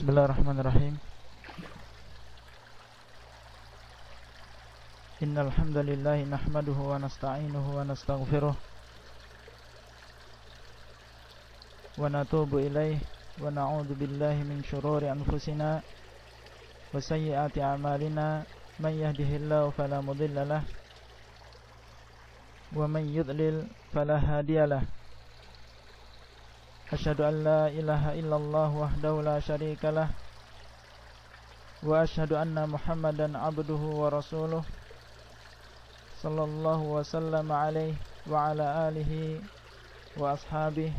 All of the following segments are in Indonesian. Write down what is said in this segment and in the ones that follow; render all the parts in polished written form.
Bismillahirrahmanirrahim. Innal hamdalillah nahmaduhu wa nasta'inuhu wa nastaghfiruh wa natubu ilaihi wa na'udzu billahi min shururi anfusina wa sayyiati a'malina man yahdihillahu fala mudilla lahu wa man yudlil fala hadiyalah. Asyhadu an la ilaha illallah wahdahu la syarika lah wa asyhadu anna Muhammadan abduhu wa rasuluh sallallahu wa sallama alaihi wa ala alihi wa ashabihi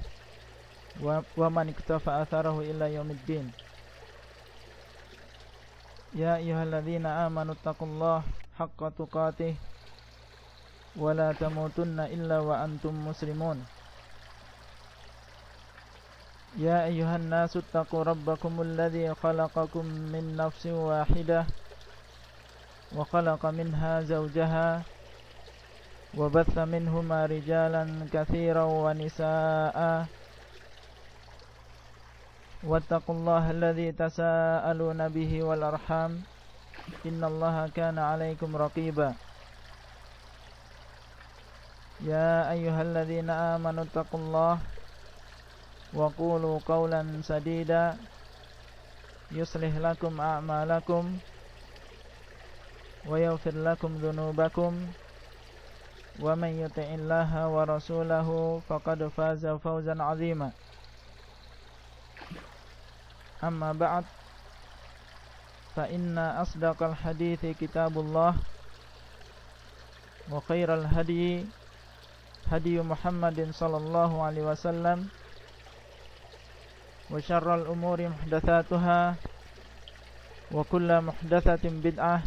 wa man iktafa atharahu ila yaumiddin. Ya ayyuhalladzina amanu taqullaha haqqa tuqatih wa la tamutunna illa wa antum muslimun. Ya ayyuhan nasu taqu rabbakumul ladzi khalaqakum min nafsin wahidah wa khalaqa minha zawjaha wa batha minhuma rijalan katsiran wa nisaa'a wattaqullaha alladzi tasaaluna bihi wal arham innallaha kana 'alaikum raqiba. Ya ayyuhalladzina amanu taqullaha wa qulu qawlan sadida yuslih lakum a'malakum wa yaghfir lakum dhunubakum wa man yuti'illaha wa rasulahu faqad faza fawzan 'azima. Amma ba'd, fa inna asdaqal hadithi kitabullah wa khairal hadi hadi Muhammadin sallallahu alaihi wasallam wa syarral umuri muhdatsatuha wa kullu muhdatsatin bid'ah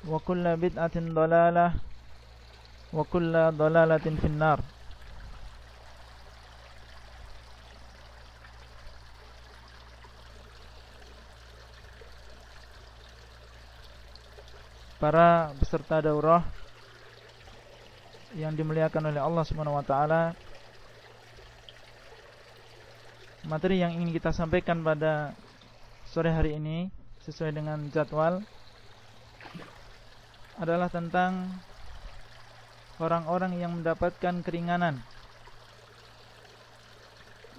wa kullu bid'atin dhalalah wa kullu dhalalatin finnar. Para peserta daurah yang dimuliakan oleh Allah Subhanahu wa taala, materi yang ingin kita sampaikan pada sore hari ini sesuai dengan jadwal adalah tentang orang-orang yang mendapatkan keringanan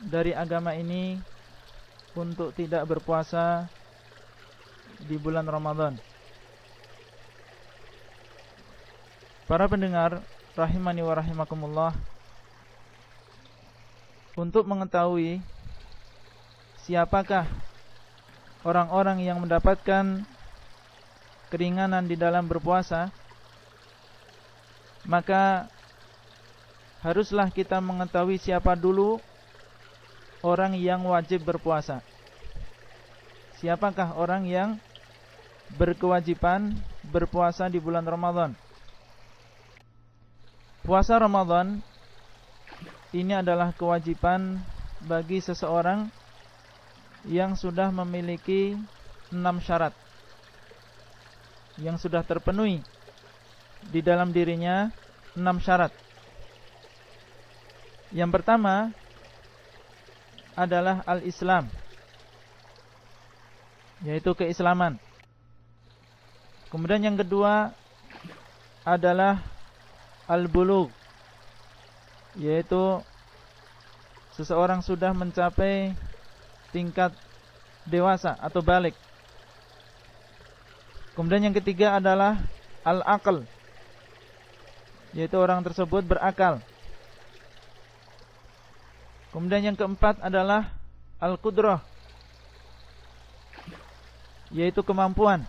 dari agama ini untuk tidak berpuasa di bulan Ramadan. Para pendengar rahimani wa rahimakumullah, untuk mengetahui siapakah orang-orang yang mendapatkan keringanan di dalam berpuasa, maka haruslah kita mengetahui siapa dulu orang yang wajib berpuasa. Siapakah orang yang berkewajiban berpuasa di bulan Ramadan? Puasa Ramadan ini adalah kewajiban bagi seseorang yang sudah memiliki 6 syarat yang sudah terpenuhi di dalam dirinya. 6 syarat. Yang pertama adalah al-Islam, yaitu keislaman. Kemudian yang kedua adalah al-bulugh, yaitu seseorang sudah mencapai tingkat dewasa atau balik. Kemudian yang ketiga adalah al-aql, yaitu orang tersebut berakal. Kemudian yang keempat adalah al-qudrah, yaitu kemampuan.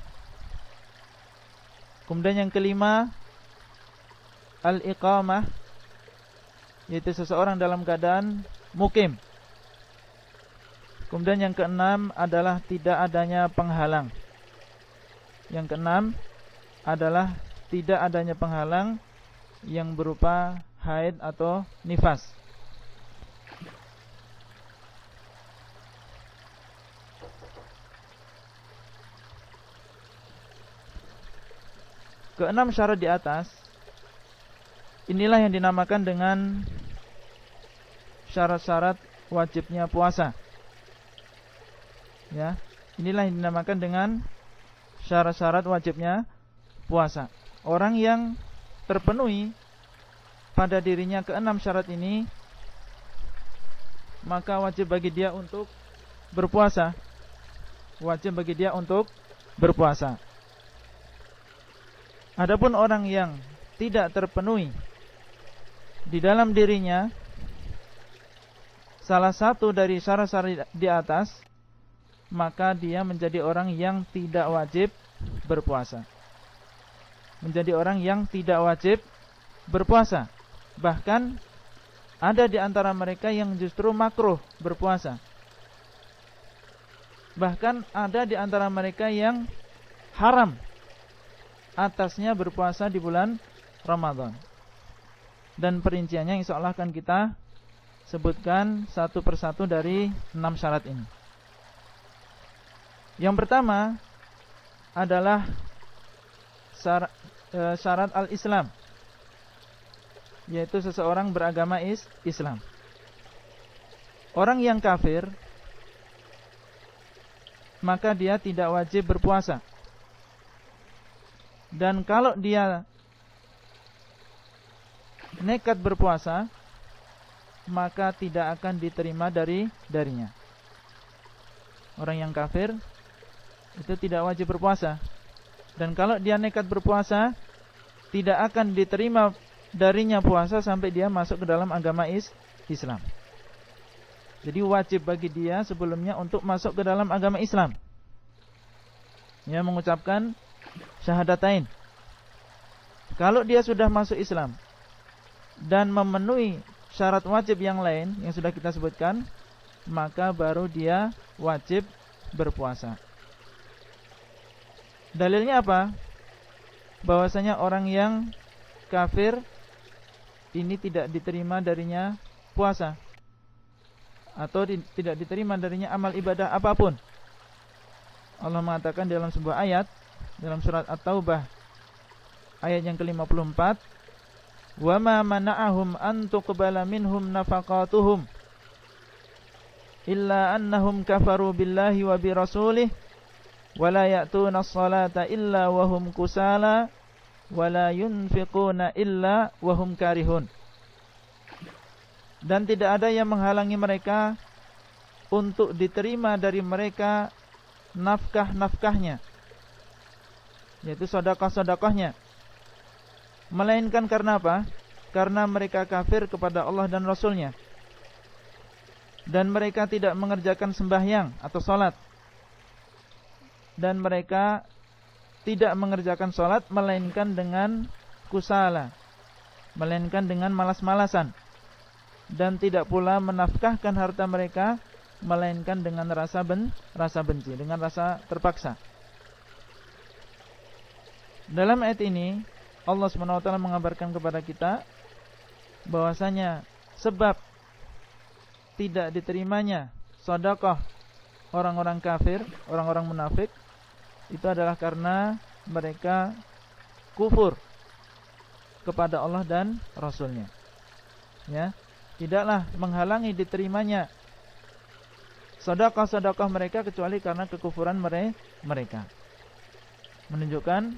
Kemudian yang kelima al-iqamah, yaitu seseorang dalam keadaan mukim. Kemudian yang keenam adalah tidak adanya penghalang. Yang keenam adalah tidak adanya penghalang yang berupa haid atau nifas. Keenam syarat di atas inilah yang dinamakan dengan syarat-syarat wajibnya puasa. Ya, inilah yang dinamakan dengan syarat-syarat wajibnya puasa. Orang yang terpenuhi pada dirinya keenam syarat ini, maka wajib bagi dia untuk berpuasa. Wajib bagi dia untuk berpuasa. Adapun orang yang tidak terpenuhi di dalam dirinya salah satu dari syarat-syarat di atas, maka dia menjadi orang yang tidak wajib berpuasa. Menjadi orang yang tidak wajib berpuasa. Bahkan ada di antara mereka yang justru makruh berpuasa. Bahkan ada di antara mereka yang haram atasnya berpuasa di bulan Ramadan. Dan perinciannya insyaallah akan kita sebutkan satu persatu dari 6 syarat ini. Yang pertama adalah syarat al-Islam, yaitu seseorang beragama Islam. Orang yang kafir, maka dia tidak wajib berpuasa. Dan kalau dia nekat berpuasa, maka tidak akan diterima darinya. Orang yang kafir itu tidak wajib berpuasa. Dan kalau dia nekat berpuasa, tidak akan diterima darinya puasa sampai dia masuk ke dalam agama Islam. Jadi wajib bagi dia sebelumnya untuk masuk ke dalam agama Islam, ya, mengucapkan syahadatain. Kalau dia sudah masuk Islam dan memenuhi syarat wajib yang lain yang sudah kita sebutkan, maka baru dia wajib berpuasa. Dalilnya apa? Bahwasanya orang yang kafir ini tidak diterima darinya puasa, atau tidak diterima darinya amal ibadah apapun. Allah mengatakan dalam sebuah ayat, dalam surat At-Taubah ayat yang ke-54, "Wa ma mana'ahum an tuqbala minhum nafaqatuhum illa annahum kafaru billahi wa bi rasulih wa la ya'tuna as-salata illa wa hum kusala wa la yunfiquna illa wa hum karihun." Dan tidak ada yang menghalangi mereka untuk diterima dari mereka nafkah-nafkahnya, yaitu sedekah-sedekahnya, melainkan karena apa? Karena mereka kafir kepada Allah dan Rasulnya, dan mereka tidak mengerjakan sembahyang atau salat, dan mereka tidak mengerjakan salat melainkan dengan kusala, melainkan dengan malas-malasan, dan tidak pula menafkahkan harta mereka melainkan dengan rasa benci, dengan rasa terpaksa. Dalam ayat ini Allah SWT mengabarkan kepada kita bahwasanya sebab tidak diterimanya sedekah orang-orang kafir, orang-orang munafik, itu adalah karena mereka kufur kepada Allah dan Rasulnya. Ya, tidaklah menghalangi diterimanya sedekah-sedekah mereka kecuali karena kekufuran mereka. Menunjukkan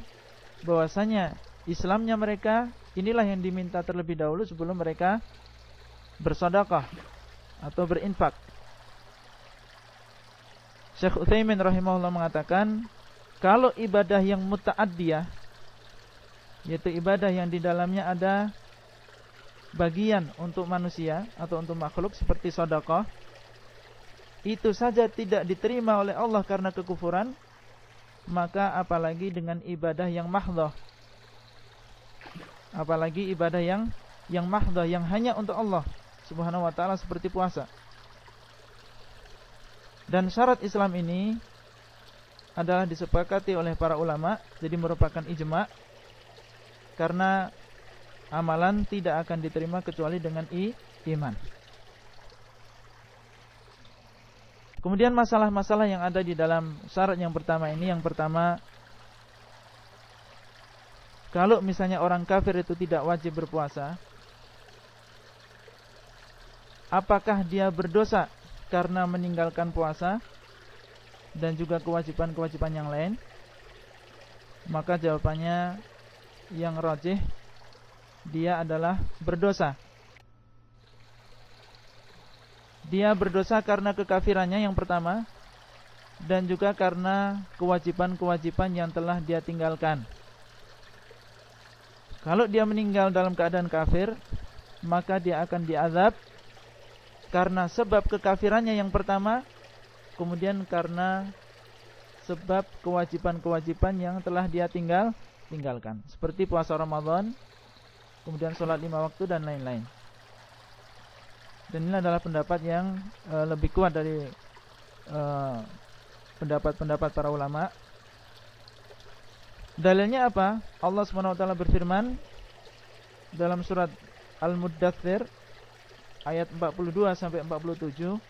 bahwasanya Islamnya mereka inilah yang diminta terlebih dahulu sebelum mereka bersedekah atau berinfak. Syekh Utsaimin rahimahullah mengatakan, kalau ibadah yang muta'addiyah, yaitu ibadah yang di dalamnya ada bagian untuk manusia atau untuk makhluk seperti sedekah, itu saja tidak diterima oleh Allah karena kekufuran, maka apalagi dengan ibadah yang mahdhah. Apalagi ibadah yang mahdhah, yang hanya untuk Allah Subhanahu wa ta'ala, seperti puasa. Dan syarat Islam ini adalah disepakati oleh para ulama, jadi merupakan ijma', karena amalan tidak akan diterima kecuali dengan iman. Kemudian masalah-masalah yang ada di dalam syarat yang pertama ini, yang pertama, kalau misalnya orang kafir itu tidak wajib berpuasa, apakah dia berdosa karena meninggalkan puasa dan juga kewajiban-kewajiban yang lain, maka jawabannya yang rajih, dia adalah berdosa. Dia berdosa karena kekafirannya yang pertama, dan juga karena kewajiban-kewajiban yang telah dia tinggalkan. Kalau dia meninggal dalam keadaan kafir, maka dia akan diazab karena sebab kekafirannya yang pertama, kemudian karena sebab kewajiban-kewajiban yang telah dia tinggalkan, seperti puasa Ramadan, kemudian sholat 5 waktu dan lain-lain. Dan ini adalah pendapat yang lebih kuat dari pendapat-pendapat para ulama. Dalilnya apa? Allah SWT berfirman dalam surat Al-Muddathir ayat 42 sampai 47,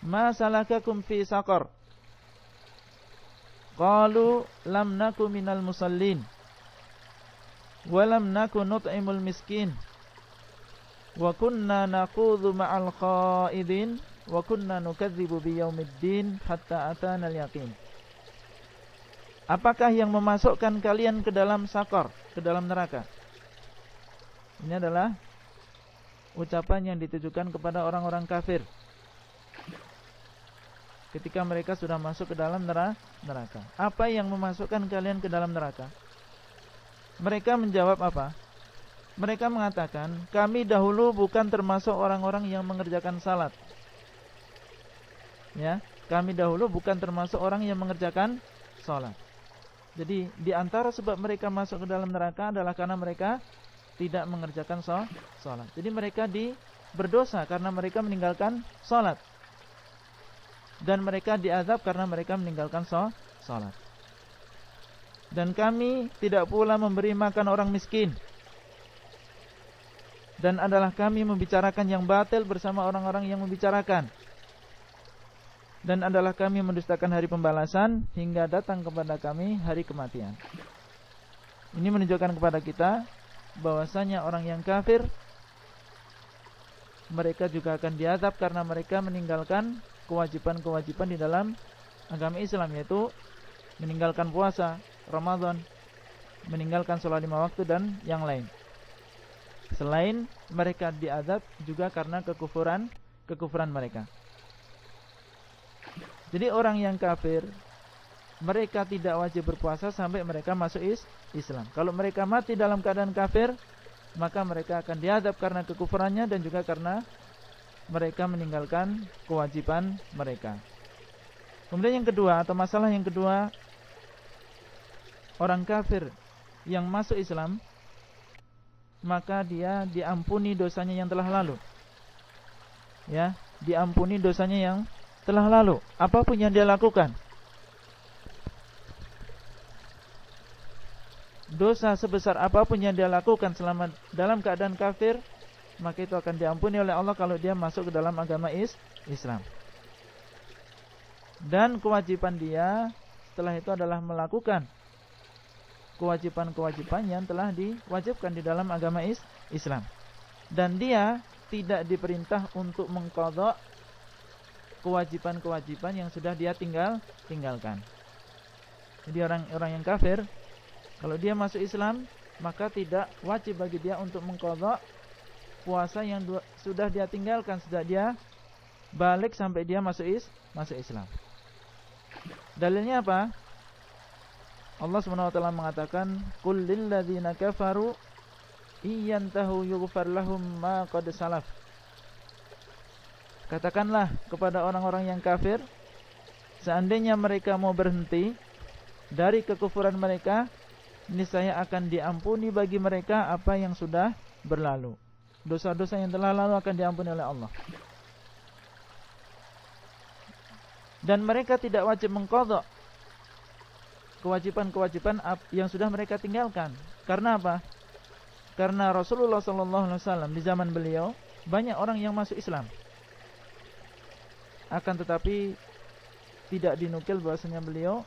"Ma salakakum fi saqar? Qalu lam naku minal musallin wa lam naku nut'imul miskin wa kunna naqudhu ma'al qaidin wa kunna nukadzibu biyaumiddin hatta atana al-yaqin." Apakah yang memasukkan kalian ke dalam sakor, ke dalam neraka? Ini adalah ucapan yang ditujukan kepada orang-orang kafir ketika mereka sudah masuk ke dalam neraka. Apa yang memasukkan kalian ke dalam neraka? Mereka menjawab apa? Mereka mengatakan, kami dahulu bukan termasuk orang-orang yang mengerjakan salat. Ya, kami dahulu bukan termasuk orang yang mengerjakan salat. Jadi di antara sebab mereka masuk ke dalam neraka adalah karena mereka tidak mengerjakan salat. Jadi mereka berdosa karena mereka meninggalkan salat. Dan mereka diazab karena mereka meninggalkan salat. Dan kami tidak pula memberi makan orang miskin. Dan adalah kami membicarakan yang batil bersama orang-orang yang membicarakan. Dan adalah kami mendustakan hari pembalasan hingga datang kepada kami hari kematian. Ini menunjukkan kepada kita bahwasanya orang yang kafir, mereka juga akan diazab karena mereka meninggalkan kewajiban-kewajiban di dalam agama Islam, yaitu meninggalkan puasa Ramadan, meninggalkan sholat 5 waktu dan yang lain. Selain mereka diazab juga karena kekufuran mereka. Jadi orang yang kafir, mereka tidak wajib berpuasa sampai mereka masuk Islam. Kalau mereka mati dalam keadaan kafir, maka mereka akan diazab karena kekufurannya dan juga karena mereka meninggalkan kewajiban mereka. Kemudian yang kedua, atau masalah yang kedua, orang kafir yang masuk Islam, maka dia diampuni dosanya yang telah lalu. Ya, diampuni dosanya yang telah lalu, apapun yang dia lakukan. Dosa sebesar apapun yang dia lakukan selama dalam keadaan kafir, maka itu akan diampuni oleh Allah kalau dia masuk ke dalam agama Islam. Dan kewajiban dia setelah itu adalah melakukan kewajiban-kewajiban yang telah diwajibkan di dalam agama Islam. Dan dia tidak diperintah untuk mengqadha kewajiban-kewajiban yang sudah dia tinggalkan. Jadi orang yang kafir, kalau dia masuk Islam, maka tidak wajib bagi dia untuk mengqadha puasa yang sudah dia tinggalkan sejak dia balik sampai dia masuk Islam. Dalilnya apa? Allah SWT mengatakan, "Qul lil ladzina kafaru iyantahu yughfar lahum ma qad salaf." Katakanlah kepada orang-orang yang kafir, seandainya mereka mau berhenti dari kekufuran mereka, niscaya akan diampuni bagi mereka apa yang sudah berlalu. Dosa-dosa yang telah lalu akan diampuni oleh Allah. Dan mereka tidak wajib mengqadha kewajiban-kewajiban yang sudah mereka tinggalkan. Karena apa? Karena Rasulullah SAW di zaman beliau banyak orang yang masuk Islam. Akan tetapi tidak dinukil bahwasanya beliau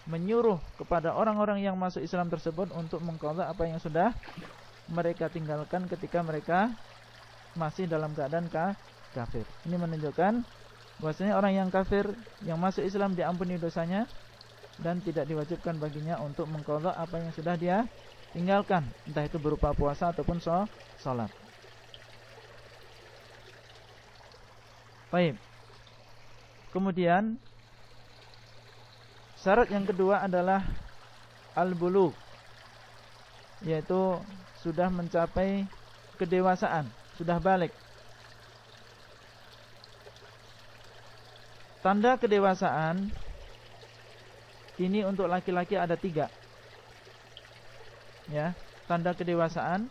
menyuruh kepada orang-orang yang masuk Islam tersebut untuk mengqadha apa yang sudah mereka tinggalkan ketika mereka masih dalam keadaan kafir. Ini menunjukkan bahwasanya orang yang kafir yang masuk Islam diampuni dosanya dan tidak diwajibkan baginya untuk mengqadha apa yang sudah dia tinggalkan, entah itu berupa puasa ataupun salat. Baik. Kemudian syarat yang kedua adalah al-bulugh, yaitu sudah mencapai kedewasaan, sudah balik. Tanda kedewasaan ini untuk laki-laki ada 3. Ya, tanda kedewasaan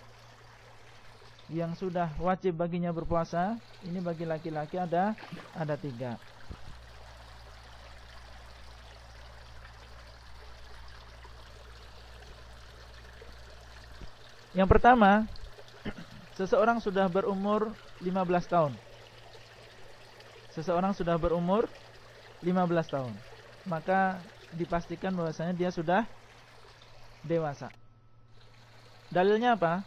yang sudah wajib baginya berpuasa, ini bagi laki-laki ada 3. Yang pertama, seseorang sudah berumur 15 tahun. Seseorang sudah berumur 15 tahun, maka dipastikan bahwasanya dia sudah dewasa. Dalilnya apa?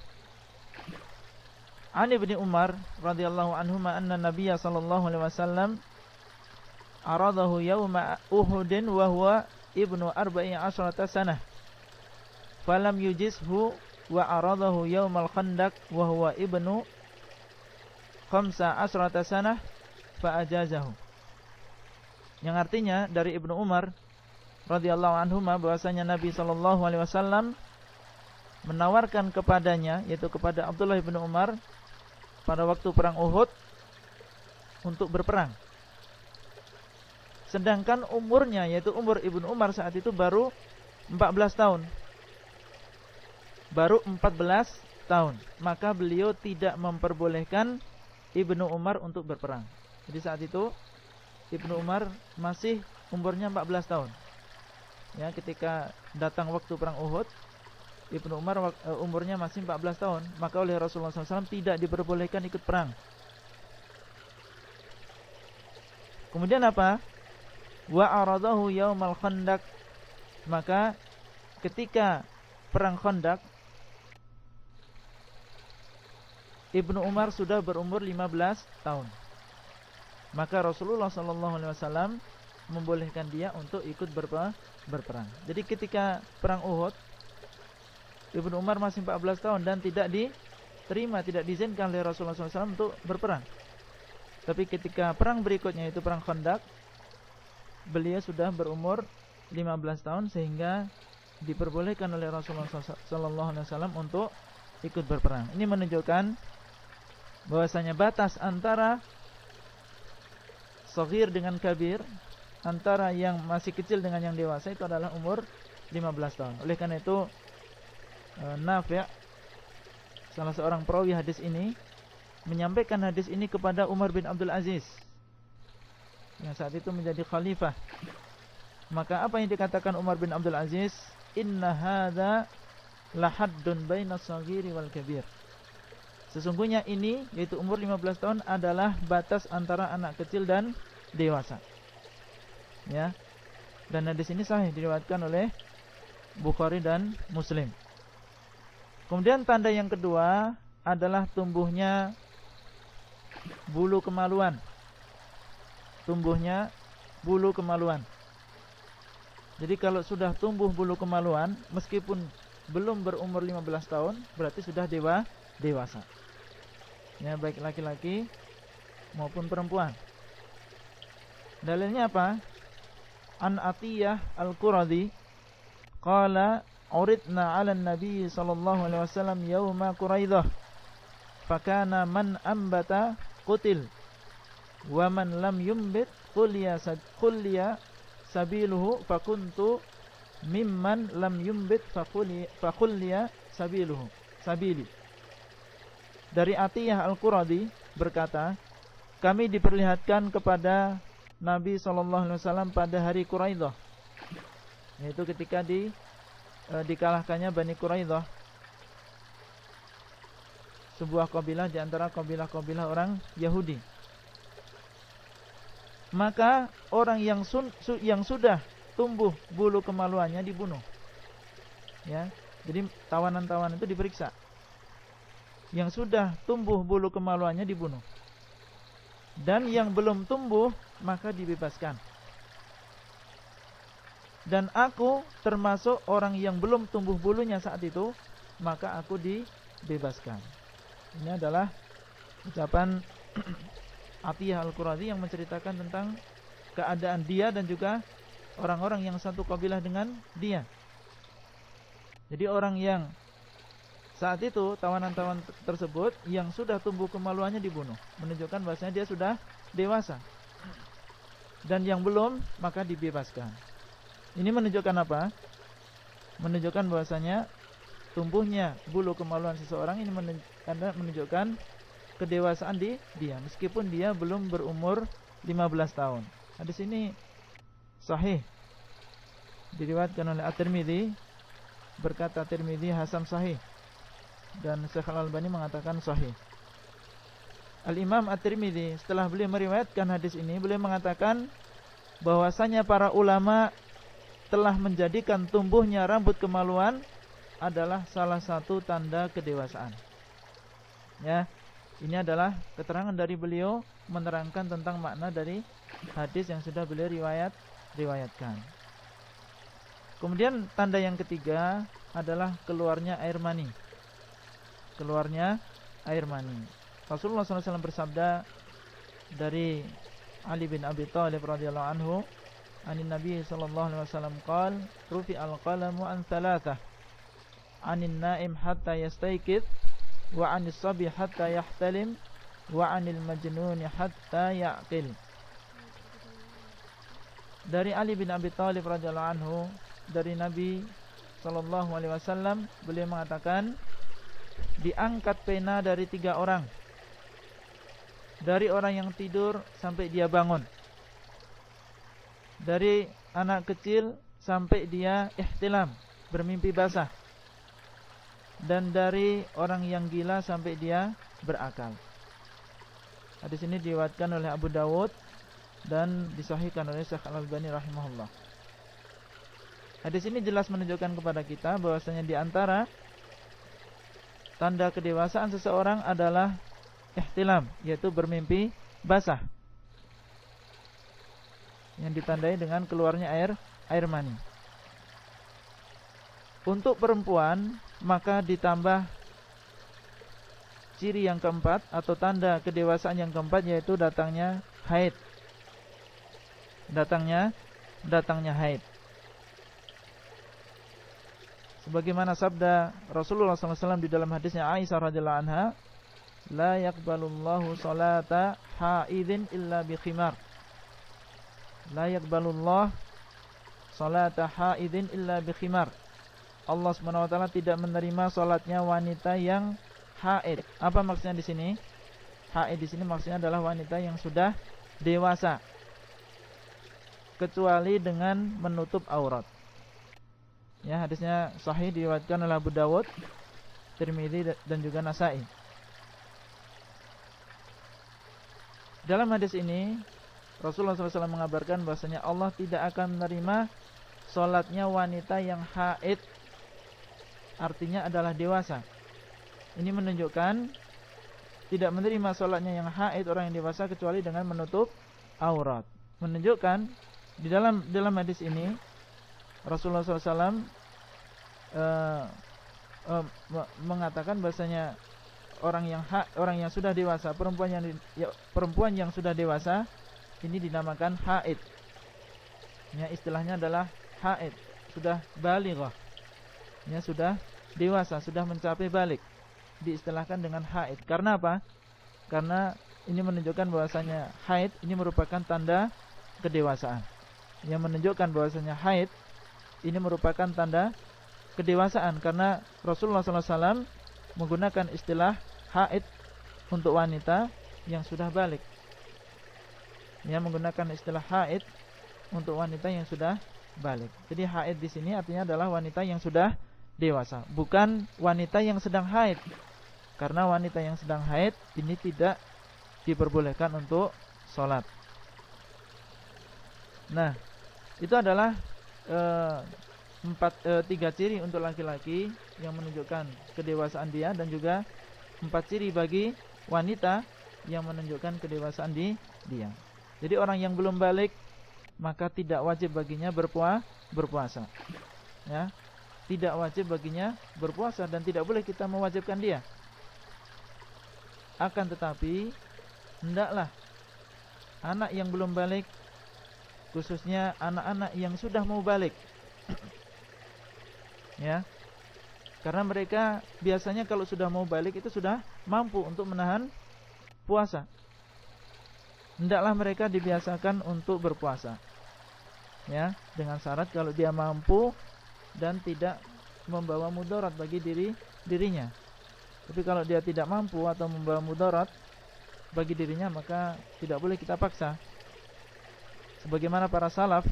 An Ibnu Umar radhiyallahu anhuma anna Nabiyya sallallahu alaihi wasallam aradahu yauma Uhudin wa huwa ibnu 14 sanah. Falam yujizhu wa aradahu yaumal Khandaq wa huwa ibnu 15 sanah fa ajazahu. Yang artinya dari Ibnu Umar radhiyallahu anhuma bahwasanya Nabi sallallahu alaihi wasallam menawarkan kepadanya, yaitu kepada Abdullah bin Umar pada waktu perang Uhud untuk berperang. Sedangkan umurnya, yaitu umur Ibnu Umar saat itu baru 14 tahun. Baru 14 tahun. Maka beliau tidak memperbolehkan Ibnu Umar untuk berperang. Jadi saat itu Ibnu Umar masih umurnya 14 tahun. Ya, ketika datang waktu perang Uhud, Ibnu Umar umurnya masih 14 tahun, maka oleh Rasulullah SAW tidak diperbolehkan ikut perang. Kemudian apa? Wa aradahu yaumal Khandaq. Maka ketika perang Khandaq, Ibnu Umar sudah berumur 15 tahun. Maka Rasulullah SAW membolehkan dia untuk ikut berperang. Jadi ketika perang Uhud, Ibnu Umar masih 14 tahun dan tidak diterima, tidak diizinkan oleh Rasulullah SAW untuk berperang. Tapi ketika perang berikutnya, yaitu perang Khandaq, beliau sudah berumur 15 tahun sehingga diperbolehkan oleh Rasulullah SAW untuk ikut berperang. Ini menunjukkan bahwasanya batas antara shaghir dengan kabir, antara yang masih kecil dengan yang dewasa itu adalah umur 15 tahun. Oleh karena itu Nafi', salah seorang perawi hadis ini, menyampaikan hadis ini kepada Umar bin Abdul Aziz yang saat itu menjadi khalifah. Maka apa yang dikatakan Umar bin Abdul Aziz? Inna hadza lahaddun bainas shaghiri wal kabir. Sesungguhnya ini, yaitu umur 15 tahun, adalah batas antara anak kecil dan dewasa. Ya. Dan hadis ini sahih, diriwayatkan oleh Bukhari dan Muslim. Kemudian tanda yang kedua adalah tumbuhnya bulu kemaluan. Tumbuhnya bulu kemaluan. Jadi kalau sudah tumbuh bulu kemaluan, meskipun belum berumur 15 tahun, berarti sudah dewasa. Ya, baik laki-laki maupun perempuan. Dalilnya apa? An Atiyah Al-Quradi qala uridna 'ala an-nabi sallallahu alaihi wasallam yauma Quraidah fakana man ambata qutil wa man lam yumbit khulliya sabiluhu fakuntu mimman lam yumbit fakhulliya sabili. Dari Atiyah Al-Quradi berkata, kami diperlihatkan kepada Nabi sallallahu alaihi wasallam pada hari Quraidah, yaitu ketika dikalahkannya Bani Quraidah, sebuah kabilah di antara kabilah-kabilah orang Yahudi. Maka orang yang sudah tumbuh bulu kemaluannya dibunuh. Ya, jadi tawanan-tawanan itu diperiksa. Yang sudah tumbuh bulu kemaluannya dibunuh. Dan yang belum tumbuh maka dibebaskan. Dan aku termasuk orang yang belum tumbuh bulunya saat itu, maka aku dibebaskan. Ini adalah ucapan Atiyah Al-Qurazi yang menceritakan tentang keadaan dia dan juga orang-orang yang satu kabilah dengan dia. Jadi orang yang saat itu tawanan-tawanan tersebut yang sudah tumbuh kemaluannya dibunuh, menunjukkan bahwasanya dia sudah dewasa. Dan yang belum maka dibebaskan. Ini menunjukkan apa? Menunjukkan bahwasanya tumbuhnya bulu kemaluan seseorang ini menunjukkan kedewasaan dia meskipun dia belum berumur 15 tahun. Hadis ini sahih, diriwayatkan oleh At-Tirmidzi, berkata Tirmidzi hasan sahih, dan Syekh Al-Albani mengatakan sahih. Al-Imam At-Tirmidzi setelah beliau meriwayatkan hadis ini, beliau mengatakan bahwasanya para ulama telah menjadikan tumbuhnya rambut kemaluan adalah salah satu tanda kedewasaan. Ya, ini adalah keterangan dari beliau menerangkan tentang makna dari hadis yang sudah beliau riwayatkan. Kemudian tanda yang ketiga adalah keluarnya air mani. Keluarnya air mani. Rasulullah SAW bersabda dari Ali bin Abi Thalib radhiyallahu anhu, anin Nabi sallallahu alaihi wasallam qaal, rufi al-qalamu an thalathah, anin naim hatta yastayqidh, wa anis sabi hatta yahtalim, wa anil majnun hatta yaqil. Dari Ali bin Abi Thalib radhiyallahu anhu, dari Nabi sallallahu alaihi wasallam, beliau mengatakan, diangkat pena dari 3 orang. Dari orang yang tidur sampai dia bangun, dari anak kecil sampai dia ihtilam, bermimpi basah, dan dari orang yang gila sampai dia berakal. Hadis ini diriwayatkan oleh Abu Dawud dan disahihkan oleh Syekh Al-Albani rahimahullah. Hadis ini jelas menunjukkan kepada kita bahwasanya di antara tanda kedewasaan seseorang adalah ihtilam, yaitu bermimpi basah, yang ditandai dengan keluarnya air mani. Untuk perempuan maka ditambah ciri yang keempat atau tanda kedewasaan yang keempat, yaitu datangnya haid. Datangnya haid. Sebagaimana sabda Rasulullah SAW di dalam hadisnya Aisyah radhiyallahu anha, la yaqbalullahu salata haidin illa bi khimar. La yaqbalullah salata haidin illa bi khimar. Allah Subhanahu wa taala tidak menerima salatnya wanita yang haid. Apa maksudnya di sini? Haid di sini maksudnya adalah wanita yang sudah dewasa, kecuali dengan menutup aurat. Ya, hadisnya sahih, diriwayatkan oleh Abu Dawud, Tirmidzi dan juga Nasa'i. Dalam hadis ini Rasulullah SAW mengabarkan bahwasanya Allah tidak akan menerima salatnya wanita yang haid, artinya adalah dewasa. Ini menunjukkan tidak menerima salatnya yang haid, orang yang dewasa, kecuali dengan menutup aurat. Menunjukkan di dalam hadis ini Rasulullah SAW mengatakan bahasanya orang yang sudah dewasa, perempuan yang sudah dewasa ini dinamakan haid. Ya, istilahnya adalah haid, sudah balighah. Ya, sudah dewasa, sudah mencapai balik, diistilahkan dengan haid. Karena apa? Karena ini menunjukkan bahwasanya haid ini merupakan tanda kedewasaan. Yang menunjukkan bahwasanya haid ini merupakan tanda kedewasaan, karena Rasulullah SAW menggunakan istilah haid untuk wanita yang sudah balik. Dia menggunakan istilah haid untuk wanita yang sudah balik. Jadi haid di sini artinya adalah wanita yang sudah dewasa, bukan wanita yang sedang haid. Karena wanita yang sedang haid ini tidak diperbolehkan untuk sholat. Nah, itu adalah 3 ciri untuk laki-laki yang menunjukkan kedewasaan dia, dan juga 4 ciri bagi wanita yang menunjukkan kedewasaan dia. Jadi orang yang belum balik maka tidak wajib baginya berpuasa. Ya, tidak wajib baginya berpuasa dan tidak boleh kita mewajibkan dia. Akan tetapi hendaklah anak yang belum balik, khususnya anak-anak yang sudah mau balik, ya, karena mereka biasanya kalau sudah mau balik itu sudah mampu untuk menahan puasa. Hendaklah mereka dibiasakan untuk berpuasa, ya, dengan syarat kalau dia mampu dan tidak membawa mudarat bagi dirinya. Tapi kalau dia tidak mampu atau membawa mudarat bagi dirinya, maka tidak boleh kita paksa. Sebagaimana para salaf,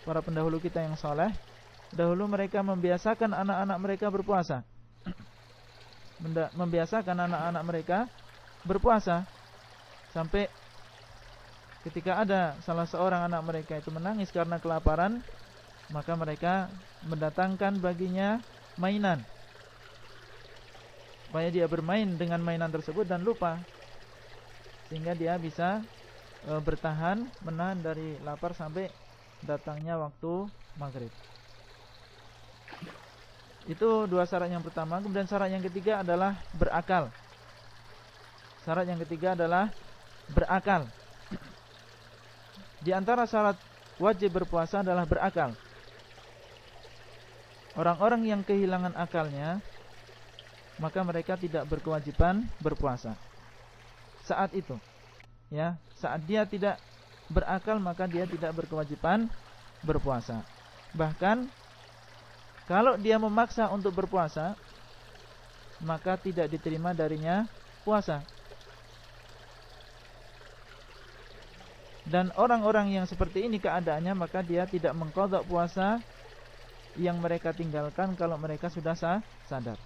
para pendahulu kita yang saleh, dahulu mereka membiasakan anak-anak mereka berpuasa. Membiasakan anak-anak mereka berpuasa sampai ketika ada salah seorang anak mereka itu menangis karena kelaparan, maka mereka mendatangkan baginya mainan, supaya dia bermain dengan mainan tersebut dan lupa, sehingga dia bisa bertahan, menahan dari lapar sampai datangnya waktu maghrib. Itu dua syarat yang pertama. Kemudian syarat yang ketiga adalah berakal. Syarat yang ketiga adalah berakal. Di antara syarat wajib berpuasa adalah berakal. Orang-orang yang kehilangan akalnya, maka mereka tidak berkewajiban berpuasa saat itu. Ya, saat dia tidak berakal, maka dia tidak berkewajiban berpuasa. Bahkan kalau dia memaksa untuk berpuasa, maka tidak diterima darinya puasa. Dan orang-orang yang seperti ini keadaannya, maka dia tidak mengqadha puasa yang mereka tinggalkan kalau mereka sudah sadar.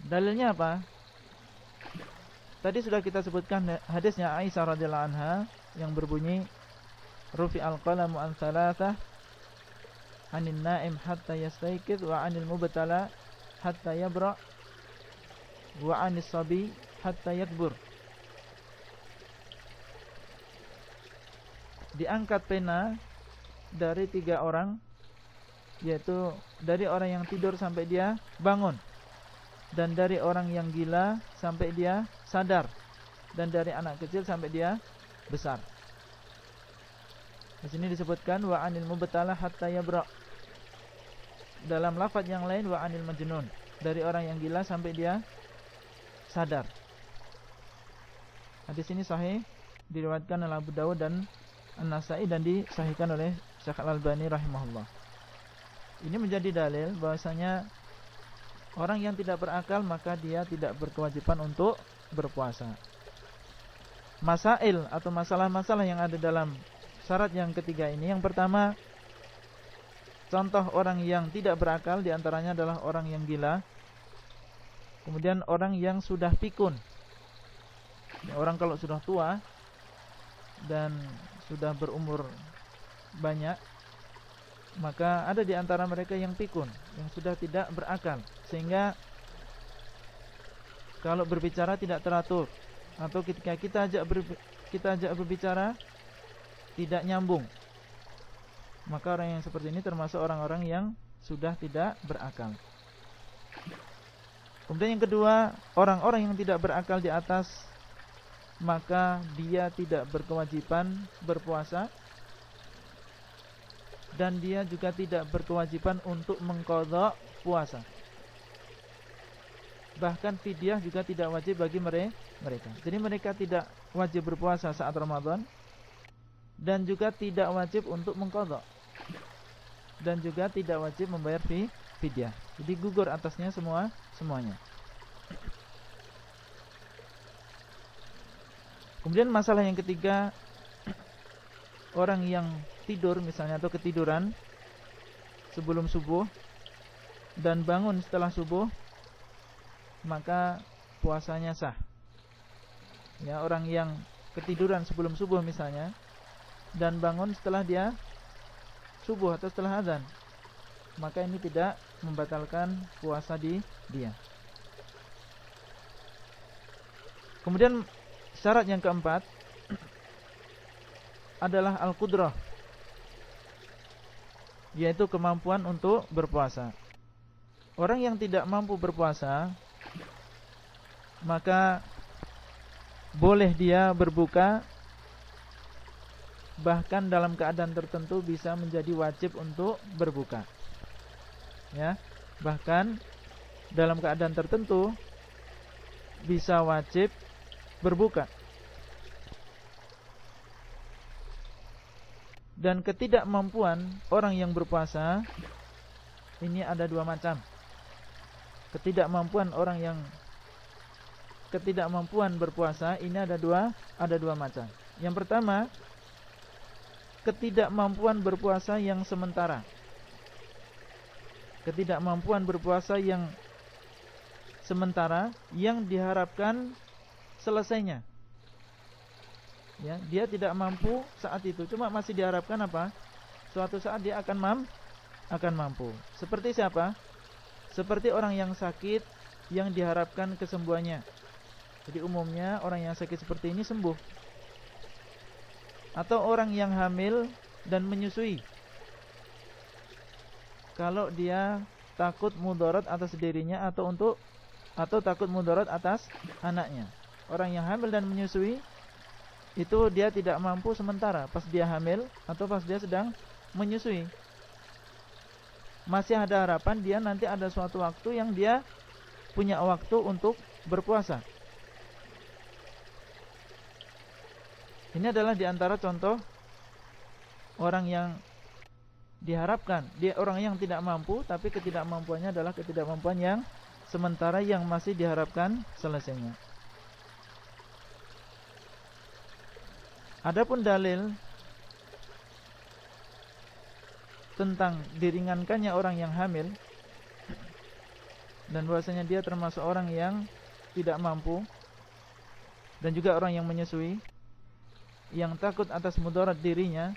Dalilnya apa? Tadi sudah kita sebutkan hadisnya Aisyah radhiyallahu anha yang berbunyi, rufi'al qalamu an thalathah, 'anil na'im hatta yastayqidh, wa 'anil mubtala hatta yabra, wa 'anis sabi hatta yakbur. Diangkat pena dari 3 orang, yaitu dari orang yang tidur sampai dia bangun, dan dari orang yang gila sampai dia sadar, dan dari anak kecil sampai dia besar. Di sini disebutkan wa 'anil mubtala hatta yabra. Dalam lafaz yang lain wa 'anil majnun, dari orang yang gila sampai dia sadar. Hadis ini sahih, diriwayatkan oleh Abu Dawud dan An-Nasa'i dan disahihkan oleh Syekh Al-Albani rahimahullah. Ini menjadi dalil bahwasanya orang yang tidak berakal maka dia tidak berkewajiban untuk berpuasa. Masail atau masalah-masalah yang ada dalam syarat yang ketiga ini, yang pertama, contoh orang yang tidak berakal diantaranya adalah orang yang gila, kemudian orang yang sudah pikun. Orang kalau sudah tua dan sudah berumur banyak, maka ada di antara mereka yang pikun, yang sudah tidak berakal, sehingga kalau berbicara tidak teratur, atau ketika kita ajak berbicara tidak nyambung, maka orang yang seperti ini termasuk orang-orang yang sudah tidak berakal. Kemudian yang kedua, orang-orang yang tidak berakal di atas, maka dia tidak berkewajiban berpuasa, dan dia juga tidak berkewajiban untuk mengqadha puasa. Bahkan fidyah juga tidak wajib bagi mereka. Jadi mereka tidak wajib berpuasa saat Ramadan, dan juga tidak wajib untuk mengqadha, dan juga tidak wajib membayar fidyah. Jadi gugur atasnya semuanya. Kemudian masalah yang ketiga, orang yang tidur misalnya atau ketiduran sebelum subuh dan bangun setelah subuh, maka puasanya sah. Ya, orang yang ketiduran sebelum subuh misalnya dan bangun setelah dia subuh atau setelah azan, maka ini tidak membatalkan puasa dia. Kemudian syarat yang keempat, adalah al-qudrah, yaitu kemampuan untuk berpuasa. Orang yang tidak mampu berpuasa, maka boleh dia berbuka, bahkan dalam keadaan tertentu bisa menjadi wajib untuk berbuka. Ya, bahkan dalam keadaan tertentu bisa wajib berbuka. Dan ketidakmampuan orang yang berpuasa ini ada dua macam. Ketidakmampuan berpuasa ini ada dua macam. Yang pertama, ketidakmampuan berpuasa yang sementara. Ketidakmampuan berpuasa yang sementara yang diharapkan selesainya. Ya, dia tidak mampu saat itu, cuma masih diharapkan apa? Suatu saat dia akan mampu. Seperti siapa? Seperti orang yang sakit yang diharapkan kesembuhannya. Jadi umumnya orang yang sakit seperti ini sembuh. Atau orang yang hamil dan menyusui. Kalau dia takut mudarat atas dirinya atau takut mudarat atas anaknya. Orang yang hamil dan menyusui itu dia tidak mampu sementara pas dia hamil atau pas dia sedang menyusui. Masih ada harapan dia nanti ada suatu waktu yang dia punya waktu untuk berpuasa. Ini adalah diantara contoh orang yang diharapkan. Dia orang yang tidak mampu, tapi ketidakmampuannya adalah ketidakmampuan yang sementara yang masih diharapkan selesainya. Adapun dalil tentang diringankannya orang yang hamil dan bahwasanya dia termasuk orang yang tidak mampu dan juga orang yang menyusui yang takut atas mudarat dirinya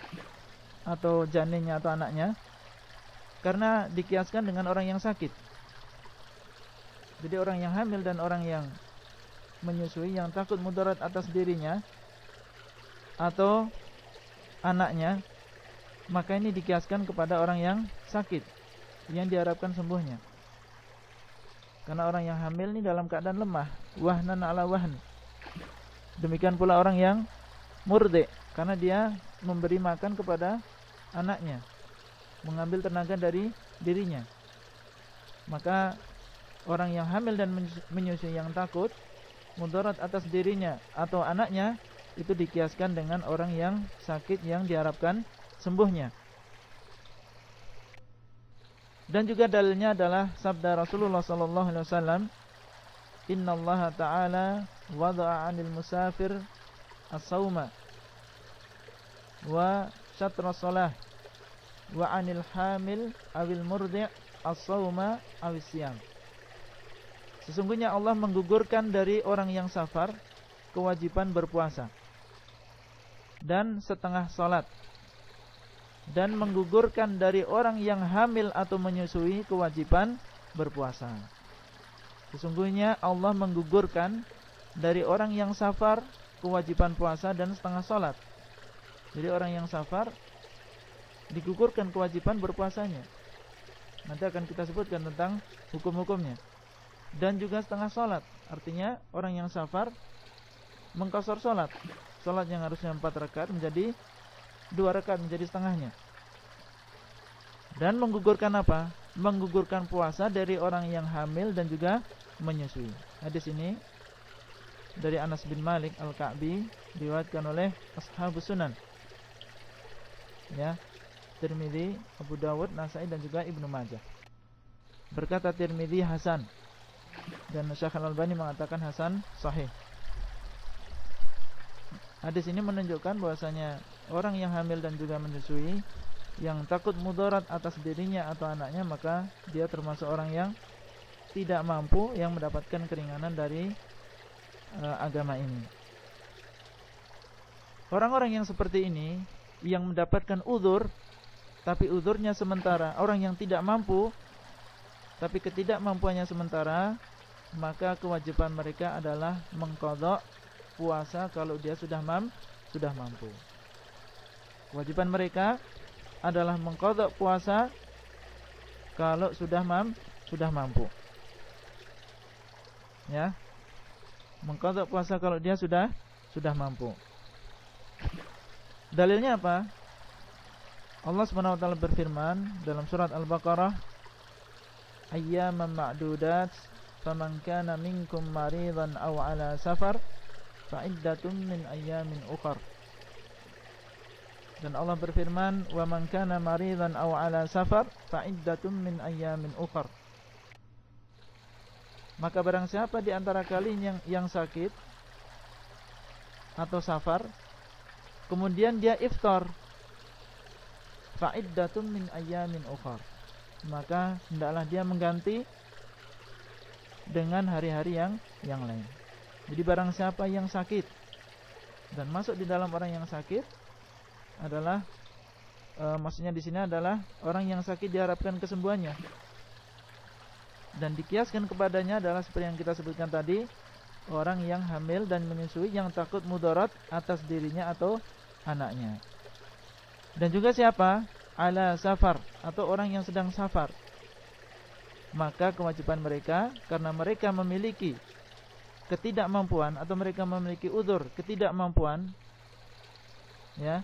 atau janinnya atau anaknya, karena dikiaskan dengan orang yang sakit. Jadi orang yang hamil dan orang yang menyusui yang takut mudarat atas dirinya atau anaknya, maka ini dikiaskan kepada orang yang sakit yang diharapkan sembuhnya. Karena orang yang hamil ini dalam keadaan lemah, wahnan ala wahn. Demikian pula orang yang murdi, karena dia memberi makan kepada anaknya, mengambil tenaga dari dirinya. Maka orang yang hamil dan menyusui yang takut mudarat atas dirinya atau anaknya itu dikiaskan dengan orang yang sakit yang diharapkan sembuhnya. Dan juga dalilnya adalah sabda Rasulullah sallallahu alaihi wasallam, "Innallaha ta'ala wada'a 'anil musafir as-sauma wa syatra shalah wa 'anil hamil awil murdi' as-sauma awis siyam." Sesungguhnya Allah menggugurkan dari orang yang safar kewajiban berpuasa dan setengah salat, dan menggugurkan dari orang yang hamil atau menyusui kewajiban berpuasa. Sesungguhnya Allah menggugurkan dari orang yang safar kewajiban puasa dan setengah salat. Jadi orang yang safar digugurkan kewajiban berpuasanya. Nanti akan kita sebutkan tentang hukum-hukumnya. Dan juga setengah salat, artinya orang yang safar mengqasar salat. Salat yang harusnya 4 rakaat menjadi 2 rakaat, menjadi setengahnya. Dan menggugurkan apa? Menggugurkan puasa dari orang yang hamil dan juga menyusui. Hadis ini dari Anas bin Malik Al-Ka'bi, diriwayatkan oleh Ashabus Sunan. Ya, Tirmidzi, Abu Dawud, Nasai dan juga Ibnu Majah. Berkata Tirmidzi hasan, dan Syekh Al-Albani mengatakan hasan sahih. Hadis ini menunjukkan bahwasanya orang yang hamil dan juga menyusui yang takut mudarat atas dirinya atau anaknya, maka dia termasuk orang yang tidak mampu, yang mendapatkan keringanan dari agama ini. Orang-orang yang seperti ini yang mendapatkan uzur, tapi uzurnya sementara, orang yang tidak mampu tapi ketidakmampuannya sementara, maka kewajiban mereka adalah mengqadha puasa kalau dia sudah mampu. Kewajiban mereka adalah mengqadha puasa kalau sudah mampu. Ya. Mengqadha puasa kalau dia sudah mampu. Dalilnya apa? Allah Subhanahu wa taala berfirman dalam surat Al-Baqarah, ayyaman ma'dudat faman kana minkum maridan aw ala safar fa'iddatun min ayyamin ukhar. Dan Allah berfirman, wa man kana maridan aw ala safar fa'iddatun min ayyamin ukhar. Maka barang siapa di antara kalian yang sakit atau safar, kemudian dia iftar, fa'iddatun min ayyamin ukhar, maka hendaklah dia mengganti dengan hari-hari yang lain. Jadi barang siapa yang sakit, dan masuk di dalam orang yang sakit adalah maksudnya di sini adalah orang yang sakit diharapkan kesembuhannya, dan dikiaskan kepadanya adalah seperti yang kita sebutkan tadi, orang yang hamil dan menyusui yang takut mudarat atas dirinya atau anaknya. Dan juga siapa? Ala safar, atau orang yang sedang safar. Maka kewajiban mereka, karena mereka memiliki ketidakmampuan atau mereka memiliki udzur ketidakmampuan, ya,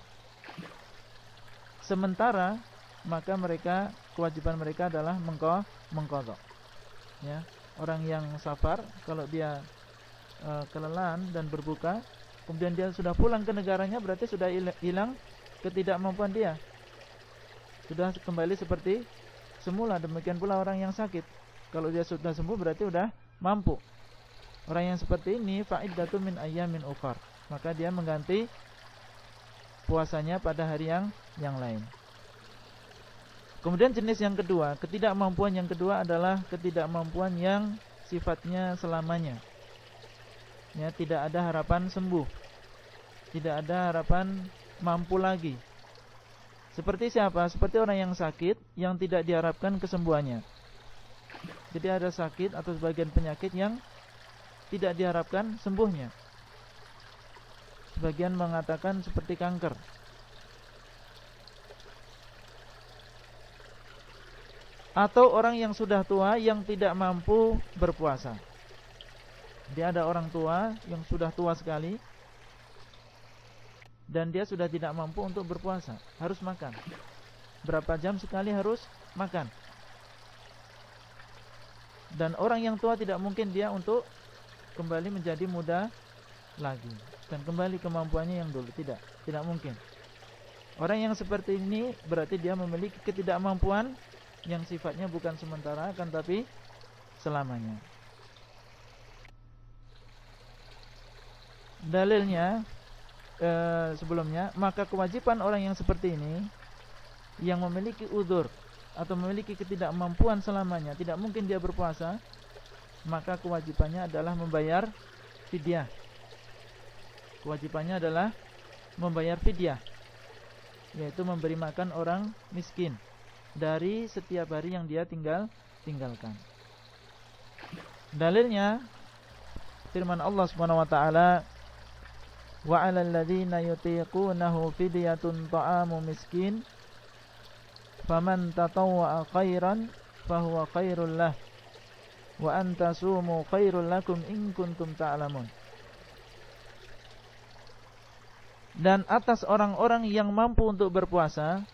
sementara, maka mereka, kewajiban mereka adalah mengqadha. Ya, orang yang safar kalau dia kelelahan dan berbuka, kemudian dia sudah pulang ke negaranya, berarti sudah hilang ketidakmampuan dia, sudah kembali seperti semula. Demikian pula orang yang sakit, kalau dia sudah sembuh berarti sudah mampu. Orang yang seperti ini fa'iddatun min ayyamin ukhar, maka dia mengganti puasanya pada hari yang lain. Kemudian jenis yang kedua, ketidakmampuan yang kedua adalah ketidakmampuan yang sifatnya selamanya. Ya, tidak ada harapan sembuh, tidak ada harapan mampu lagi. Seperti siapa? Seperti orang yang sakit yang tidak diharapkan kesembuhannya. Jadi ada sakit atau sebagian penyakit yang tidak diharapkan sembuhnya. Sebagian mengatakan seperti kanker. Atau orang yang sudah tua yang tidak mampu berpuasa. Dia ada orang tua yang sudah tua sekali, dan dia sudah tidak mampu untuk berpuasa, harus makan. Berapa jam sekali harus makan. Dan orang yang tua tidak mungkin dia untuk kembali menjadi muda lagi dan kembali kemampuannya yang dulu, tidak mungkin. Orang yang seperti ini berarti dia memiliki ketidakmampuan yang sifatnya bukan sementara, akan tapi selamanya. Dalilnya sebelumnya, maka kewajiban orang yang seperti ini, yang memiliki udzur atau memiliki ketidakmampuan selamanya, tidak mungkin dia berpuasa, maka kewajibannya adalah membayar fidyah. Kewajibannya adalah membayar fidyah, yaitu memberi makan orang miskin dari setiap hari yang dia tinggalkan. Dalilnya firman Allah Subhanahu wa taala, wa 'alal ladzina yutiqunahu fidyatun ta'amu miskin faman tatawwa'a khairan fahuwa khairul lah wa an tasumu khairul lakum in kuntum ta'lamun. Dan atas orang-orang yang mampu untuk berpuasa,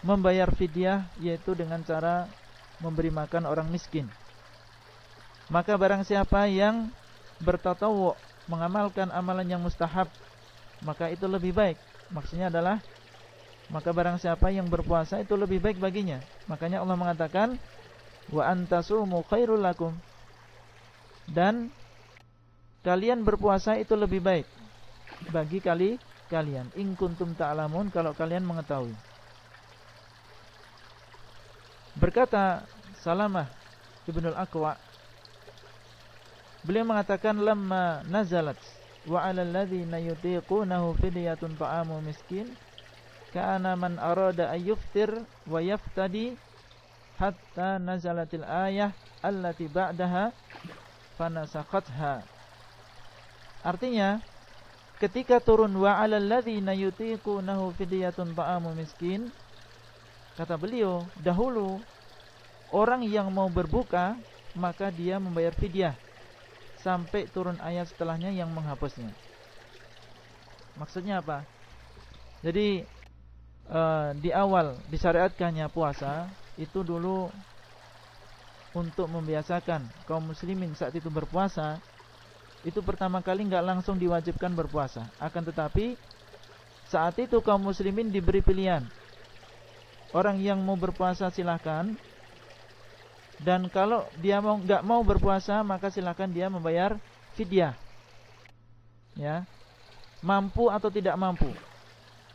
membayar fidyah, yaitu dengan cara memberi makan orang miskin. Maka barang siapa yang bertatawwu', mengamalkan amalan yang mustahab, maka itu lebih baik. Maksudnya adalah, maka barang siapa yang berpuasa itu lebih baik baginya. Makanya Allah mengatakan, wa antasumu khairul lakum, dan kalian berpuasa itu lebih baik bagi kalian, in kuntum ta'lamun, kalau kalian mengetahui. Berkata Salamah Ibnul Aqwa, beliau mengatakan, lamma nazalat wa 'alal ladzina yutiqunahu fidyatun ta'amu miskin ka'ana man arada ayyuftir wa yaftadi hatta nazalatil ayah allati ba'daha fanasakhatha. Artinya, ketika turun wa 'alal ladzina yutiqunahu fidyatun ta'amu miskin, kata beliau, dahulu orang yang mau berbuka maka dia membayar fidyah sampai turun ayat setelahnya yang menghapusnya. Maksudnya apa? Jadi di awal disyariatkannya puasa itu dulu untuk membiasakan kaum muslimin saat itu berpuasa. Itu pertama kali enggak langsung diwajibkan berpuasa. Akan tetapi saat itu kaum muslimin diberi pilihan. Orang yang mau berpuasa silahkan, dan kalau dia enggak mau berpuasa maka silahkan dia membayar fidyah. Ya. Mampu atau tidak mampu.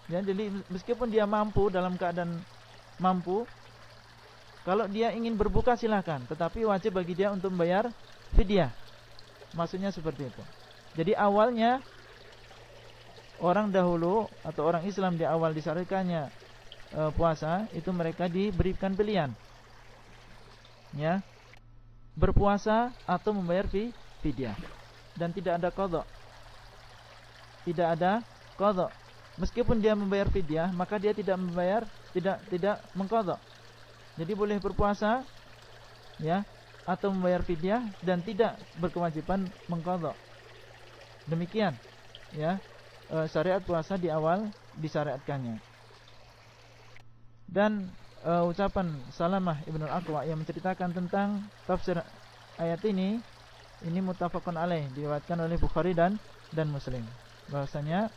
Ya, jadi meskipun dia mampu, dalam keadaan mampu, kalau dia ingin berbuka silahkan, tetapi wajib bagi dia untuk membayar fidyah. Maksudnya seperti itu. Jadi awalnya orang dahulu atau orang Islam di awal disyariatkannya puasa, itu mereka diberikan pilihan. Ya. Berpuasa atau membayar fidyah. Dan tidak ada qadha. Tidak ada qadha. Meskipun dia membayar fidyah, maka dia tidak membayar, tidak mengqadha. Jadi boleh berpuasa, ya, atau membayar fidyah dan tidak berkewajiban mengqadha. Demikian, ya, syariat puasa di awal disyariatkannya. Dan ucapan Salamah Ibn al-Aqwa yang menceritakan tentang tafsir ayat ini muttafaqun alaih, diriwayatkan oleh Bukhari dan Muslim. Bahwasanya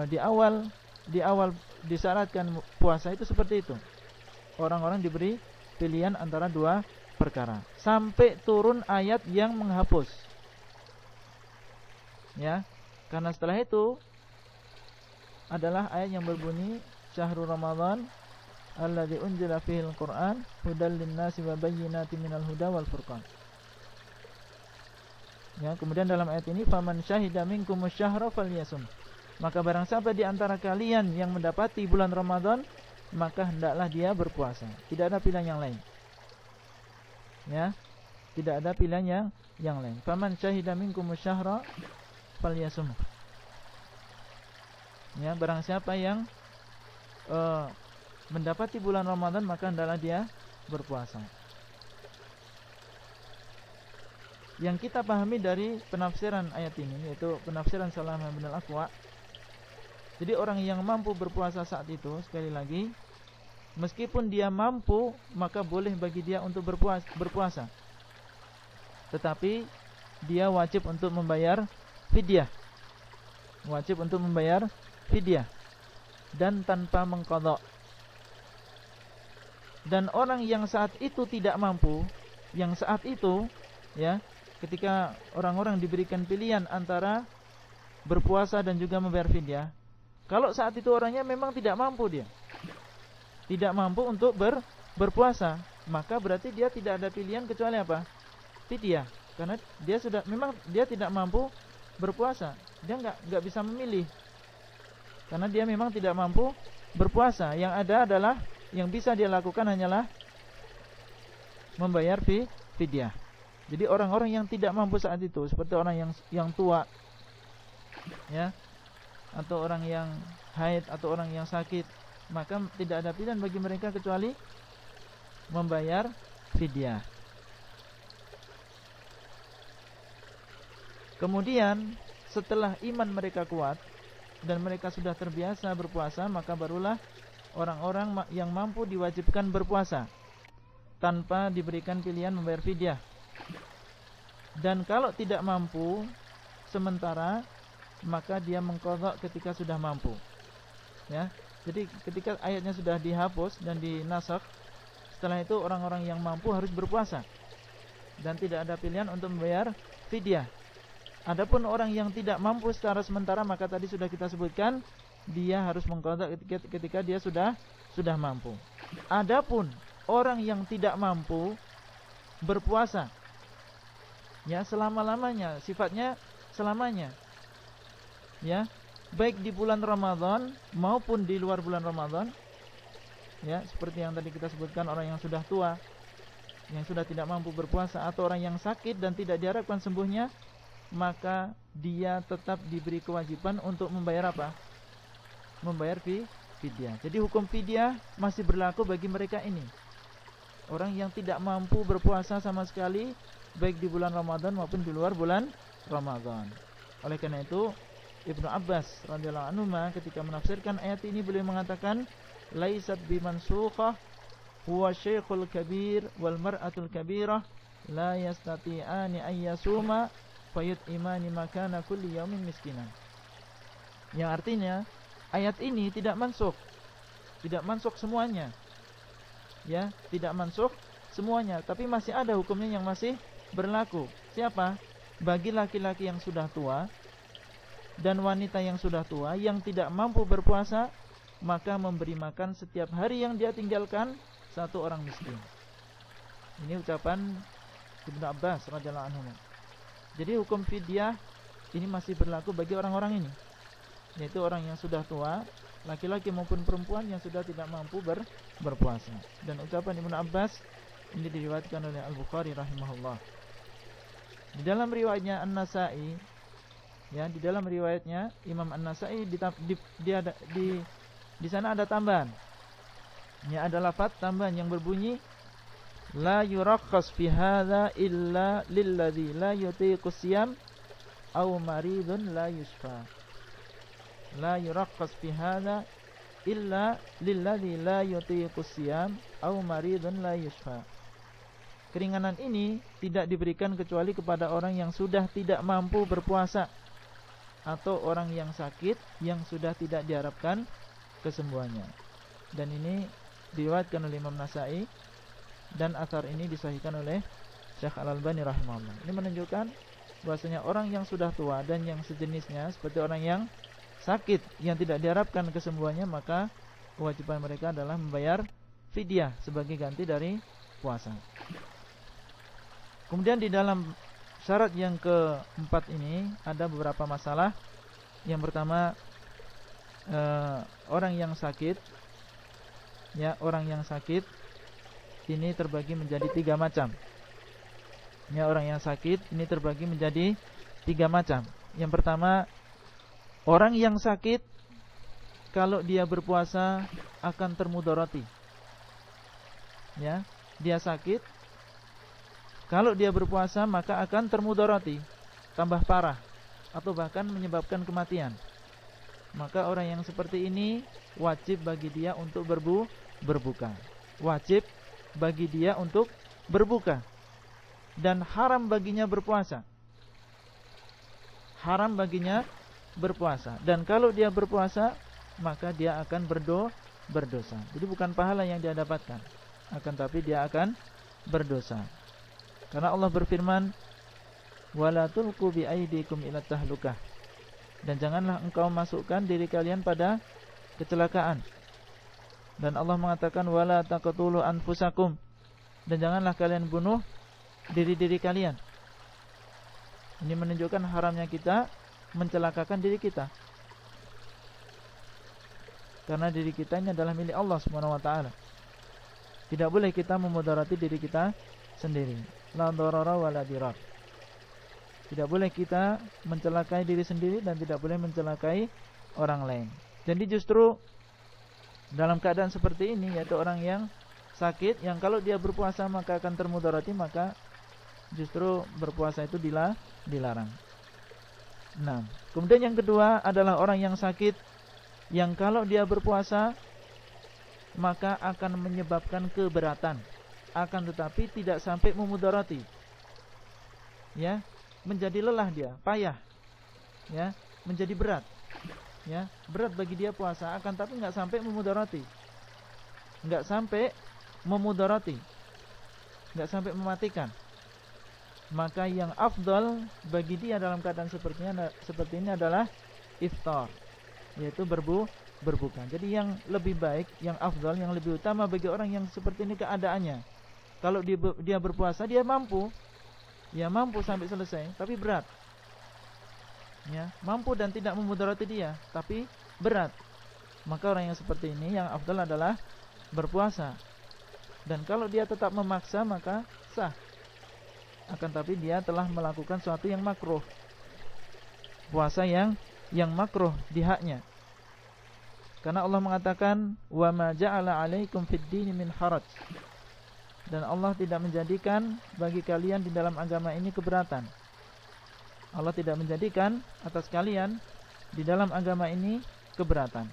di awal disyaratkan puasa itu seperti itu. Orang-orang diberi pilihan antara dua perkara sampai turun ayat yang menghapus. Ya, karena setelah itu adalah ayat yang berbunyi Syahrul Ramadan alladzi unzila fihil Qur'an hudal linnasi wa bayyinatin minal huda wal furqan. Ya, kemudian dalam ayat ini faman syahida minkumus syahra falyasum. Maka barang siapa di antara kalian yang mendapati bulan Ramadan, maka hendaklah dia berpuasa. Tidak ada pilihan yang lain. Ya, tidak ada pilihan yang lain. Faman syahida minkumus syahra falyasum. Ya, barang siapa yang mendapati bulan Ramadan, maka hendaklah dia berpuasa. Yang kita pahami dari penafsiran ayat ini, yaitu penafsiran Salamah bin al-Aqwa. Jadi orang yang mampu berpuasa saat itu, sekali lagi, meskipun dia mampu, maka boleh bagi dia untuk berpuasa. Tetapi dia wajib untuk membayar fidyah. Wajib untuk membayar fidyah dan tanpa mengqadha. Dan orang yang saat itu tidak mampu, yang saat itu, ya, ketika orang-orang diberikan pilihan antara berpuasa dan juga membayar fidyah, kalau saat itu orangnya memang tidak mampu, dia tidak mampu untuk berpuasa, maka berarti dia tidak ada pilihan kecuali apa? Fidyah. Karena dia tidak mampu berpuasa, dia enggak bisa memilih. Karena dia memang tidak mampu berpuasa. Yang ada adalah, yang bisa dia lakukan hanyalah membayar fidyah. Jadi orang-orang yang tidak mampu saat itu, seperti orang yang tua, ya, atau orang yang haid, atau orang yang sakit, maka tidak ada pilihan bagi mereka kecuali membayar fidyah. Kemudian setelah iman mereka kuat dan mereka sudah terbiasa berpuasa, maka barulah orang-orang yang mampu diwajibkan berpuasa tanpa diberikan pilihan membayar fidyah. Dan kalau tidak mampu sementara, maka dia mengqadha ketika sudah mampu. Ya. Jadi ketika ayatnya sudah dihapus dan dinasakh, setelah itu orang-orang yang mampu harus berpuasa dan tidak ada pilihan untuk membayar fidyah. Adapun orang yang tidak mampu secara sementara, maka tadi sudah kita sebutkan, dia harus mengqadha ketika dia sudah mampu. Adapun orang yang tidak mampu berpuasa, ya, selama-lamanya, sifatnya selamanya, ya, baik di bulan Ramadan maupun di luar bulan Ramadan, ya, seperti yang tadi kita sebutkan, orang yang sudah tua, yang sudah tidak mampu berpuasa, atau orang yang sakit dan tidak diharapkan sembuhnya, maka dia tetap diberi kewajiban untuk membayar apa? Membayar fidyah. Jadi hukum fidyah masih berlaku bagi mereka ini. Orang yang tidak mampu berpuasa sama sekali, baik di bulan Ramadan maupun di luar bulan Ramadan. Oleh karena itu, Ibnu Abbas radhiyallahu anhu ketika menafsirkan ayat ini beliau mengatakan, laisat bimansukhah huwa syekhul kabir wal mar'atul kabirah la yastati'ani ayyasuma fayut imani makana kulli yaumin miskinan. Yang artinya ayat ini tidak mansukh. Tidak mansukh semuanya. Ya, tidak mansukh semuanya, tapi masih ada hukumnya yang masih berlaku. Siapa? Bagi laki-laki yang sudah tua dan wanita yang sudah tua yang tidak mampu berpuasa, maka memberi makan setiap hari yang dia tinggalkan satu orang miskin. Ini ucapan Ibnu Abbas radhiyallahu anhu. Jadi hukum fidyah ini masih berlaku bagi orang-orang ini, yaitu orang yang sudah tua, laki-laki maupun perempuan yang sudah tidak mampu berpuasa. Dan ucapan Ibnu Abbas ini diriwayatkan oleh Al-Bukhari rahimahullah. Di dalam riwayatnya An-Nasa'i, ya, di dalam riwayatnya Imam An-Nasa'i di sana ada tambahan. Ya, ada lafaz tambahan yang berbunyi la yurakhas fi hadza illa lilladzi la yutiqu siyam aw maridun la yushfa. La yurakhas fi hadza illa lilladzi la yutiqu siyam aw maridun la yushfa. Keringanan ini tidak diberikan kecuali kepada orang yang sudah tidak mampu berpuasa atau orang yang sakit yang sudah tidak diharapkan kesembuhannya. Dan ini diriwayatkan oleh Imam Nasa'i, dan athar ini disahihkan oleh Syekh Al-Albani rahimahullah. Ini menunjukkan bahwasanya orang yang sudah tua dan yang sejenisnya seperti orang yang sakit yang tidak diharapkan kesembuhannya, maka kewajiban mereka adalah membayar fidyah sebagai ganti dari puasa. Kemudian di dalam syarat yang keempat ini ada beberapa masalah. Yang pertama, orang yang sakit, ya, orang yang sakit ini terbagi menjadi 3 macam. Ya, orang yang sakit ini terbagi menjadi 3 macam. Yang pertama, orang yang sakit kalau dia berpuasa akan termudarati. Ya, dia sakit, kalau dia berpuasa maka akan termudarati, tambah parah atau bahkan menyebabkan kematian. Maka orang yang seperti ini wajib bagi dia untuk berbuka. Wajib bagi dia untuk berbuka. Dan haram baginya berpuasa. Haram baginya berpuasa. Dan kalau dia berpuasa, maka dia akan berdosa. Jadi bukan pahala yang dia dapatkan, akan tapi dia akan berdosa. Karena Allah berfirman, wala tulqu bi aydikum ila tahlukah. Dan janganlah engkau masukkan diri kalian pada kecelakaan. Dan Allah mengatakan wala taqtulu anfusakum. Dan janganlah kalian bunuh diri-diri kalian. Ini menunjukkan haramnya kita mencelakakan diri kita. Karena diri kita ini adalah milik Allah Subhanahu wa taala. Tidak boleh kita memudarati diri kita sendiri. La darara wala dirar. Tidak boleh kita mencelakai diri sendiri dan tidak boleh mencelakai orang lain. Jadi justru dalam keadaan seperti ini, yaitu orang yang sakit, yang kalau dia berpuasa maka akan termudarati, maka justru berpuasa itu dilarang. Nah, kemudian yang kedua adalah orang yang sakit, yang kalau dia berpuasa maka akan menyebabkan keberatan, akan tetapi tidak sampai memudarati. Ya, menjadi lelah dia, payah. Ya, menjadi berat. Ya, berat bagi dia puasa, akan tapi enggak sampai memudarati. Enggak sampai memudarati. Enggak sampai mematikan. Maka yang afdal bagi dia dalam keadaan seperti ini adalah iftar, yaitu berbuka. Jadi yang lebih baik, yang afdal, yang lebih utama bagi orang yang seperti ini keadaannya, kalau dia berpuasa, dia mampu. Ya, mampu sampai selesai, tapi berat. Ya, mampu dan tidak memudarati dia, tapi berat. Maka orang yang seperti ini yang afdal adalah berpuasa. Dan kalau dia tetap memaksa maka sah. Akan tapi dia telah melakukan sesuatu yang makruh. puasa yang makruh di haknya. Karena Allah mengatakan wa ma ja'ala 'alaikum fid dini min haraj. Dan Allah tidak menjadikan bagi kalian di dalam agama ini keberatan. Allah tidak menjadikan atas kalian di dalam agama ini keberatan.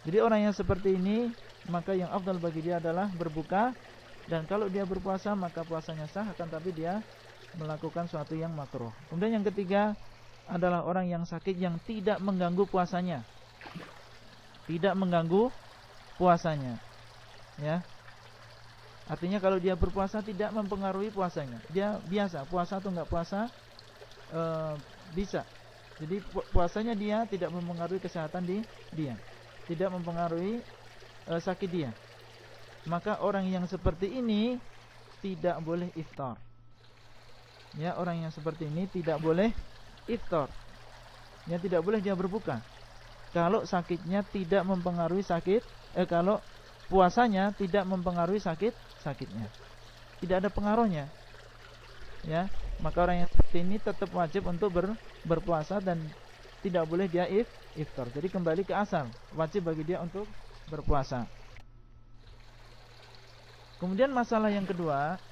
Jadi orang yang seperti ini, maka yang afdal bagi dia adalah berbuka. Dan kalau dia berpuasa, maka puasanya sah, akan tapi dia melakukan suatu yang makruh. Kemudian yang ketiga adalah orang yang sakit yang tidak mengganggu puasanya. Tidak mengganggu puasanya, ya. Artinya kalau dia berpuasa tidak mempengaruhi puasanya. Dia biasa, puasa atau enggak puasa bisa. Jadi puasanya dia tidak mempengaruhi kesehatan dia, tidak mempengaruhi sakit dia. Maka orang yang seperti ini tidak boleh iftar. Ya, orang yang seperti ini tidak boleh iftar. Ya, tidak boleh dia berbuka. Kalau sakitnya tidak mempengaruhi kalau puasanya tidak mempengaruhi sakitnya, tidak ada pengaruhnya, ya, maka orang yang seperti ini tetap wajib untuk berpuasa dan tidak boleh dia iftar. Jadi kembali ke asal, wajib bagi dia untuk berpuasa. Kemudian masalah yang kedua,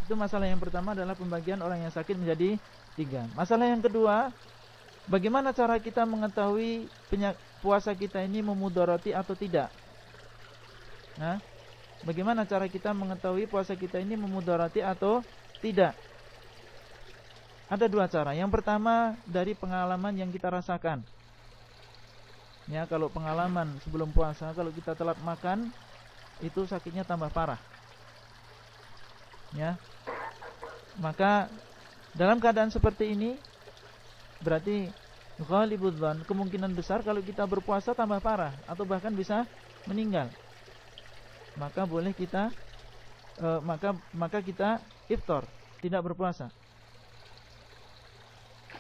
itu masalah yang pertama adalah pembagian orang yang sakit menjadi 3. Masalah yang kedua, bagaimana cara kita mengetahui puasa kita ini memudarati atau tidak? Nah, bagaimana cara kita mengetahui puasa kita ini memudarati atau tidak? Ada 2 cara. Yang pertama dari pengalaman yang kita rasakan. Ya, kalau pengalaman sebelum puasa, kalau kita telat makan, itu sakitnya tambah parah. Ya. Maka dalam keadaan seperti ini berarti ghalibudz dzan, kemungkinan besar kalau kita berpuasa tambah parah atau bahkan bisa meninggal. Maka boleh kita maka kita iftar, tidak berpuasa.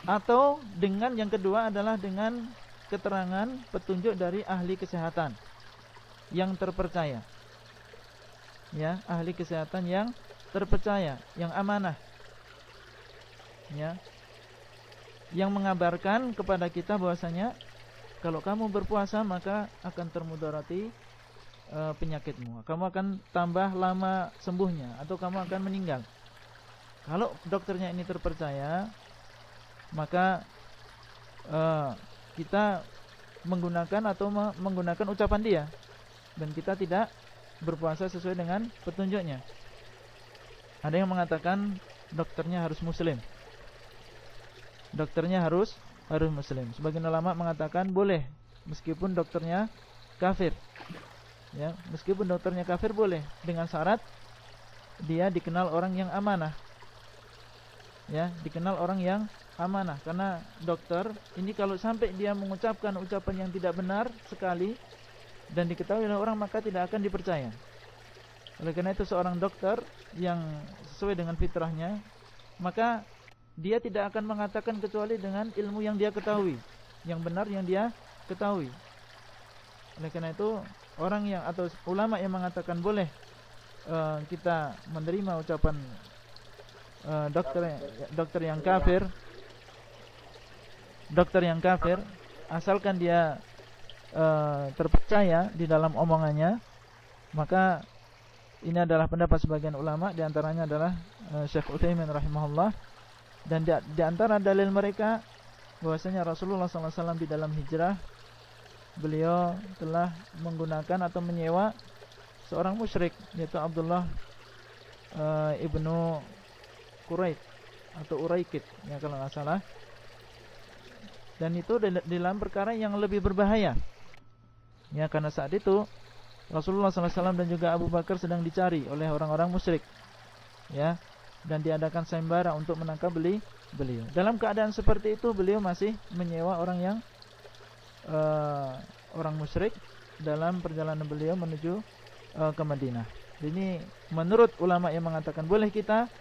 Atau dengan yang kedua adalah dengan keterangan petunjuk dari ahli kesehatan yang terpercaya. Ya, ahli kesehatan yang terpercaya, yang amanah. Ya. Yang mengabarkan kepada kita bahwasanya kalau kamu berpuasa maka akan termudarati penyakitmu. Kamu akan tambah lama sembuhnya atau kamu akan meninggal. Kalau dokternya ini terpercaya, maka kita menggunakan ucapan dia, dan kita tidak berpuasa sesuai dengan petunjuknya. Ada yang mengatakan dokternya harus muslim. Dokternya harus muslim. Sebagian ulama mengatakan boleh meskipun dokternya kafir. Ya, meskipun dokternya kafir boleh dengan syarat dia dikenal orang yang amanah. Ya, dikenal orang yang amanah. Karena dokter ini kalau sampai dia mengucapkan ucapan yang tidak benar sekali dan diketahui oleh orang, maka tidak akan dipercaya. Oleh karena itu seorang dokter yang sesuai dengan fitrahnya, maka dia tidak akan mengatakan kecuali dengan ilmu yang dia ketahui, yang benar yang dia ketahui. Oleh karena itu orang yang atau ulama yang mengatakan boleh kita menerima ucapan dokter yang kafir, asalkan dia terpercaya di dalam omongannya, maka ini adalah pendapat sebagian ulama, di antaranya adalah Syekh Utsaimin rahimahullah. Dan di antara dalil mereka bahwasanya Rasulullah SAW di dalam hijrah, beliau telah menggunakan atau menyewa seorang musyrik, yaitu Abdullah ibnu Quraid atau Uraikid, ya kalau nggak salah. Dan itu dalam perkara yang lebih berbahaya. Ya, karena saat itu Rasulullah SAW dan juga Abu Bakar sedang dicari oleh orang-orang musyrik. Ya, dan diadakan sayembara untuk menangkap beliau. Dalam keadaan seperti itu beliau masih menyewa orang musyrik dalam perjalanan beliau menuju ke Madinah. Ini menurut ulama yang mengatakan boleh kita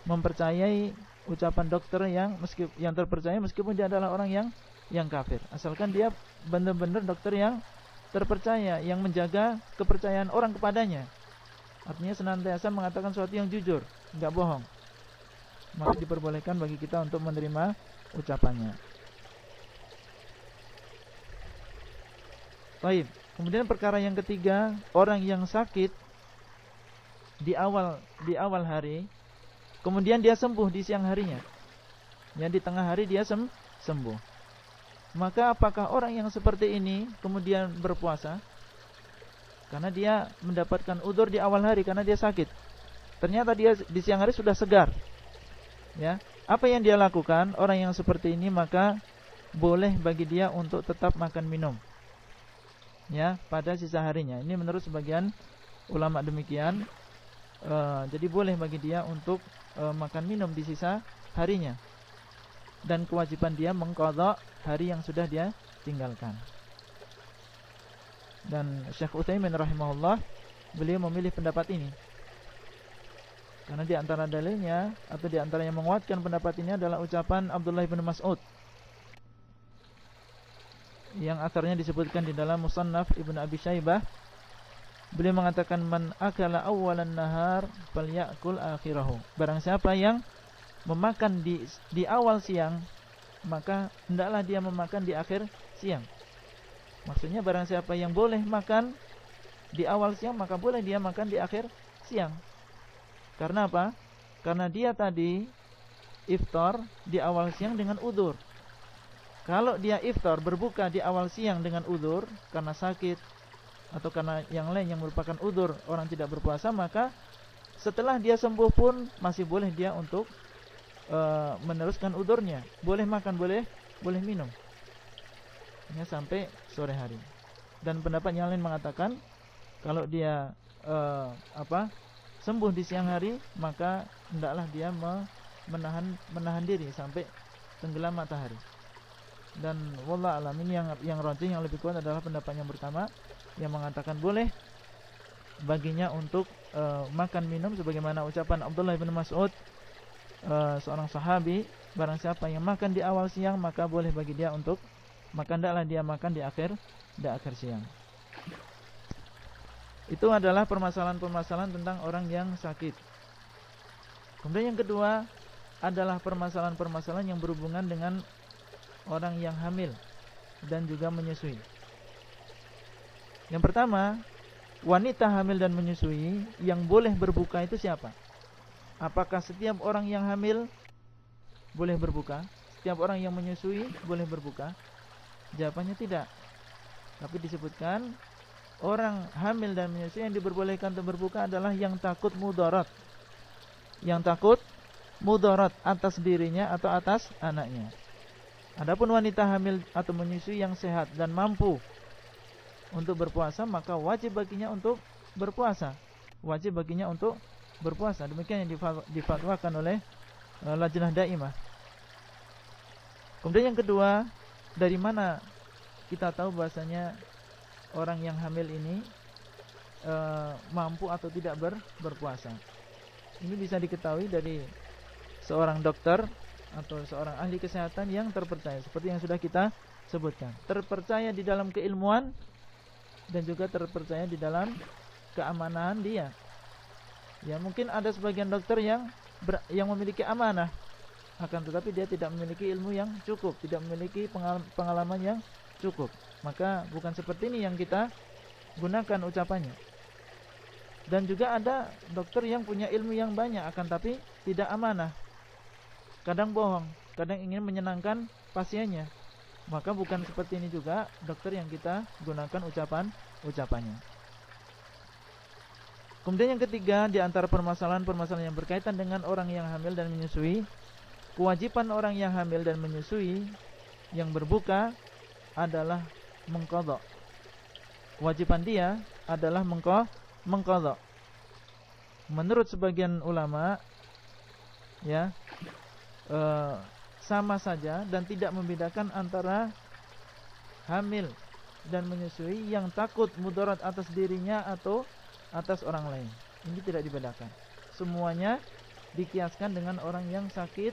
mempercayai ucapan dokter yang terpercaya meskipun dia adalah orang yang kafir, asalkan dia benar-benar dokter yang terpercaya, yang menjaga kepercayaan orang kepadanya. Artinya senantiasa mengatakan sesuatu yang jujur, enggak bohong. maka diperbolehkan bagi kita untuk menerima ucapannya. Baik. Kemudian perkara yang ketiga, orang yang sakit di awal hari, kemudian dia sembuh di siang harinya. Ya, di tengah hari dia sembuh. Maka apakah orang yang seperti ini kemudian berpuasa? Karena dia mendapatkan udzur di awal hari karena dia sakit. Ternyata dia di siang hari sudah segar. Ya, apa yang dia lakukan? Orang yang seperti ini maka boleh bagi dia untuk tetap makan minum. Ya, pada sisa harinya. Ini menurut sebagian ulama demikian. Jadi boleh bagi dia untuk makan minum di sisa harinya. Dan kewajiban dia mengqadha hari yang sudah dia tinggalkan. Dan Syekh Utsaimin rahimahullah, beliau memilih pendapat ini karena di antara dalilnya atau di antara yang menguatkan pendapat ini adalah ucapan Abdullah bin Mas'ud yang asalnya disebutkan di dalam Musannaf Ibnu Abi Syaibah. Beliau mengatakan, man akala awwalan nahar falyakul akhirahu. Barang siapa yang memakan di awal siang, maka hendaklah dia memakan di akhir siang. Maksudnya barang siapa yang boleh makan di awal siang, maka boleh dia makan di akhir siang. Karena apa? Karena dia tadi iftar di awal siang dengan udzur. Kalau dia iftar berbuka di awal siang dengan udzur karena sakit atau karena yang lain yang merupakan udzur orang tidak berpuasa, maka setelah dia sembuh pun masih boleh dia untuk meneruskan udzurnya. Boleh makan, boleh minum. Ya, sampai sore hari. Dan pendapat yang lain mengatakan kalau dia sembuh di siang hari, maka hendaklah dia menahan diri sampai tenggelam matahari. Dan wallah alam, ini yang rajih, yang lebih kuat adalah pendapat yang pertama, yang mengatakan boleh baginya untuk makan minum, sebagaimana ucapan Abdullah bin Mas'ud, seorang sahabi, barang siapa yang makan di awal siang, maka boleh bagi dia untuk makan, hendaklah dia makan di akhir siang. Itu adalah permasalahan-permasalahan tentang orang yang sakit. Kemudian yang kedua adalah permasalahan-permasalahan yang berhubungan dengan orang yang hamil dan juga menyusui. Yang pertama, wanita hamil dan menyusui yang boleh berbuka itu siapa? Apakah setiap orang yang hamil boleh berbuka? Setiap orang yang menyusui boleh berbuka? Jawabannya tidak. Tapi disebutkan orang hamil dan menyusui yang diperbolehkan untuk berbuka adalah yang takut mudarat. Yang takut mudarat atas dirinya atau atas anaknya. Adapun wanita hamil atau menyusui yang sehat dan mampu untuk berpuasa, maka wajib baginya untuk berpuasa. Wajib baginya untuk berpuasa. Demikian yang difatwakan oleh Lajnah Daimah. Kemudian yang kedua, dari mana kita tahu bahasanya orang yang hamil ini mampu atau tidak berpuasa? Ini bisa diketahui dari seorang dokter atau seorang ahli kesehatan yang terpercaya, seperti yang sudah kita sebutkan. Terpercaya di dalam keilmuan dan juga terpercaya di dalam keamanan dia. Ya, mungkin ada sebagian dokter yang memiliki amanah, akan tetapi dia tidak memiliki ilmu yang cukup, tidak memiliki pengalaman yang cukup. Maka bukan seperti ini yang kita gunakan ucapannya. Dan juga ada dokter yang punya ilmu yang banyak, akan tapi tidak amanah, kadang bohong, kadang ingin menyenangkan pasiennya. Maka bukan seperti ini juga dokter yang kita gunakan ucapannya. Kemudian yang ketiga, di antara permasalahan-permasalahan yang berkaitan dengan orang yang hamil dan menyusui, kewajiban orang yang hamil dan menyusui yang berbuka adalah mengqadha. Kewajiban dia adalah mengqadha. Menurut sebagian ulama, ya, sama saja dan tidak membedakan antara hamil dan menyusui yang takut mudarat atas dirinya atau atas orang lain. Ini tidak dibedakan. Semuanya dikiaskan dengan orang yang sakit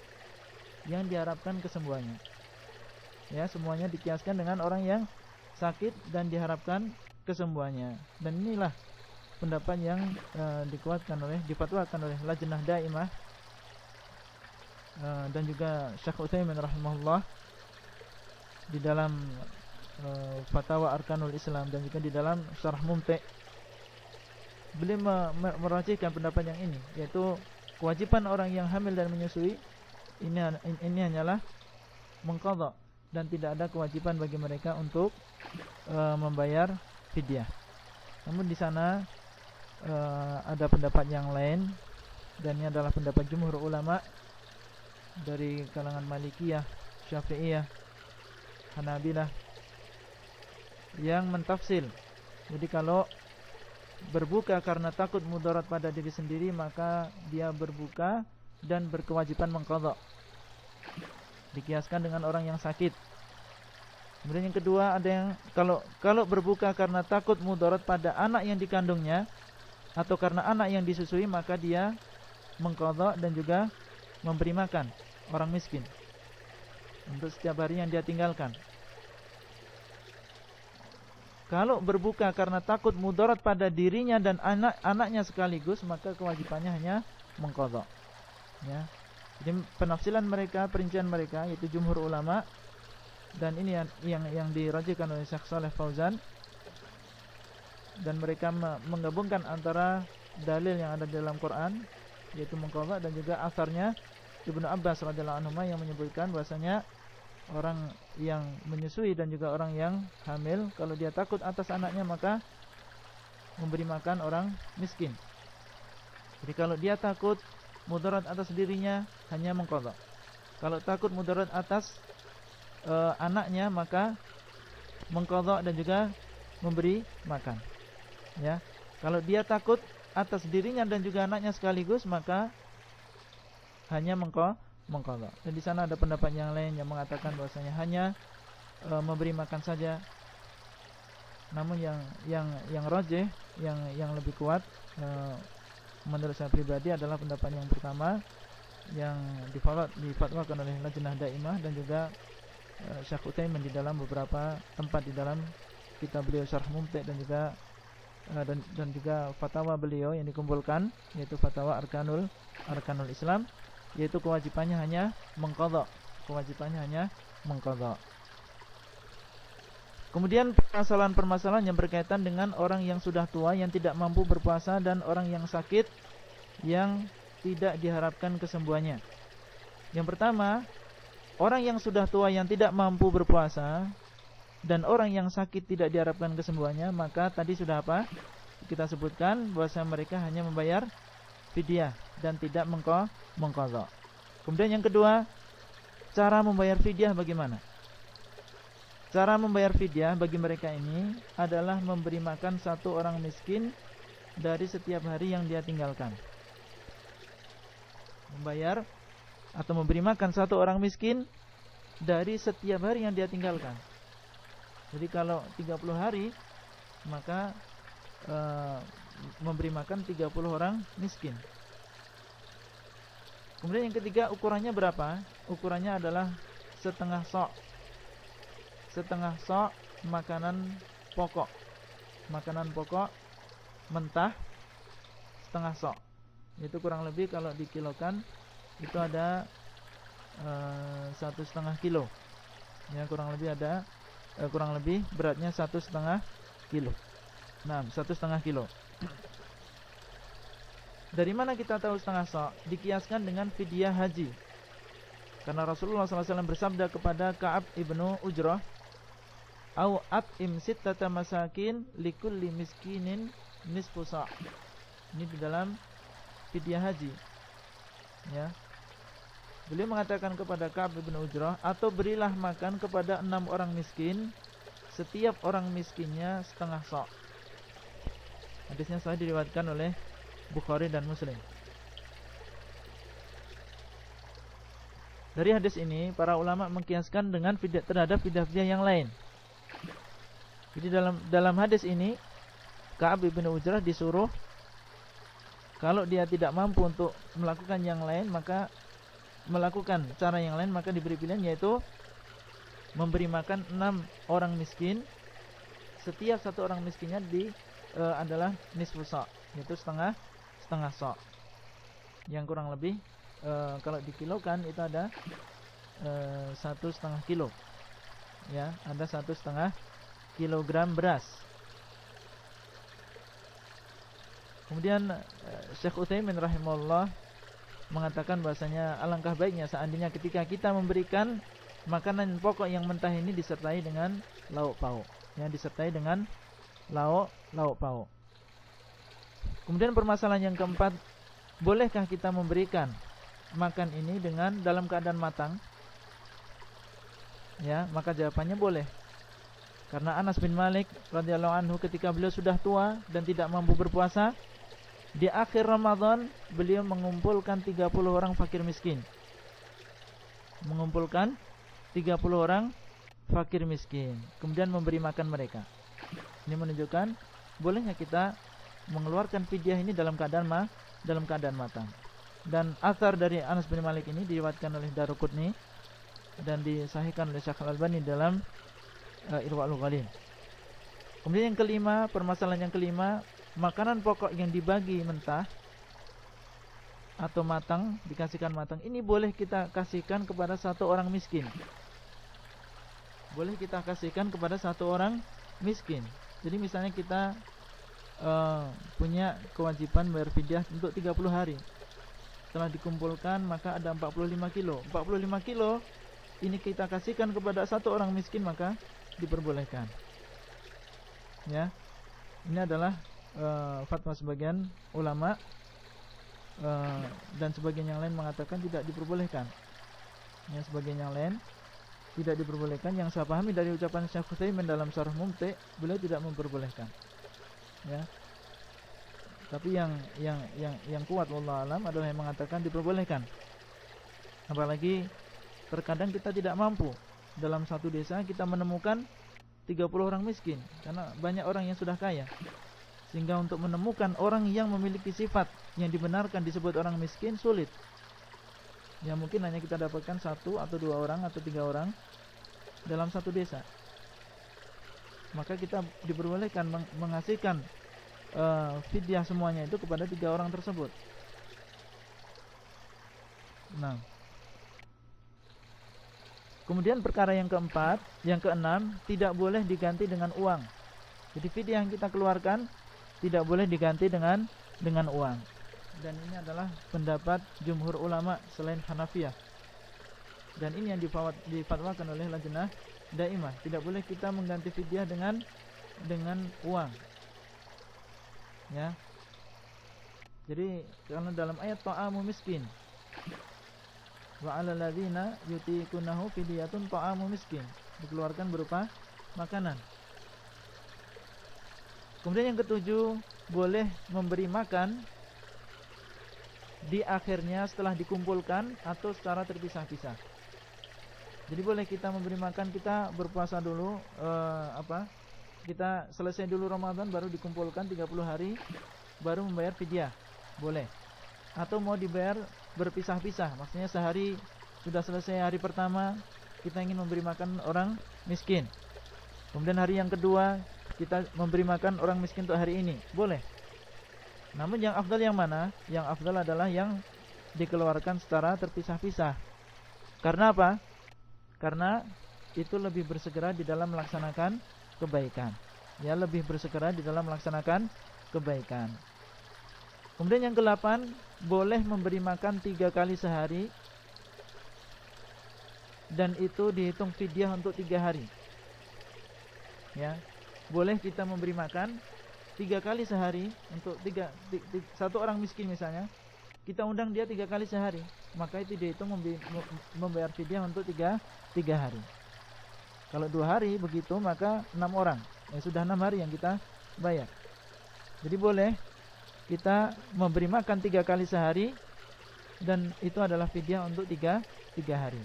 yang diharapkan kesembuhannya. Ya, semuanya dikiaskan dengan orang yang sakit dan diharapkan kesembuhannya. Dan inilah pendapat yang difatwakan oleh Lajnah Daimah dan juga Syekh Utsaimin rahimahullah di dalam Fatwa Arkanul Islam dan juga di dalam Syarah Mumti', beliau merajihkan pendapat yang ini, yaitu kewajiban orang yang hamil dan menyusui ini hanyalah mengqadha dan tidak ada kewajiban bagi mereka untuk membayar fidyah. Namun di sana ada pendapat yang lain, dan ini adalah pendapat jumhur ulama dari kalangan Malikiyah, Syafi'iyah, Hanabilah, yang mentafsil. Jadi kalau berbuka karena takut mudarat pada diri sendiri, maka dia berbuka dan berkewajiban mengqadha, dikiaskan dengan orang yang sakit. Kemudian yang kedua, ada yang kalau berbuka karena takut mudarat pada anak yang dikandungnya atau karena anak yang disusui, maka dia mengqadha dan juga memberi makan orang miskin untuk setiap hari yang dia tinggalkan. Kalau berbuka karena takut mudarat pada dirinya dan anak-anaknya sekaligus, maka kewajibannya hanya mengqadha. Ya. Jadi penafsiran mereka, perincian mereka, yaitu jumhur ulama, dan ini yang dirajihkan oleh Syekh Shalih Fauzan, dan mereka menggabungkan antara dalil yang ada di dalam Quran, yaitu mengqadha, dan juga asarnya Ibnu Abbas radhiyallahu anhu yang menyebutkan bahwasanya orang yang menyusui dan juga orang yang hamil, kalau dia takut atas anaknya, maka memberi makan orang miskin. Jadi kalau dia takut mudarat atas dirinya, hanya mengqadha. Kalau takut mudarat atas anaknya, maka mengqadha dan juga memberi makan. Ya. Kalau dia takut atas dirinya dan juga anaknya sekaligus, maka hanya mengqadha. Dan di sana ada pendapat yang lain yang mengatakan bahwasanya hanya memberi makan saja. Namun yang rajih, yang lebih kuat menurut saya pribadi adalah pendapat yang pertama, yang difatwakan oleh Lajnah Daimah dan juga Syekh Utsaimin di dalam beberapa tempat di dalam kitab beliau Syarah Mumti' dan juga fatwa beliau yang dikumpulkan, yaitu Fatwa Arkanul Islam, yaitu kewajibannya hanya mengqadha. Kemudian permasalahan-permasalahan yang berkaitan dengan orang yang sudah tua yang tidak mampu berpuasa dan orang yang sakit yang tidak diharapkan kesembuhannya. Yang pertama, orang yang sudah tua yang tidak mampu berpuasa dan orang yang sakit tidak diharapkan kesembuhannya, maka tadi sudah apa? Kita sebutkan bahwa mereka hanya membayar fidyah dan tidak mengqadha. Kemudian yang kedua, cara membayar fidyah bagaimana? Cara membayar fidyah bagi mereka ini adalah memberi makan satu orang miskin dari setiap hari yang dia tinggalkan. Membayar atau memberi makan satu orang miskin dari setiap hari yang dia tinggalkan. Jadi kalau 30 hari, maka memberi makan 30 orang miskin. Kemudian yang ketiga, ukurannya berapa? Ukurannya adalah setengah sok. Setengah sok makanan pokok. Makanan pokok mentah setengah sok. Itu kurang lebih kalau dikilokan itu ada 1,5 kilo. Ya, kurang lebih beratnya 1,5 kilo. Nah, 1,5 kilo. Dari mana kita tahu setengah sok? Dikiaskan dengan fidyah haji. Karena Rasulullah SAW bersabda kepada Ka'ab ibnu Ujrah, "Au at'im sittata masakin likulli miskinin nisfu sa'." Ini di dalam fidyah haji. Ya. Beliau mengatakan kepada Ka'ab ibnu Ujrah, atau berilah makan kepada 6 orang miskin, setiap orang miskinnya setengah sa'. Hadisnya sahih, diriwayatkan oleh Bukhari dan Muslim. Dari hadis ini, para ulama mengkiaskan dengan terhadap fidyah yang lain. Jadi dalam hadis ini, Ka'ab bin Ujrah disuruh kalau dia tidak mampu untuk melakukan yang lain, maka melakukan cara yang lain, maka diberi pilihan, yaitu memberi makan 6 orang miskin. Setiap satu orang miskinnya adalah nisfu sa', yaitu setengah sa', yang kurang lebih kalau dikilokan itu ada 1,5 kilo. Ya, ada 1,5 kilogram beras. Kemudian Syekh Utsaimin rahimahullah mengatakan bahasanya alangkah baiknya seandainya ketika kita memberikan makanan pokok yang mentah ini disertai dengan lauk pauk, yang disertai dengan lauk pauk. Kemudian permasalahan yang keempat, bolehkah kita memberikan makan ini dengan dalam keadaan matang? Ya, maka jawabannya boleh. Karena Anas bin Malik radhiyallahu anhu ketika beliau sudah tua dan tidak mampu berpuasa, di akhir Ramadan beliau mengumpulkan 30 orang fakir miskin. Mengumpulkan 30 orang fakir miskin, kemudian memberi makan mereka. Ini menunjukkan bolehnya kita mengeluarkan fidyah ini dalam keadaan matang. Dan athar dari Anas bin Malik ini diriwayatkan oleh Daruqutni dan disahihkan oleh Syekh Al-Albani dalam Irwaul Ghalil. Kemudian yang kelima, permasalahan yang kelima, makanan pokok yang dibagi mentah atau matang, dikasihkan matang, ini boleh kita kasihkan kepada satu orang miskin. Boleh kita kasihkan kepada satu orang miskin. Jadi misalnya kita punya kewajiban bayar fidyah untuk 30 hari. Setelah dikumpulkan maka ada 45 kilo. 45 kilo ini kita kasihkan kepada satu orang miskin, maka diperbolehkan. Ya. Ini adalah fatwa sebagian ulama, dan sebagian yang lain mengatakan tidak diperbolehkan. Ya, sebagian yang lain tidak diperbolehkan. Yang saya pahami dari ucapan Syekh Utsaimin dalam Syarah Mumti', beliau tidak memperbolehkan. Ya. Tapi yang kuat wallahu alam adalah yang mengatakan diperbolehkan. Apalagi terkadang kita tidak mampu. Dalam satu desa kita menemukan 30 orang miskin, karena banyak orang yang sudah kaya. Sehingga untuk menemukan orang yang memiliki sifat yang dibenarkan disebut orang miskin sulit. Ya mungkin hanya kita dapatkan 1 atau 2 orang atau 3 orang dalam satu desa. Maka kita diperbolehkan mengasihkan fidyah semuanya itu kepada 3 orang tersebut. Nah, kemudian perkara yang keempat, yang keenam, tidak boleh diganti dengan uang. Jadi fidyah yang kita keluarkan tidak boleh diganti dengan uang. Dan ini adalah pendapat jumhur ulama selain Hanafiyah. Dan ini yang difatwakan oleh Lajnah Daimah. Tidak boleh kita mengganti fidyah dengan uang. Ya. Jadi karena dalam ayat ta'amu miskin, wa 'alal ladzina yutiqunahu fidyatun ta'amu miskin, dikeluarkan berupa makanan. Kemudian yang ketujuh, boleh memberi makan di akhirnya setelah dikumpulkan atau secara terpisah-pisah. Jadi boleh kita memberi makan, kita berpuasa dulu, kita selesai dulu Ramadan baru dikumpulkan 30 hari baru membayar fidyah. Boleh. Atau mau dibayar berpisah-pisah, maksudnya sehari sudah selesai hari pertama kita ingin memberi makan orang miskin. Kemudian hari yang kedua kita memberi makan orang miskin untuk hari ini, boleh. Namun yang afdal yang mana? Yang afdal adalah yang dikeluarkan secara terpisah-pisah. Karena apa? Karena itu lebih bersegera di dalam melaksanakan kebaikan. Ya, lebih bersegera di dalam melaksanakan kebaikan. Kemudian yang ke-8, boleh memberi makan 3 kali sehari, dan itu dihitung fidyah untuk 3 hari. Ya, boleh kita memberi makan 3 kali sehari untuk satu orang miskin misalnya, kita undang dia 3 kali sehari, maka itu dihitung membayar fidyah untuk 3 hari. Kalau 2 hari begitu maka 6 orang, ya sudah 6 hari yang kita bayar. Jadi boleh kita memberi makan 3 kali sehari, dan itu adalah fidyah untuk 3 hari.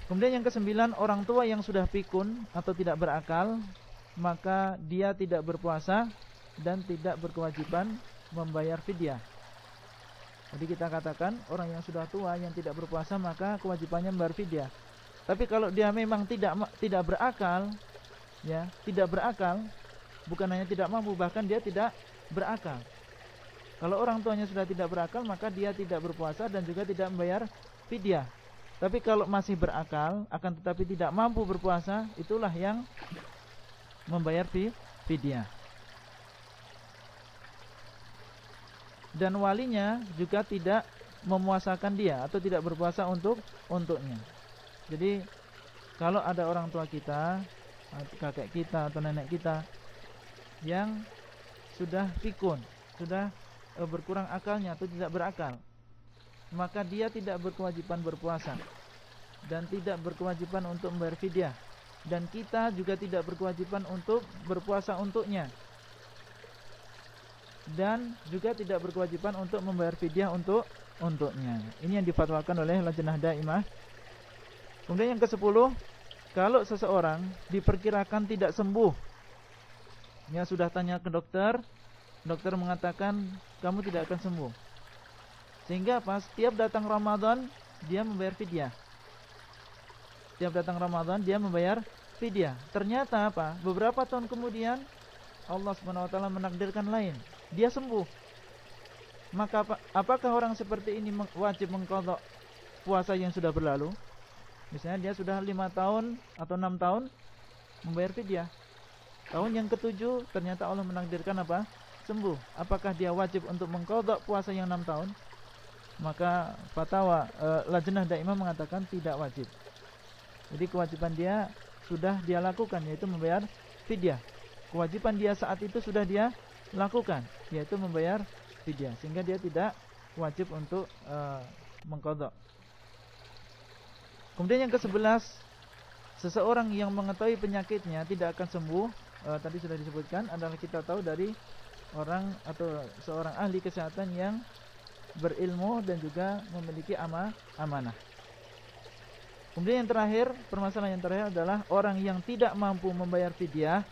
Kemudian yang ke-9, orang tua yang sudah pikun atau tidak berakal, maka dia tidak berpuasa dan tidak berkewajiban membayar fidyah. Jadi kita katakan orang yang sudah tua yang tidak berpuasa maka kewajibannya membayar fidyah. Tapi kalau dia memang tidak berakal, ya, tidak berakal, bukan hanya tidak mampu, bahkan dia tidak berakal. Kalau orang tuanya sudah tidak berakal, maka dia tidak berpuasa dan juga tidak membayar fidyah. Tapi kalau masih berakal, akan tetapi tidak mampu berpuasa, itulah yang membayar fidyah. Dan walinya juga tidak memuasakan dia atau tidak berpuasa untuknya. Jadi kalau ada orang tua kita, kakek kita atau nenek kita yang sudah pikun, sudah berkurang akalnya atau tidak berakal, maka dia tidak berkewajiban berpuasa dan tidak berkewajiban untuk membayar fidyah, dan kita juga tidak berkewajiban untuk berpuasa untuknya, dan juga tidak berkewajiban untuk membayar fidyah untuknya. Ini yang difatwakan oleh Lajnah Daimah. Kemudian yang ke-10, kalau seseorang diperkirakan tidak sembuh, ya sudah tanya ke dokter, dokter mengatakan kamu tidak akan sembuh, sehingga pas setiap datang Ramadan dia membayar fidyah. Setiap datang Ramadan dia membayar fidyah. Ternyata apa? Beberapa tahun kemudian Allah SWT menakdirkan lain, dia sembuh. Maka apakah orang seperti ini wajib mengqadha puasa yang sudah berlalu? Misalnya dia sudah 5 tahun atau 6 tahun membayar fidyah. Tahun yang ke-7 ternyata Allah menakdirkan apa? Sembuh. Apakah dia wajib untuk mengqadha puasa yang 6 tahun? Maka fatwa Lajnah Daimah mengatakan tidak wajib. Jadi kewajiban dia sudah dia lakukan, yaitu membayar fidyah. Kewajiban dia saat itu sudah dia lakukan, yaitu membayar fidyah, sehingga dia tidak wajib untuk mengqadha. Kemudian yang ke-11, seseorang yang mengetahui penyakitnya tidak akan sembuh, tadi sudah disebutkan, adalah kita tahu dari orang atau seorang ahli kesehatan yang berilmu dan juga memiliki amanah. Kemudian yang terakhir, permasalahan yang terakhir adalah orang yang tidak mampu membayar fidyah,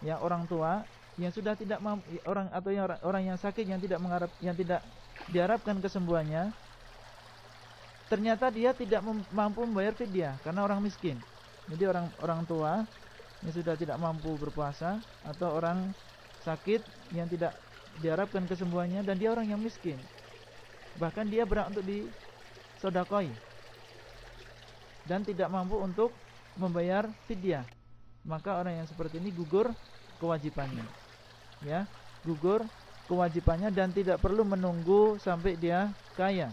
ya, orang tua yang sudah tidak mampu, orang yang sakit yang tidak diharapkan kesembuhannya, ternyata dia tidak mampu membayar fidyah karena orang miskin. Jadi orang tua yang sudah tidak mampu berpuasa, atau orang sakit yang tidak diharapkan kesembuhannya dan dia orang yang miskin, bahkan dia berhak untuk disodakoi dan tidak mampu untuk membayar fidyah, maka orang yang seperti ini gugur kewajibannya, ya, gugur kewajibannya dan tidak perlu menunggu sampai dia kaya.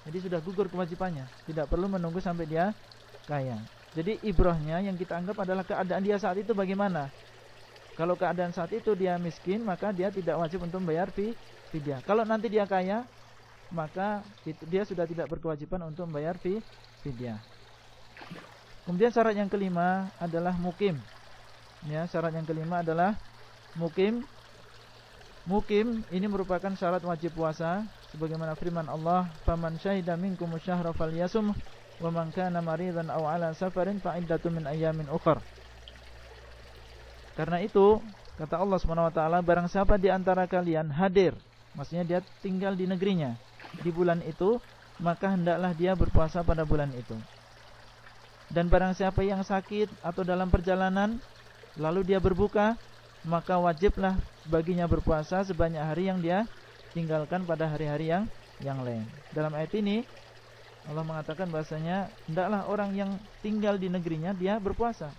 Jadi sudah gugur kewajibannya, tidak perlu menunggu sampai dia kaya. Jadi ibrahnya yang kita anggap adalah keadaan dia saat itu bagaimana. Kalau keadaan saat itu dia miskin, maka dia tidak wajib untuk membayar fidyah. Kalau nanti dia kaya, maka dia sudah tidak berkewajiban untuk membayar fidyah. Kemudian syarat yang kelima adalah mukim. Ya, syarat yang kelima adalah mukim. Mukim ini merupakan syarat wajib puasa, sebagaimana firman Allah, "Faman syahida minkum asyhara falyasum, wa man kana maridan aw ala safarin fa iddatun min ayyamin ukhra." Karena itu, kata Allah SWT, barang siapa di antara kalian hadir, maksudnya dia tinggal di negerinya di bulan itu, maka hendaklah dia berpuasa pada bulan itu. Dan barang siapa yang sakit atau dalam perjalanan lalu dia berbuka, maka wajiblah baginya berpuasa sebanyak hari yang dia tinggalkan pada hari-hari yang lain. Dalam ayat ini Allah mengatakan bahasanya hendaklah orang yang tinggal di negerinya dia berpuasa,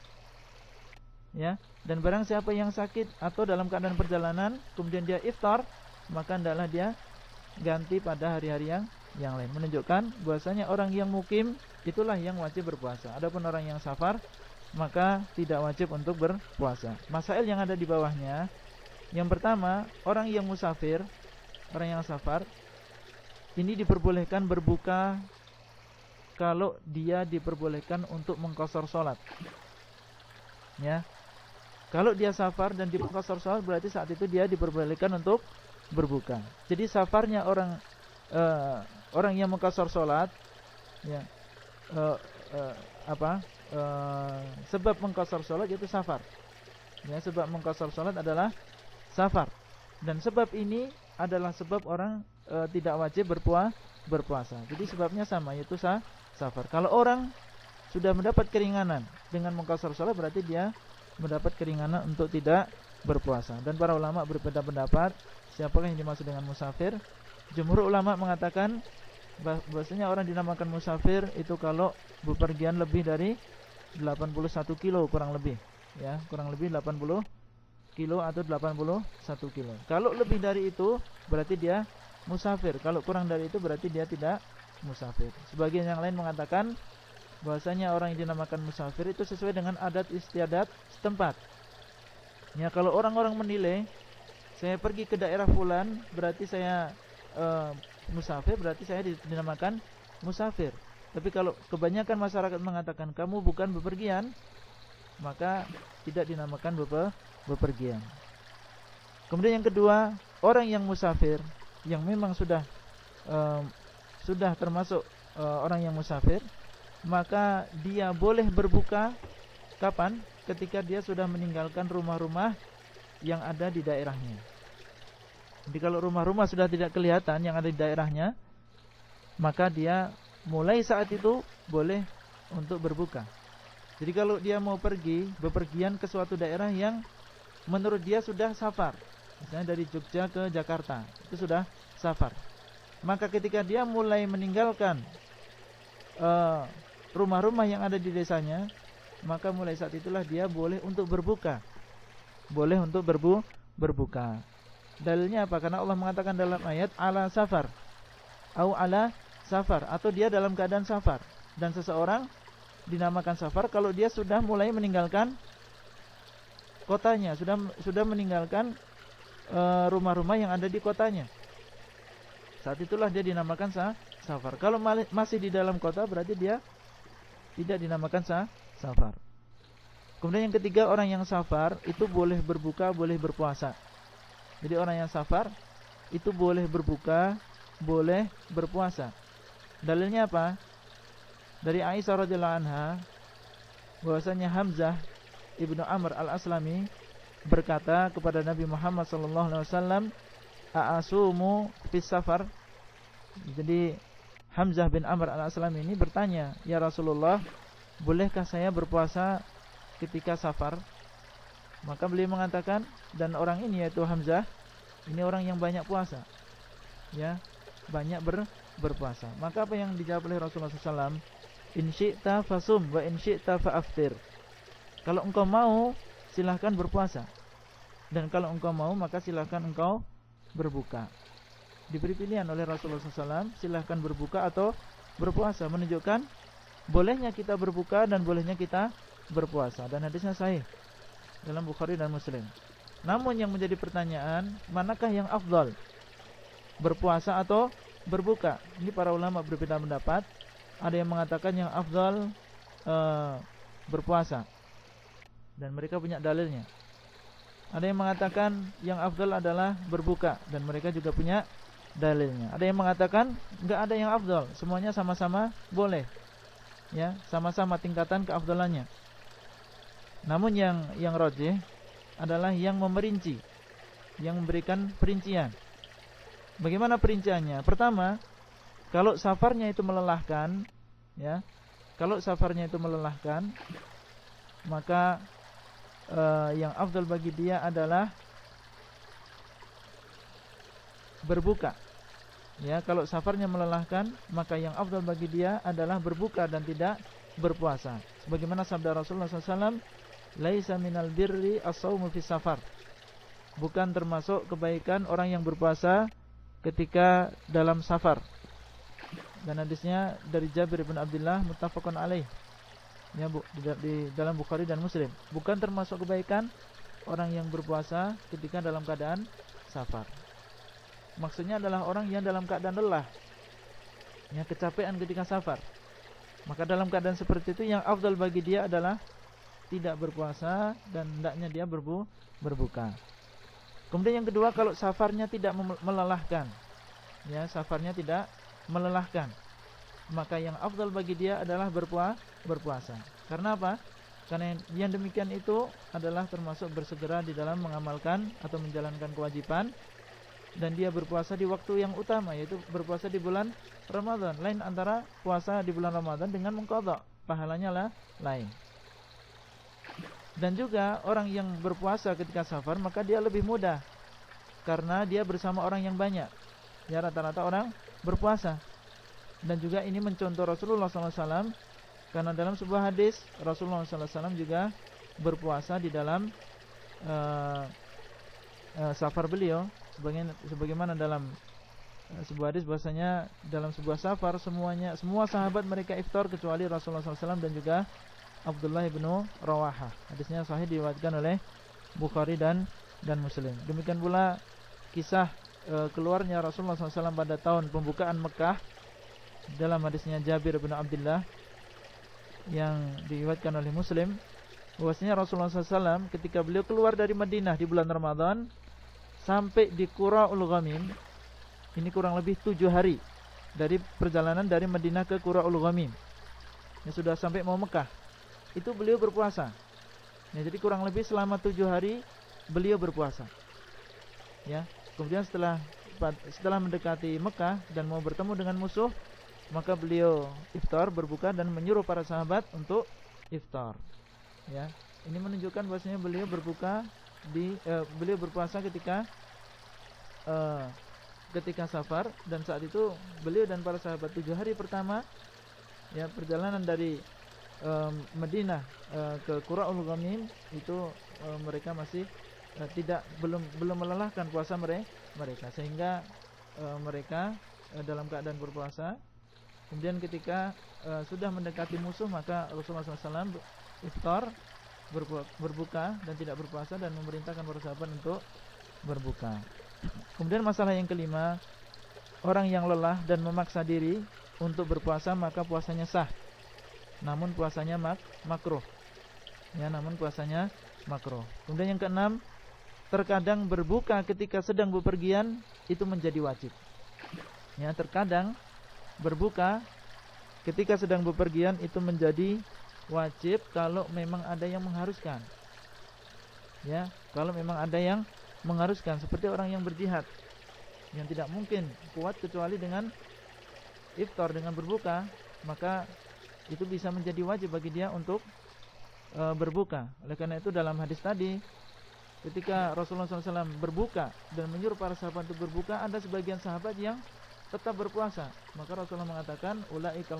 ya. Dan barang siapa yang sakit atau dalam keadaan perjalanan kemudian dia iftar, maka hendaklah dia ganti pada hari-hari yang lain. Menunjukkan bahasanya orang yang mukim itulah yang wajib berpuasa. Adapun orang yang safar, maka tidak wajib untuk berpuasa. Masail yang ada di bawahnya, yang pertama, orang yang musafir, orang yang safar, ini diperbolehkan berbuka kalau dia diperbolehkan untuk mengqashar salat, ya. Kalau dia safar dan diqashar salat, berarti saat itu dia diperbolehkan untuk berbuka. Jadi safarnya orang yang mengqashar salat, ya, sebab mengqashar salat yaitu safar. Ya, sebab mengqashar salat adalah safar. Dan sebab ini adalah sebab orang tidak wajib berpuasa. Jadi sebabnya sama, yaitu safar. Kalau orang sudah mendapat keringanan dengan mengqashar salat, berarti dia mendapat keringanan untuk tidak berpuasa. Dan para ulama berbeda pendapat siapakah yang dimaksud dengan musafir. Jumhur ulama mengatakan bahwasanya orang dinamakan musafir itu kalau bepergian lebih dari 81 kilo kurang lebih, ya, kurang lebih 80 kilo atau 81 kilo. Kalau lebih dari itu berarti dia musafir. Kalau kurang dari itu berarti dia tidak musafir. Sebagian yang lain mengatakan bahwasanya orang yang dinamakan musafir itu sesuai dengan adat istiadat setempat. Ya, kalau orang-orang menilai saya pergi ke daerah fulan berarti saya musafir, berarti saya dinamakan musafir. Tapi kalau kebanyakan masyarakat mengatakan kamu bukan bepergian, maka tidak dinamakan bepergian. Kemudian yang kedua, orang yang musafir yang memang sudah termasuk orang yang musafir, maka dia boleh berbuka kapan? Ketika dia sudah meninggalkan rumah-rumah yang ada di daerahnya. Jadi kalau rumah-rumah sudah tidak kelihatan yang ada di daerahnya, maka dia mulai saat itu boleh untuk berbuka. Jadi kalau dia mau pergi bepergian ke suatu daerah yang menurut dia sudah safar, misalnya dari Jogja ke Jakarta, itu sudah safar, maka ketika dia mulai meninggalkan rumah-rumah yang ada di desanya, maka mulai saat itulah dia boleh untuk berbuka. Boleh untuk berbuka. Dalilnya apa? Karena Allah mengatakan dalam ayat ala safar au ala safar, atau dia dalam keadaan safar. Dan seseorang dinamakan safar kalau dia sudah mulai meninggalkan kotanya, sudah meninggalkan rumah-rumah yang ada di kotanya. Saat itulah dia dinamakan safar. Kalau masih di dalam kota berarti dia tidak dinamakan safar. Kemudian yang ketiga, orang yang safar itu boleh berbuka, boleh berpuasa. Jadi orang yang safar itu boleh berbuka, boleh berpuasa. Dalilnya apa? Dari Aisyah radhiyallahu anha bahwasanya Hamzah ibnu Amr al-Aslami berkata kepada Nabi Muhammad sallallahu alaihi wasallam, "A'asumu fis safar?" Jadi Hamzah bin Amr al-Aslami ini bertanya, "Ya Rasulullah, bolehkah saya berpuasa ketika safar?" Maka beliau mengatakan, dan orang ini yaitu Hamzah, ini orang yang banyak puasa, ya, banyak berpuasa. Maka apa yang dijawab oleh Rasulullah SAW? In syi'ta fasum wa in syi'ta fa'aftir. Kalau engkau mau, silahkan berpuasa, dan kalau engkau mau, maka silahkan engkau berbuka. Diberi pilihan oleh Rasulullah SAW, silahkan berbuka atau berpuasa, menunjukkan bolehnya kita berbuka dan bolehnya kita berpuasa. Dan hadisnya sahih dalam Bukhari dan Muslim. Namun yang menjadi pertanyaan, manakah yang afdal, berpuasa atau berbuka? Ini para ulama berbeda pendapat. Ada yang mengatakan yang afdal berpuasa, dan mereka punya dalilnya. Ada yang mengatakan yang afdal adalah berbuka, dan mereka juga punya dalilnya. Ada yang mengatakan enggak ada yang afdal, semuanya sama-sama boleh, ya, sama-sama tingkatan keafdalannya. Namun yang rajih adalah yang memerinci, yang memberikan perincian. Bagaimana perinciannya? Pertama, kalau safarnya itu melelahkan, ya, kalau safarnya itu melelahkan, maka yang afdal bagi dia adalah berbuka. Ya, kalau safarnya melelahkan, maka yang afdal bagi dia adalah berbuka dan tidak berpuasa. Sebagaimana sabda Rasulullah SAW, laisa minal birri as-shaumu fis safar. Bukan termasuk kebaikan orang yang berpuasa ketika dalam safar. Dan hadisnya dari Jabir bin Abdullah muttafaqun alaih, ya, di dalam Bukhari dan Muslim. Bukan termasuk kebaikan orang yang berpuasa ketika dalam keadaan safar. Maksudnya adalah orang yang dalam keadaan lelah, yang kecapean ketika safar. Maka dalam keadaan seperti itu yang afdal bagi dia adalah tidak berpuasa dan hendaknya dia berbuka. Kemudian yang kedua, kalau safarnya tidak melelahkan, ya, safarnya tidak melelahkan, maka yang afdal bagi dia adalah berpuasa. Karena apa? Karena yang demikian itu adalah termasuk bersegera di dalam mengamalkan atau menjalankan kewajiban, dan dia berpuasa di waktu yang utama, yaitu berpuasa di bulan Ramadan. Lain antara puasa di bulan Ramadan dengan mengqadha, pahalanya lah lain. Dan juga orang yang berpuasa ketika safar, maka dia lebih mudah karena dia bersama orang yang banyak. Ya, rata-rata orang berpuasa. Dan juga ini mencontoh Rasulullah SAW, karena dalam sebuah hadis Rasulullah SAW juga berpuasa di dalam safar beliau, sebagaimana dalam sebuah hadis bahwasanya dalam sebuah safar semua sahabat mereka iftar kecuali Rasulullah SAW dan juga Abdullah bin Rawaha. Hadisnya sahih, diriwayatkan oleh Bukhari dan Muslim. Demikian pula kisah keluarnya Rasulullah SAW pada tahun pembukaan Mekah dalam hadisnya Jabir bin Abdullah yang diriwayatkan oleh Muslim, bahwasanya Rasulullah SAW ketika beliau keluar dari Madinah di bulan Ramadan sampai di Qura'ul Ghamim, ini kurang lebih 7 hari dari perjalanan dari Madinah ke Qura'ul Ghamim, yang sudah sampai mau Mekah, itu beliau berpuasa. Ya, jadi kurang lebih selama 7 hari beliau berpuasa. Ya, kemudian setelah mendekati Mekah dan mau bertemu dengan musuh, maka beliau iftar, berbuka, dan menyuruh para sahabat untuk iftar. Ya, ini menunjukkan bahwasanya beliau beliau berpuasa ketika safar, dan saat itu beliau dan para sahabat 7 hari pertama ya perjalanan dari Madinah ke Qura'ul Ghamim itu mereka masih belum melelahkan puasa mereka, sehingga mereka dalam keadaan berpuasa. Kemudian ketika sudah mendekati musuh, maka Rasulullah SAW iftar, berbuka dan tidak berpuasa, dan memerintahkan para sahabat untuk berbuka. Kemudian masalah yang kelima, orang yang lelah dan memaksa diri untuk berpuasa, maka puasanya sah, namun puasanya makruh. Ya, namun puasanya makruh. Kemudian yang keenam, terkadang berbuka ketika sedang bepergian itu menjadi wajib. Ya, terkadang berbuka ketika sedang bepergian itu menjadi wajib kalau memang ada yang mengharuskan. Ya, kalau memang ada yang mengharuskan, seperti orang yang berjihad yang tidak mungkin kuat kecuali dengan iftar, dengan berbuka, maka itu bisa menjadi wajib bagi dia untuk berbuka. Oleh karena itu dalam hadis tadi, ketika Rasulullah SAW berbuka dan menyuruh para sahabat untuk berbuka, ada sebagian sahabat yang tetap berpuasa. Maka Rasulullah mengatakan, ulaikal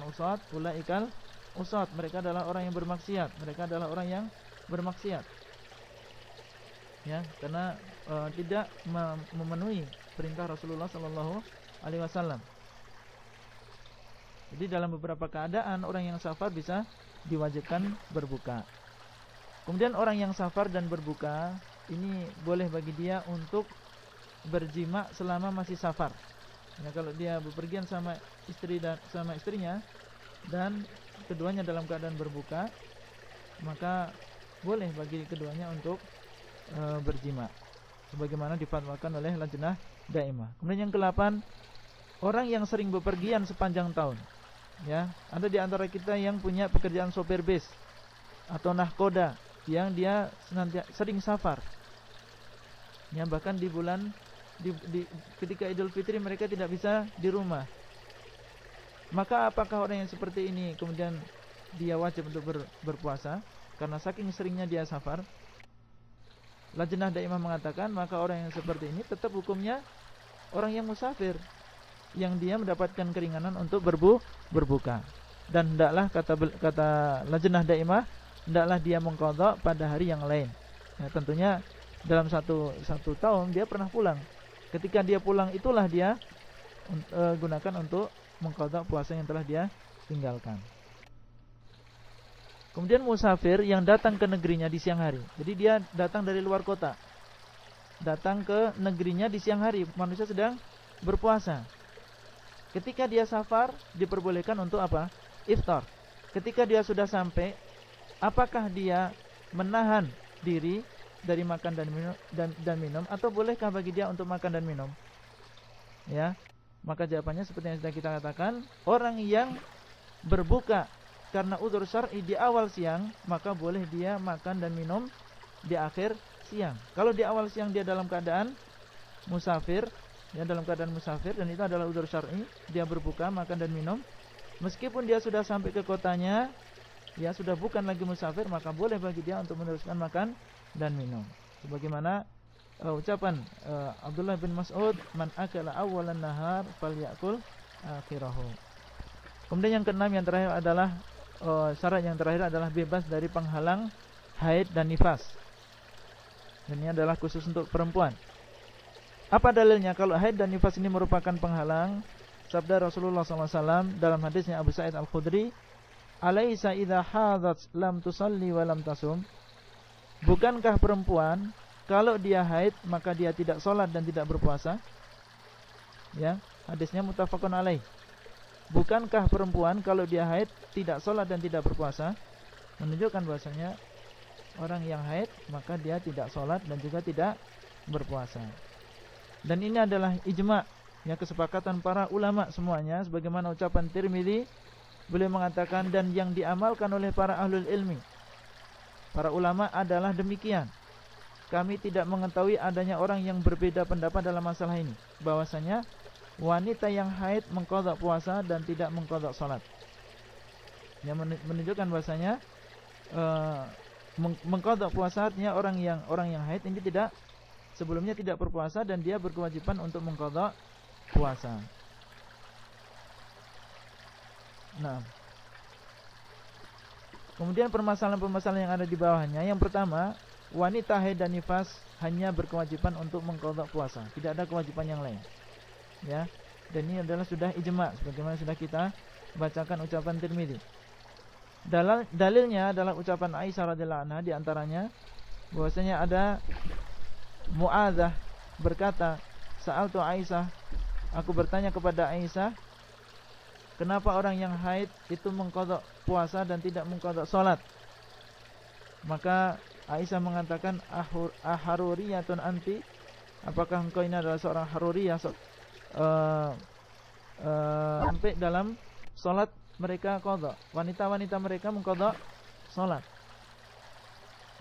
usat, mereka adalah orang yang bermaksiat, ya, karena tidak memenuhi perintah Rasulullah SAW. Jadi dalam beberapa keadaan orang yang safar bisa diwajibkan berbuka. Kemudian orang yang safar dan berbuka ini boleh bagi dia untuk berjima selama masih safar. Ya, kalau dia bepergian sama istrinya dan keduanya dalam keadaan berbuka, maka boleh bagi keduanya untuk berjima, sebagaimana difatwakan oleh Lajnah Daimah. Kemudian yang ke-8, orang yang sering bepergian sepanjang tahun. Ya, ada di antara kita yang punya pekerjaan sopir bis atau nahkoda yang dia sering safar. Ya, bahkan di bulan ketika Idul Fitri mereka tidak bisa di rumah. Maka apakah orang yang seperti ini kemudian dia wajib untuk berpuasa karena saking seringnya dia safar? Lajnah Daimah mengatakan, maka orang yang seperti ini tetap hukumnya orang yang musafir, yang dia mendapatkan keringanan untuk berbuka. Dan hendaklah kata Lajnah Daimah, hendaklah dia mengqadha pada hari yang lain. Ya, tentunya dalam satu tahun dia pernah pulang. Ketika dia pulang itulah dia gunakan untuk mengqadha puasa yang telah dia tinggalkan. Kemudian musafir yang datang ke negerinya di siang hari. Jadi dia datang dari luar kota, datang ke negerinya di siang hari, manusia sedang berpuasa. Ketika dia safar, diperbolehkan untuk apa? Iftar. Ketika dia sudah sampai, apakah dia menahan diri dari makan dan minum atau bolehkah bagi dia untuk makan dan minum? Ya, maka jawabannya seperti yang sudah kita katakan, orang yang berbuka karena udzur syar'i di awal siang, maka boleh dia makan dan minum di akhir siang. Kalau di awal siang dia dalam keadaan musafir, ya, dalam keadaan musafir, dan itu adalah udzur syar'i, dia berbuka, makan dan minum, meskipun dia sudah sampai ke kotanya, ya sudah bukan lagi musafir, maka boleh bagi dia untuk meneruskan makan dan minum. Sebagaimana ucapan Abdullah bin Mas'ud, man akala awwalan nahar falyakul akhirahu. Kemudian yang keenam, yang terakhir adalah syarat yang terakhir adalah bebas dari penghalang haid dan nifas. Dan ini adalah khusus untuk perempuan. Apa dalilnya kalau haid dan nifas ini merupakan penghalang? Sabda Rasulullah SAW dalam hadisnya Abu Sa'id Al-Khudri, "Alaisa idza hadat lam tusalli wa lam tasum?" Bukankah perempuan kalau dia haid maka dia tidak sholat dan tidak berpuasa? Ya, hadisnya muttafaqun alaih. Bukankah perempuan kalau dia haid tidak sholat dan tidak berpuasa? Menunjukkan bahasanya orang yang haid maka dia tidak sholat dan juga tidak berpuasa. Dan ini adalah ijma', ya, kesepakatan para ulama semuanya, sebagaimana ucapan Tirmidzi, beliau mengatakan, dan yang diamalkan oleh para ahlul ilmi, para ulama adalah demikian. Kami tidak mengetahui adanya orang yang berbeda pendapat dalam masalah ini, bahwasanya wanita yang haid mengqadha puasa dan tidak mengqadha salat. Yang menunjukkan bahwasanya mengqadha puasa artinya orang yang haid ini sebelumnya tidak berpuasa dan dia berkewajiban untuk mengqadha puasa. Nah, kemudian permasalahan-permasalahan yang ada di bawahnya. Yang pertama, wanita haid dan nifas hanya berkewajiban untuk mengqadha puasa, tidak ada kewajiban yang lain. Ya, dan ini adalah sudah ijma', sebagaimana sudah kita bacakan ucapan Tirmidzi. Dalilnya adalah ucapan Aisyah radhiyallahu anha, di antaranya bahwasanya ada Mu'adzah berkata, "Sa'altu Aisyah, aku bertanya kepada Aisyah, kenapa orang yang haid itu mengqadha puasa dan tidak mengqadha salat?" Maka Aisyah mengatakan, "Aharuriyatun anti?" Apakah engkau ini adalah seorang haruriyah, sampai dalam salat mereka qadha, wanita-wanita mereka mengqadha salat.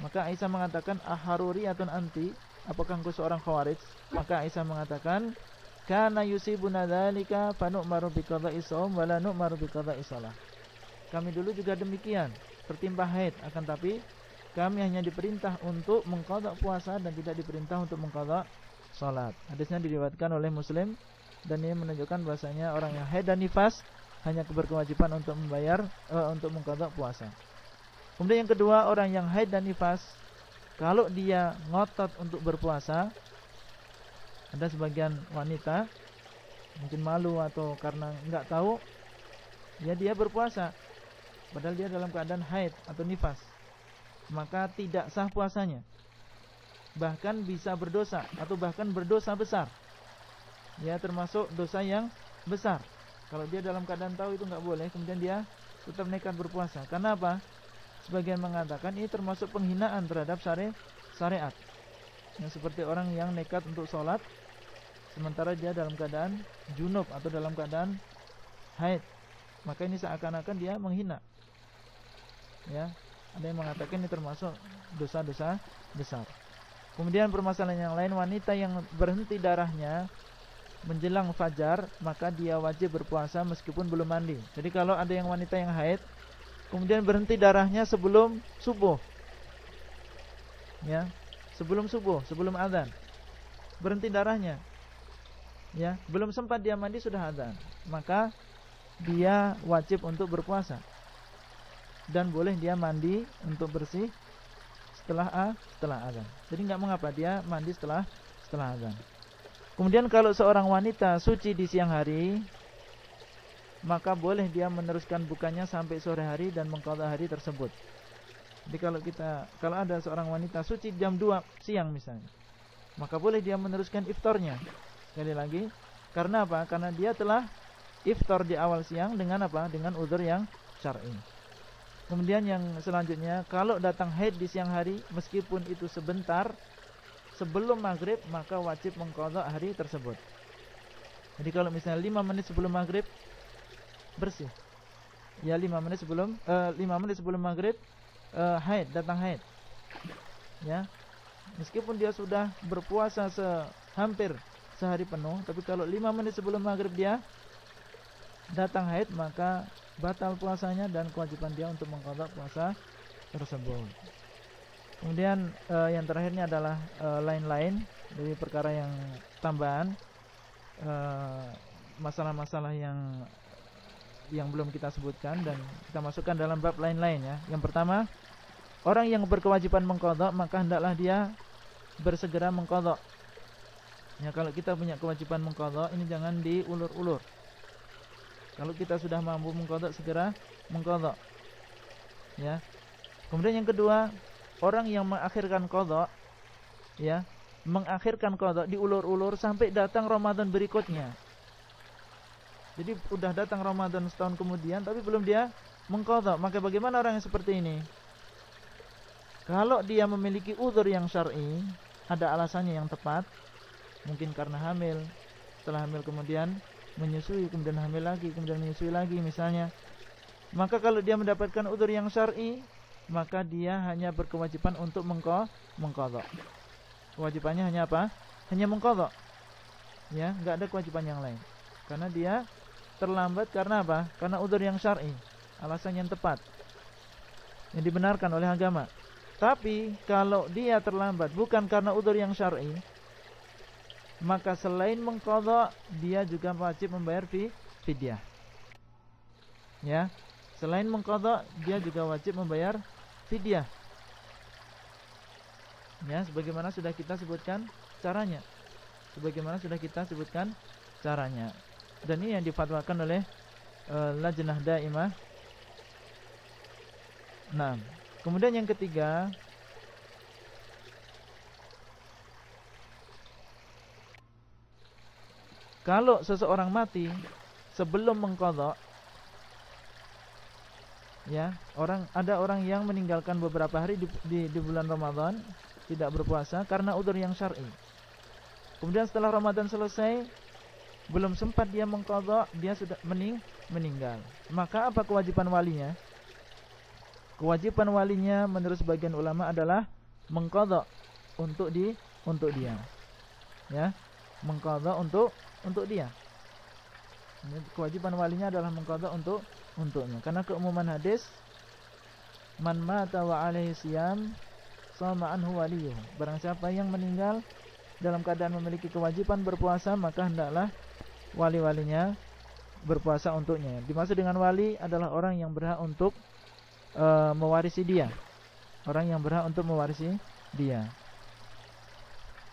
Maka Aisyah mengatakan, "Aharuriyatun anti?" Apakah engkau seorang khawarij? Maka Aisyah mengatakan, "Kana yusibuna dzalika fa nu'maru bi qadha'i shaum wa la nu'maru bi qadha'i shalah." Kami dulu juga demikian, tertimpa haid, akan tapi kami hanya diperintah untuk mengqadha puasa dan tidak diperintah untuk mengqadha salat. Hadisnya diriwayatkan oleh Muslim, dan ini menunjukkan bahasanya orang yang haid dan nifas hanya berkewajiban untuk untuk mengqadha puasa. Kemudian yang kedua, orang yang haid dan nifas kalau dia ngotot untuk berpuasa, ada sebagian wanita mungkin malu atau karena enggak tahu, ya dia berpuasa padahal dia dalam keadaan haid atau nifas, maka tidak sah puasanya. Bahkan bisa berdosa atau bahkan berdosa besar. Ya, termasuk dosa yang besar. Kalau dia dalam keadaan tahu itu enggak boleh, kemudian dia tetap nekat berpuasa. Karena apa? Sebagian mengatakan ini termasuk penghinaan terhadap syariat. Yang seperti orang yang nekat untuk sholat sementara dia dalam keadaan junub atau dalam keadaan haid, maka ini seakan-akan dia menghina. Ya, ada yang mengatakan ini termasuk dosa-dosa besar. Kemudian permasalahan yang lain, wanita yang berhenti darahnya menjelang fajar, maka dia wajib berpuasa meskipun belum mandi. Jadi kalau ada yang wanita yang haid kemudian berhenti darahnya sebelum subuh, ya, sebelum subuh, sebelum azan, berhenti darahnya, ya, belum sempat dia mandi sudah azan, maka dia wajib untuk berpuasa dan boleh dia mandi untuk bersih setelah azan. Jadi nggak mengapa dia mandi setelah azan. Kemudian kalau seorang wanita suci di siang hari, maka boleh dia meneruskan bukanya sampai sore hari dan mengqadha hari tersebut. Jadi kalau ada seorang wanita suci jam 2 siang misalnya, maka boleh dia meneruskan iftarnya. Sekali lagi, karena apa? Karena dia telah iftar di awal siang dengan apa? Dengan uzur yang syar'i. Kemudian yang selanjutnya, kalau datang haid di siang hari meskipun itu sebentar sebelum maghrib, maka wajib mengqadha hari tersebut. Jadi kalau misalnya 5 menit sebelum maghrib bersih, ya 5 menit sebelum maghrib datang haid, ya, meskipun dia sudah berpuasa hampir sehari penuh, tapi kalau 5 menit sebelum maghrib dia datang haid, maka batal puasanya dan kewajiban dia untuk mengqadha puasa tersebut. Kemudian yang terakhirnya adalah lain-lain dari perkara yang tambahan, masalah-masalah yang belum kita sebutkan dan kita masukkan dalam bab lain-lain ya. Yang pertama, orang yang berkewajiban mengqadha maka hendaklah dia bersegera mengqadha. Ya, kalau kita punya kewajiban mengqadha ini jangan diulur-ulur. Kalau kita sudah mampu mengqadha, segera mengqadha. Ya. Kemudian yang kedua, orang yang mengakhirkan qadha, ya, mengakhirkan qadha diulur-ulur sampai datang Ramadan berikutnya. Jadi udah datang Ramadan setahun kemudian tapi belum dia mengqadha. Maka bagaimana orang yang seperti ini? Kalau dia memiliki uzur yang syar'i, ada alasannya yang tepat, mungkin karena hamil, setelah hamil kemudian menyusui, kemudian hamil lagi, kemudian menyusui lagi misalnya. Maka kalau dia mendapatkan uzur yang syar'i, maka dia hanya berkewajiban untuk mengqadha. Kewajibannya hanya apa? Hanya mengqadha. Ya, enggak ada kewajiban yang lain. Karena dia terlambat karena apa? Karena uzur yang syar'i, alasan yang tepat, yang dibenarkan oleh agama. Tapi kalau dia terlambat bukan karena uzur yang syar'i, maka selain mengqadha dia juga wajib membayar fidyah. Ya, selain mengqadha dia juga wajib membayar fidyah. Ya, sebagaimana sudah kita sebutkan caranya. Dan ini yang difatwakan oleh Lajnah Daimah. Nah, kemudian yang ketiga, kalau seseorang mati sebelum mengqadha, ya, ada orang yang meninggalkan beberapa hari di bulan Ramadan tidak berpuasa karena uzur yang syar'i. Kemudian setelah Ramadan selesai belum sempat dia mengqadha, dia sudah meninggal. Maka apa kewajiban walinya? Kewajiban walinya menurut sebagian ulama adalah mengqadha untuk dia. Ya, mengqadha untuk dia. Kewajiban walinya adalah mengqadha untuknya. Karena keumuman hadis, man mata wa alaihi siyam sama anhu waliyuh. Barang siapa yang meninggal dalam keadaan memiliki kewajiban berpuasa, maka hendaklah wali-walinya berpuasa untuknya. Dimaksud dengan wali adalah orang yang berhak untuk mewarisi dia. Orang yang berhak untuk mewarisi dia.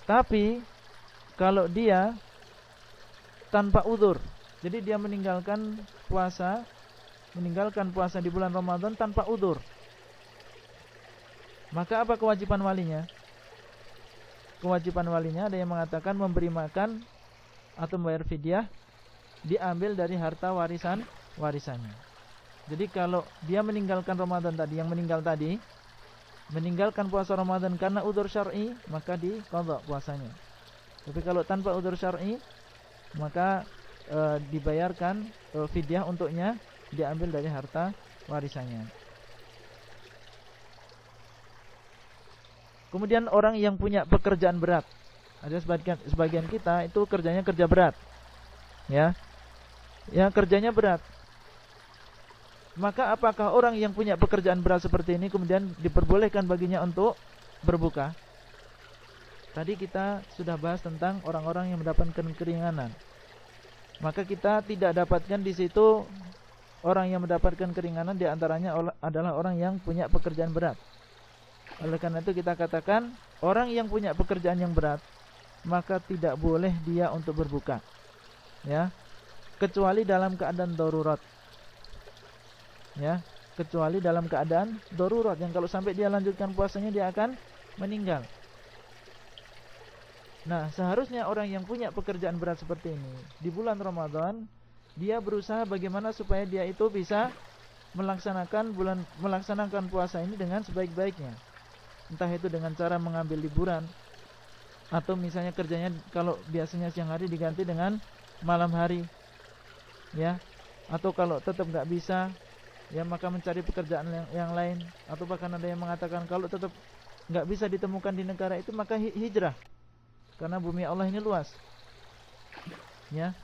Tapi kalau dia tanpa uzur, jadi dia meninggalkan puasa di bulan Ramadan tanpa uzur, maka apa kewajiban walinya? Kewajiban walinya ada yang mengatakan memberi makan atau membayar fidyah, diambil dari harta warisannya. Jadi kalau dia meninggalkan Ramadan tadi, yang meninggal tadi meninggalkan puasa Ramadan karena uzur syar'i, maka diqadha puasanya. Tapi kalau tanpa uzur syar'i, maka dibayarkan fidyah untuknya, diambil dari harta warisannya. Kemudian orang yang punya pekerjaan berat, ada sebagian kita itu kerjanya kerja berat, ya kerjanya berat. Maka apakah orang yang punya pekerjaan berat seperti ini kemudian diperbolehkan baginya untuk berbuka? Tadi kita sudah bahas tentang orang-orang yang mendapatkan keringanan. Maka kita tidak dapatkan di situ orang yang mendapatkan keringanan, di antaranya adalah orang yang punya pekerjaan berat. Oleh karena itu kita katakan orang yang punya pekerjaan yang berat, maka tidak boleh dia untuk berbuka, ya, kecuali dalam keadaan darurat, ya, kecuali dalam keadaan darurat yang kalau sampai dia lanjutkan puasanya dia akan meninggal. Nah, seharusnya orang yang punya pekerjaan berat seperti ini di bulan Ramadan, dia berusaha bagaimana supaya dia itu bisa melaksanakan puasa ini dengan sebaik-baiknya. Entah itu dengan cara mengambil liburan, atau misalnya kerjanya kalau biasanya siang hari diganti dengan malam hari, ya, atau kalau tetap nggak bisa, ya, maka mencari pekerjaan yang lain. Atau bahkan ada yang mengatakan kalau tetap nggak bisa ditemukan di negara itu, maka hijrah, karena bumi Allah ini luas, ya.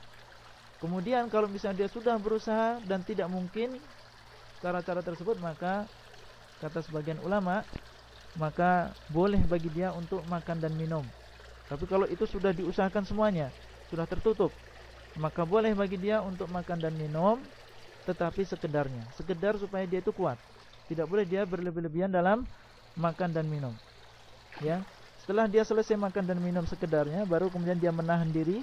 Kemudian kalau misalnya dia sudah berusaha dan tidak mungkin, cara-cara tersebut, maka kata sebagian ulama, maka boleh bagi dia untuk makan dan minum. Tapi kalau itu sudah diusahakan semuanya, sudah tertutup, maka boleh bagi dia untuk makan dan minum, tetapi sekedarnya, sekedar supaya dia itu kuat. Tidak boleh dia berlebih-lebihan dalam makan dan minum. Ya, setelah dia selesai makan dan minum sekedarnya, baru kemudian dia menahan diri,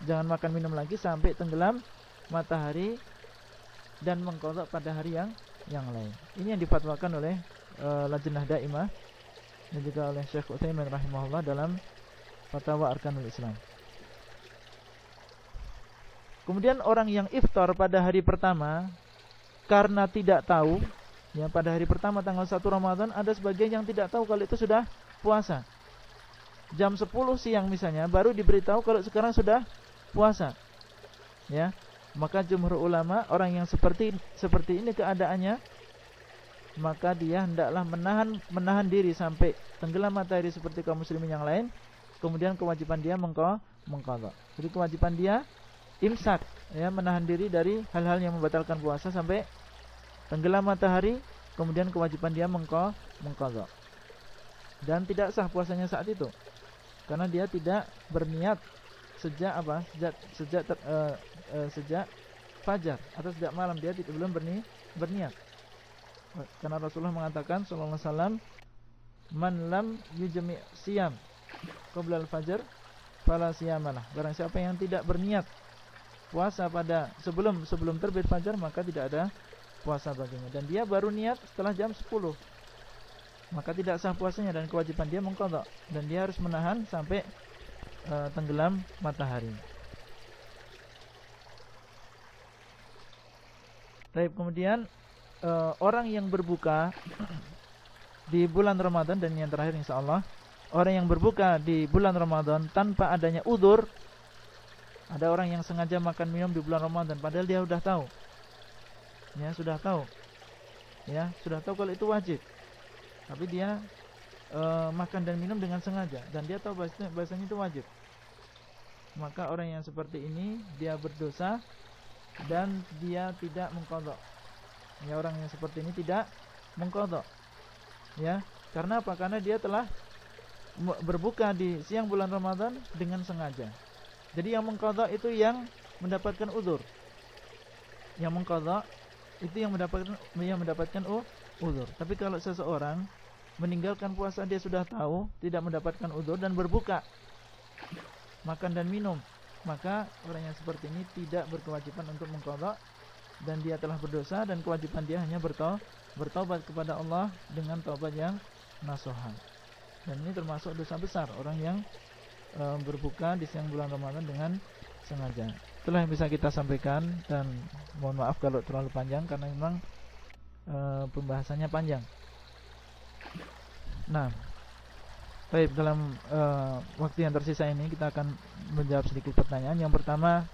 jangan makan minum lagi sampai tenggelam matahari dan mengqadha pada hari yang lain. Ini yang difatwakan oleh Lajnah Daimah dan juga oleh Syekh Utsaimin rahimahullah dalam Fatwa Arkanul Islam. Kemudian orang yang iftar pada hari pertama karena tidak tahu, ya, pada hari pertama tanggal 1 Ramadan ada sebagian yang tidak tahu kalau itu sudah puasa. Jam 10 siang misalnya baru diberitahu kalau sekarang sudah puasa. Ya, maka jumhur ulama, orang yang seperti ini keadaannya, maka dia hendaklah menahan diri sampai tenggelam matahari seperti kaum muslimin yang lain. Kemudian kewajiban dia mengqadha. Jadi kewajiban dia imsak, ya, menahan diri dari hal-hal yang membatalkan puasa sampai tenggelam matahari. Kemudian kewajiban dia mengqadha. Dan tidak sah puasanya saat itu, karena dia tidak berniat sejak sejak fajar atau sejak malam, dia belum berniat. Karena Rasulullah mengatakan sallallahu alaihi wasallam, man lam yujmi' siyam qabla al-fajr fala siyamalah. Barang siapa yang tidak berniat puasa pada sebelum terbit fajar, maka tidak ada puasa baginya. Dan dia baru niat setelah jam 10, maka tidak sah puasanya dan kewajiban dia mengqadha, dan dia harus menahan sampai tenggelam matahari. Baik, kemudian orang yang berbuka di bulan Ramadan, dan yang terakhir insyaallah, orang yang berbuka di bulan Ramadan tanpa adanya udzur. Ada orang yang sengaja makan minum di bulan Ramadan padahal dia sudah tahu. Ya, sudah tahu kalau itu wajib. Tapi dia makan dan minum dengan sengaja dan dia tahu bahasanya itu wajib. Maka orang yang seperti ini dia berdosa dan dia tidak mengqadha. Ya, orang yang seperti ini tidak mengqadha. Ya, karena apa? Karena dia telah berbuka di siang bulan Ramadan dengan sengaja. Jadi yang mengqadha itu yang mendapatkan uzur. Yang mengqadha itu yang mendapatkan uzur. Tapi kalau seseorang meninggalkan puasa, dia sudah tahu tidak mendapatkan uzur dan berbuka, makan dan minum, maka orang yang seperti ini tidak berkewajiban untuk mengqadha, dan dia telah berdosa, dan kewajiban dia hanya bertaubat kepada Allah dengan taubat yang nasuha. Dan ini termasuk dosa besar, orang yang berbuka di siang bulan Ramadan dengan sengaja. Itulah yang bisa kita sampaikan, dan mohon maaf kalau terlalu panjang karena memang pembahasannya panjang. Nah, baik, dalam waktu yang tersisa ini kita akan menjawab sedikit pertanyaan. Yang pertama,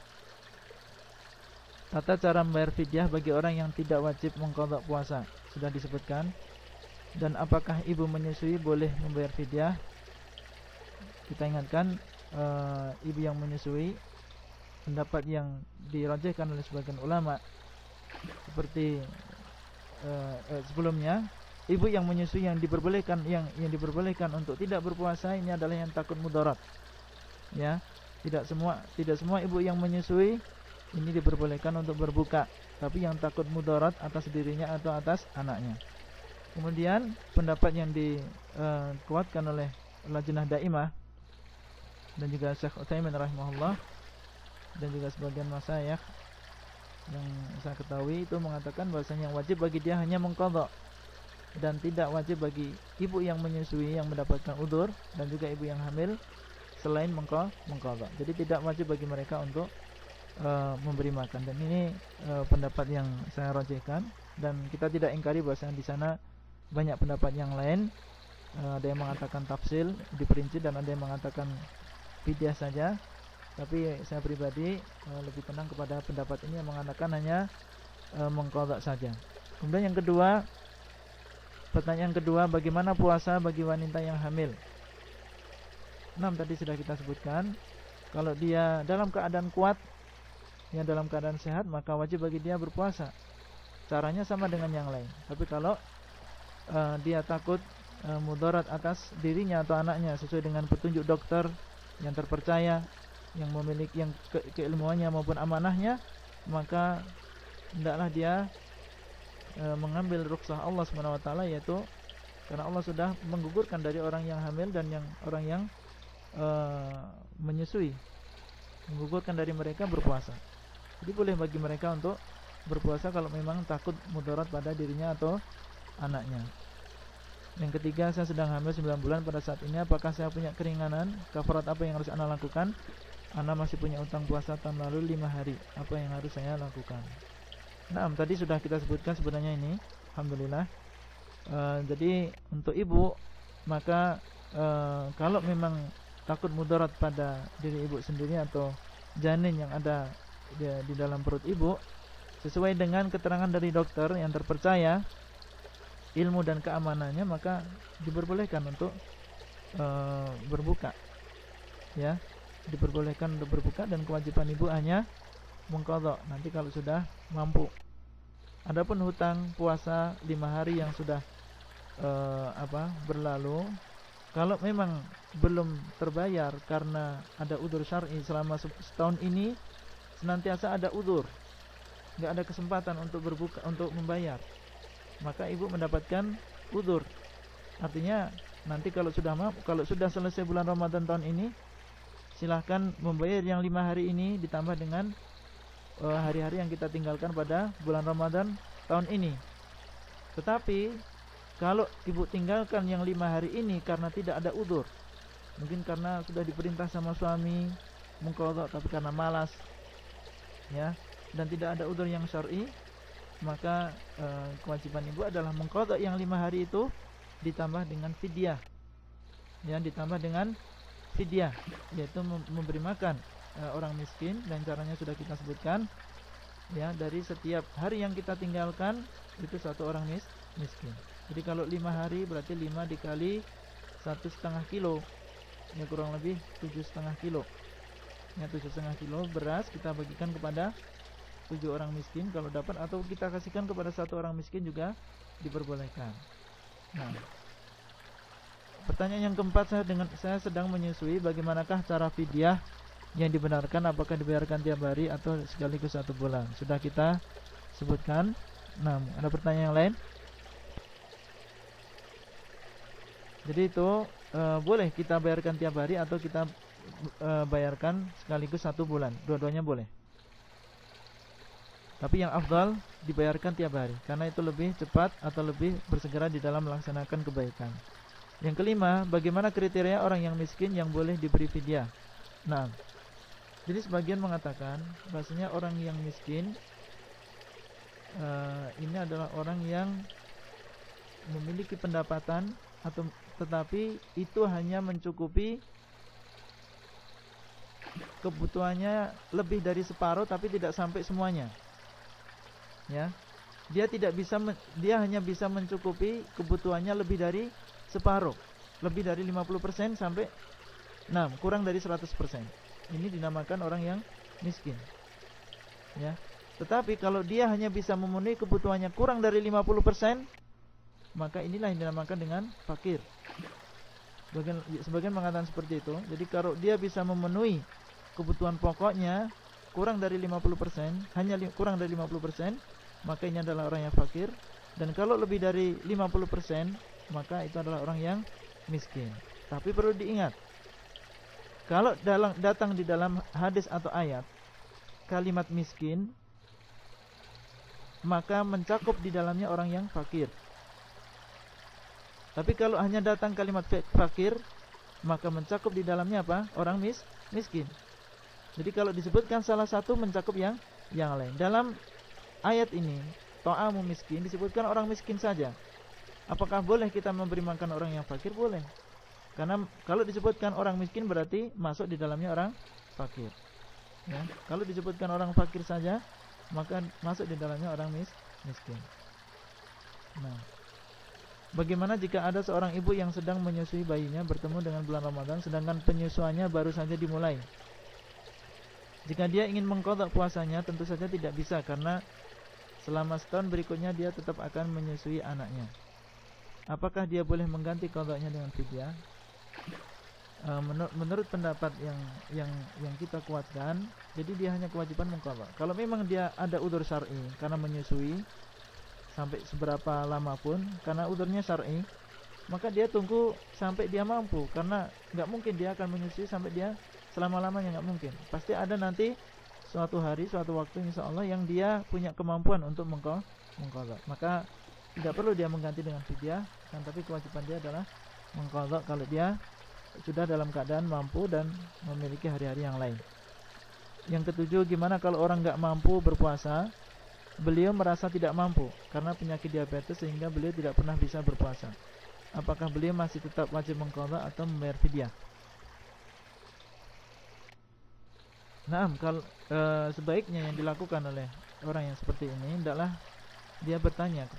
tata cara membayar fidyah bagi orang yang tidak wajib mengqadha puasa sudah disebutkan. Dan apakah ibu menyusui boleh membayar fidyah? Kita ingatkan, ibu yang menyusui, pendapat yang dirajihkan oleh sebagian ulama seperti sebelumnya, ibu yang menyusui yang diperbolehkan untuk tidak berpuasa ini adalah yang takut mudarat. Ya, tidak semua ibu yang menyusui ini diperbolehkan untuk berbuka, tapi yang takut mudarat atas dirinya atau atas anaknya. Kemudian pendapat yang dikuatkan oleh Lajnah Daimah dan juga Syekh Utsaimin rahimahullah dan juga sebagian masyayikh yang saya ketahui itu mengatakan bahwasanya yang wajib bagi dia hanya mengqadha, dan tidak wajib bagi ibu yang menyusui yang mendapatkan udzur dan juga ibu yang hamil selain mengqadha. Jadi tidak wajib bagi mereka untuk memberi makan. Dan ini pendapat yang saya rajihkan, dan kita tidak ingkari bahwasanya di sana banyak pendapat yang lain. Ada yang mengatakan tafsil, diperinci, dan ada yang mengatakan fidyah saja. Tapi saya pribadi lebih tenang kepada pendapat ini yang mengatakan hanya mengqadha saja. Kemudian yang kedua, pertanyaan kedua, bagaimana puasa bagi wanita yang hamil? 6 tadi sudah kita sebutkan. Kalau dia dalam keadaan kuat, yang dalam keadaan sehat, maka wajib bagi dia berpuasa. caranya sama dengan yang lain. Tapi kalau dia takut mudarat atas dirinya atau anaknya sesuai dengan petunjuk dokter yang terpercaya, yang memiliki yang keilmuannya maupun amanahnya, maka hendaklah dia mengambil rukhsah Allah Subhanahu wa taala, yaitu karena Allah sudah menggugurkan dari orang yang hamil dan orang yang menyusui, menggugurkan dari mereka berpuasa. Jadi boleh bagi mereka untuk berpuasa kalau memang takut mudarat pada dirinya atau anaknya. Yang ketiga, saya sedang hamil 9 bulan pada saat ini, apakah saya punya keringanan? Kafarat apa yang harus ana lakukan? Ana masih punya utang puasa tahun lalu 5 hari. Apa yang harus saya lakukan? Nah, tadi sudah kita sebutkan sebenarnya ini, alhamdulillah. Jadi untuk ibu, maka kalau memang takut mudarat pada diri ibu sendiri atau janin yang ada di dalam perut ibu, sesuai dengan keterangan dari dokter yang terpercaya, ilmu dan keamanannya, maka diperbolehkan untuk berbuka, ya, diperbolehkan untuk berbuka, dan kewajiban ibu hanya mengqadha nanti kalau sudah mampu. Adapun hutang puasa 5 hari yang sudah berlalu, kalau memang belum terbayar karena ada udzur syar'i, selama setahun ini senantiasa ada udzur, enggak ada kesempatan untuk berbuka, untuk membayar, maka ibu mendapatkan udzur. Artinya nanti kalau sudah selesai bulan Ramadan tahun ini, silahkan membayar yang 5 hari ini ditambah dengan hari-hari yang kita tinggalkan pada bulan Ramadan tahun ini. Tetapi kalau ibu tinggalkan yang 5 hari ini karena tidak ada udzur, mungkin karena sudah diperintah sama suami mengqadha tapi karena malas, ya, dan tidak ada udzur yang syar'i, maka kewajiban ibu adalah mengqadha yang 5 hari itu ditambah dengan fidyah, ya, ditambah dengan fidyah, yaitu memberi makan orang miskin, dan caranya sudah kita sebutkan, ya, dari setiap hari yang kita tinggalkan itu 1 orang miskin. Jadi kalau 5 hari berarti 5 dikali 1,5 kilo, ya, kurang lebih 7,5 kilo, ya, 7,5 kilo beras kita bagikan kepada 7 orang miskin kalau dapat, atau kita kasihkan kepada 1 orang miskin juga diperbolehkan. Nah, pertanyaan yang keempat, saya sedang menyusui, bagaimanakah cara fidyah yang dibenarkan? Apakah dibayarkan tiap hari atau sekaligus 1 bulan? Sudah kita sebutkan. Nah, ada pertanyaan yang lain? Jadi itu boleh kita bayarkan tiap hari atau kita bayarkan sekaligus 1 bulan. Dua-duanya boleh. Tapi yang afdal dibayarkan tiap hari, karena itu lebih cepat atau lebih bersegera di dalam melaksanakan kebaikan. Yang kelima, bagaimana kriteria orang yang miskin yang boleh diberi fidyah? Nah, jadi sebagian mengatakan bahasanya orang yang miskin ini adalah orang yang memiliki pendapatan tetapi itu hanya mencukupi kebutuhannya lebih dari separuh, tapi tidak sampai semuanya, ya. Dia hanya bisa mencukupi kebutuhannya lebih dari separuh, lebih dari 50% sampai kurang dari 100%. Ini dinamakan orang yang miskin, ya. Tetapi kalau dia hanya bisa memenuhi kebutuhannya kurang dari 50%, maka inilah yang dinamakan dengan fakir. Sebagian mengatakan seperti itu. Jadi kalau dia bisa memenuhi kebutuhan pokoknya kurang dari 50%, hanya kurang dari 50%, maka ini adalah orang yang fakir. Dan kalau lebih dari 50%, maka itu adalah orang yang miskin. Tapi perlu diingat, kalau datang di dalam hadis atau ayat kalimat miskin, maka mencakup di dalamnya orang yang fakir. Tapi kalau hanya datang kalimat fakir, maka mencakup di dalamnya apa? Orang miskin. Jadi kalau disebutkan salah satu, mencakup yang lain. Dalam ayat ini, ta'amu miskin, disebutkan orang miskin saja. Apakah boleh kita memberi makan orang yang fakir? Boleh. Karena kalau disebutkan orang miskin berarti masuk di dalamnya orang fakir, ya. Kalau disebutkan orang fakir saja, maka masuk di dalamnya orang miskin. Nah, bagaimana jika ada seorang ibu yang sedang menyusui bayinya bertemu dengan bulan Ramadan, sedangkan penyusuannya baru saja dimulai? Jika dia ingin mengqadha puasanya, tentu saja tidak bisa, karena selama setahun berikutnya dia tetap akan menyusui anaknya. Apakah dia boleh mengganti qadanya dengan fidyah? Menurut pendapat yang kita kuatkan, jadi dia hanya kewajiban mengqadha. Kalau memang dia ada udzur syar'i karena menyusui sampai seberapa lama pun karena udzurnya syar'i, maka dia tunggu sampai dia mampu, karena nggak mungkin dia akan menyusui sampai dia selama-lamanya, nggak mungkin. Pasti ada nanti suatu hari, suatu waktu insyaallah yang dia punya kemampuan untuk mengqadha. Maka tidak perlu dia mengganti dengan fidyah, kan, tapi kewajiban dia adalah mengqadha kalau dia sudah dalam keadaan mampu dan memiliki hari-hari yang lain. Yang ketujuh, gimana kalau orang nggak mampu berpuasa? Beliau merasa tidak mampu karena penyakit diabetes sehingga beliau tidak pernah bisa berpuasa. Apakah beliau masih tetap wajib mengqadha atau membayar fidyah? Nah, kalau sebaiknya yang dilakukan oleh orang yang seperti ini adalah dia bertanya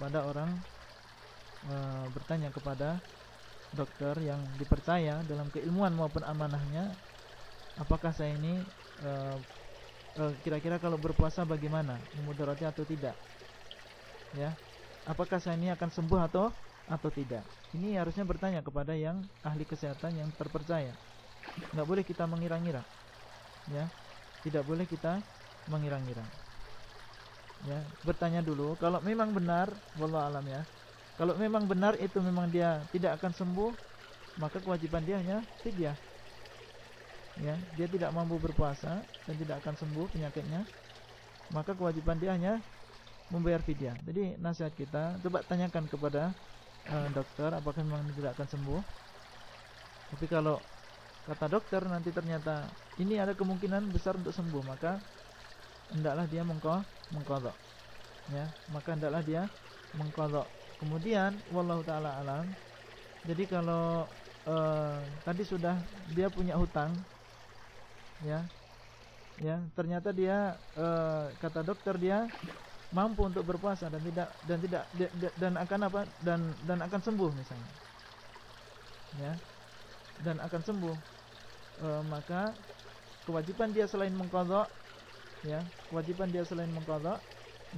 kepada dokter yang dipercaya dalam keilmuan maupun amanahnya, apakah saya ini kira-kira kalau berpuasa bagaimana, mudaratnya atau tidak, ya, apakah saya ini akan sembuh atau tidak. Ini harusnya bertanya kepada yang ahli kesehatan yang terpercaya. Nggak boleh kita mengira-ngira, ya, tidak boleh kita mengira-ngira, ya. Bertanya dulu. Kalau memang benar, wallahu alam, ya, kalau memang benar itu memang dia tidak akan sembuh, maka kewajiban dia hanya fidyah. Ya, dia tidak mampu berpuasa dan tidak akan sembuh penyakitnya, maka kewajiban dia hanya membayar fidyah. Jadi nasihat kita, coba tanyakan kepada dokter apakah memang tidak akan sembuh. Tapi kalau kata dokter nanti ternyata ini ada kemungkinan besar untuk sembuh, maka hendaklah dia mengqadha. Ya, maka hendaklah dia mengqadha. Kemudian wallahu taala alam. Jadi kalau tadi sudah dia punya hutang, ya, ternyata dia kata dokter dia mampu untuk berpuasa dan akan sembuh misalnya, ya, dan akan sembuh, maka kewajiban dia selain mengqadha, ya,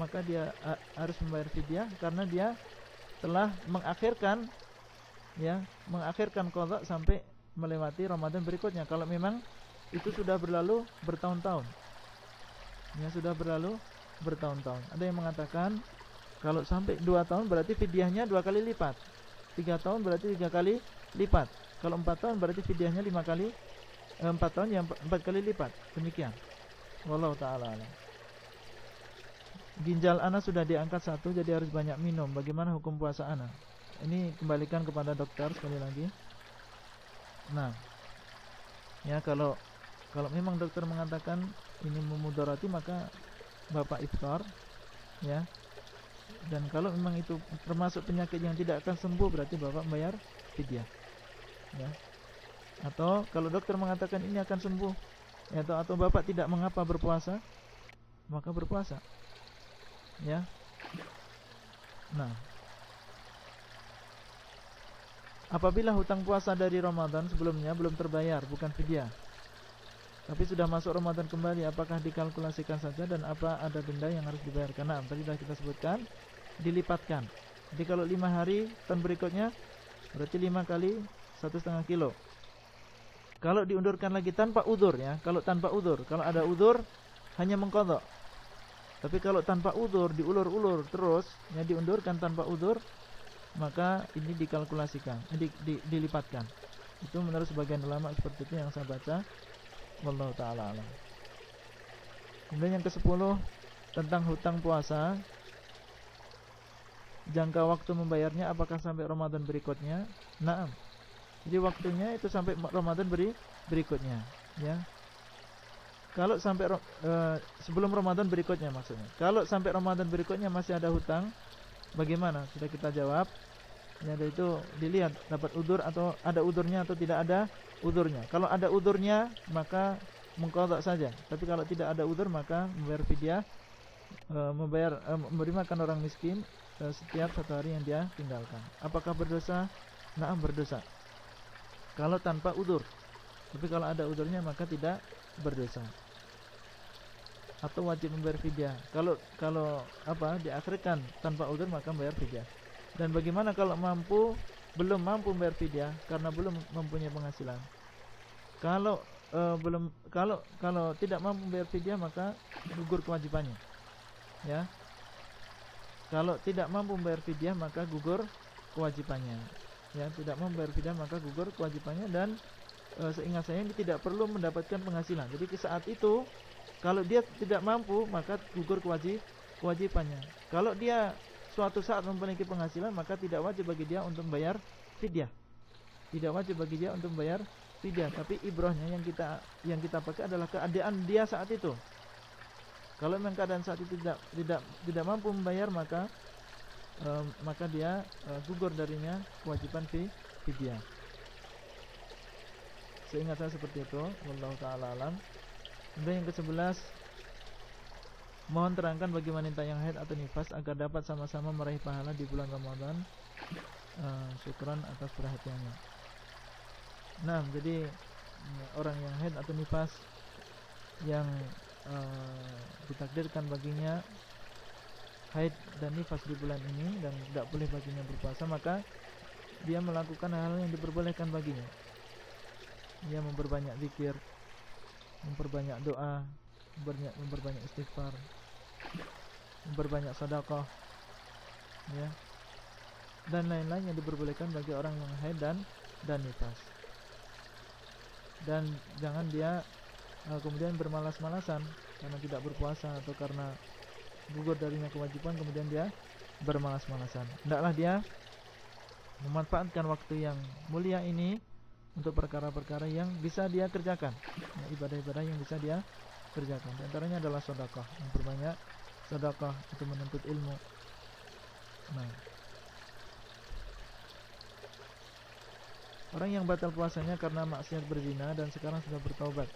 maka dia harus membayar fidyah karena dia telah mengakhirkan qadha sampai melewati Ramadan berikutnya. Kalau memang itu sudah berlalu bertahun-tahun, ya, sudah berlalu bertahun-tahun. Ada yang mengatakan kalau sampai 2 tahun berarti fidyahnya 2 kali lipat, 3 tahun berarti 3 kali lipat, kalau 4 tahun berarti fidyahnya 4 tahun yang 4 kali lipat. Demikian, wallahu ta'ala alam. Ginjal ana sudah diangkat 1, jadi harus banyak minum. Bagaimana hukum puasa ana? Ini kembalikan kepada dokter sekali lagi. Nah, ya, kalau memang dokter mengatakan ini memudarati, maka Bapak iftar, ya. Dan kalau memang itu termasuk penyakit yang tidak akan sembuh, berarti Bapak membayar fidyah, ya. Atau kalau dokter mengatakan ini akan sembuh, ya, atau Bapak tidak mengapa berpuasa, maka berpuasa, ya. Nah, apabila hutang puasa dari Ramadan sebelumnya belum terbayar, bukan fidyah, tapi sudah masuk Ramadan kembali, apakah dikalkulasikan saja dan apa ada denda yang harus dibayar? Karena tadi sudah kita sebutkan, dilipatkan. Jadi kalau 5 hari tahun berikutnya berarti 5 kali 1,5 kilo. Kalau diundurkan lagi tanpa udzur, ya, kalau tanpa udzur, kalau ada udzur hanya mengqadha. Tapi kalau tanpa udzur diulur-ulur terus, ya, diundurkan tanpa udzur, maka ini dikalkulasikan, dilipatkan. Itu menurut sebagian ulama seperti itu yang saya baca. Wallahu ta'ala alam. Kemudian yang ke-10 tentang hutang puasa, jangka waktu membayarnya apakah sampai Ramadan berikutnya? Naam. Jadi waktunya itu sampai Ramadan berikutnya, ya. Kalau sampai sebelum Ramadan berikutnya maksudnya. Kalau sampai Ramadan berikutnya masih ada hutang, bagaimana? Sudah kita jawab. Ya, itu dilihat dapat udzur atau ada udzurnya atau tidak ada udzurnya. Kalau ada udzurnya maka mengqadha saja. Tapi kalau tidak ada udzur maka membayar fidyah, memberi makan orang miskin setiap 1 hari yang dia tinggalkan. Apakah berdosa? Naam, berdosa. Kalau tanpa udzur. Tapi kalau ada udzurnya maka tidak berdosa. atau wajib membayar fidyah. Kalau diakhirkan tanpa udzur maka membayar fidyah. Dan bagaimana kalau belum mampu membayar fidyah karena belum mempunyai penghasilan? Kalau tidak mampu membayar fidyah maka gugur kewajibannya. Ya. Kalau tidak mampu membayar fidyah maka gugur kewajibannya. Ya, tidak mampu membayar fidyah maka gugur kewajibannya, dan seingat saya ini tidak perlu mendapatkan penghasilan. Jadi saat itu kalau dia tidak mampu maka gugur kewajibannya. Kalau dia suatu saat memiliki penghasilan maka tidak wajib bagi dia untuk membayar fidyah. Tidak wajib bagi dia untuk membayar fidyah, tapi ibrahnya yang kita pakai adalah keadaan dia saat itu. Kalau memang keadaan saat itu tidak mampu membayar maka dia gugur darinya kewajiban fidyah. Seingat saya seperti itu. Wallahu ta'ala alam. Kemudian yang ke-11, mohon terangkan bagi wanita yang haid atau nifas agar dapat sama-sama meraih pahala di bulan Ramadan. Syukran atas perhatiannya. Nah, jadi orang yang haid atau nifas yang ditakdirkan baginya haid dan nifas di bulan ini dan tidak boleh baginya berpuasa, maka dia melakukan hal yang diperbolehkan baginya. Dia memperbanyak zikir, memperbanyak doa, memperbanyak istighfar, memperbanyak sedekah, ya, dan lain-lain yang diperbolehkan bagi orang yang haid dan nifas. Dan jangan dia kemudian bermalas-malasan karena tidak berpuasa atau karena gugur darinya kewajiban kemudian dia bermalas-malasan. Hendaklah dia memanfaatkan waktu yang mulia ini untuk perkara-perkara yang bisa dia kerjakan, ibadah-ibadah yang bisa dia kerjakan. Di antaranya adalah sedekah, memperbanyak sedekah untuk menuntut ilmu. Nah, orang yang batal puasanya karena maksiat berzina dan sekarang sudah bertaubat,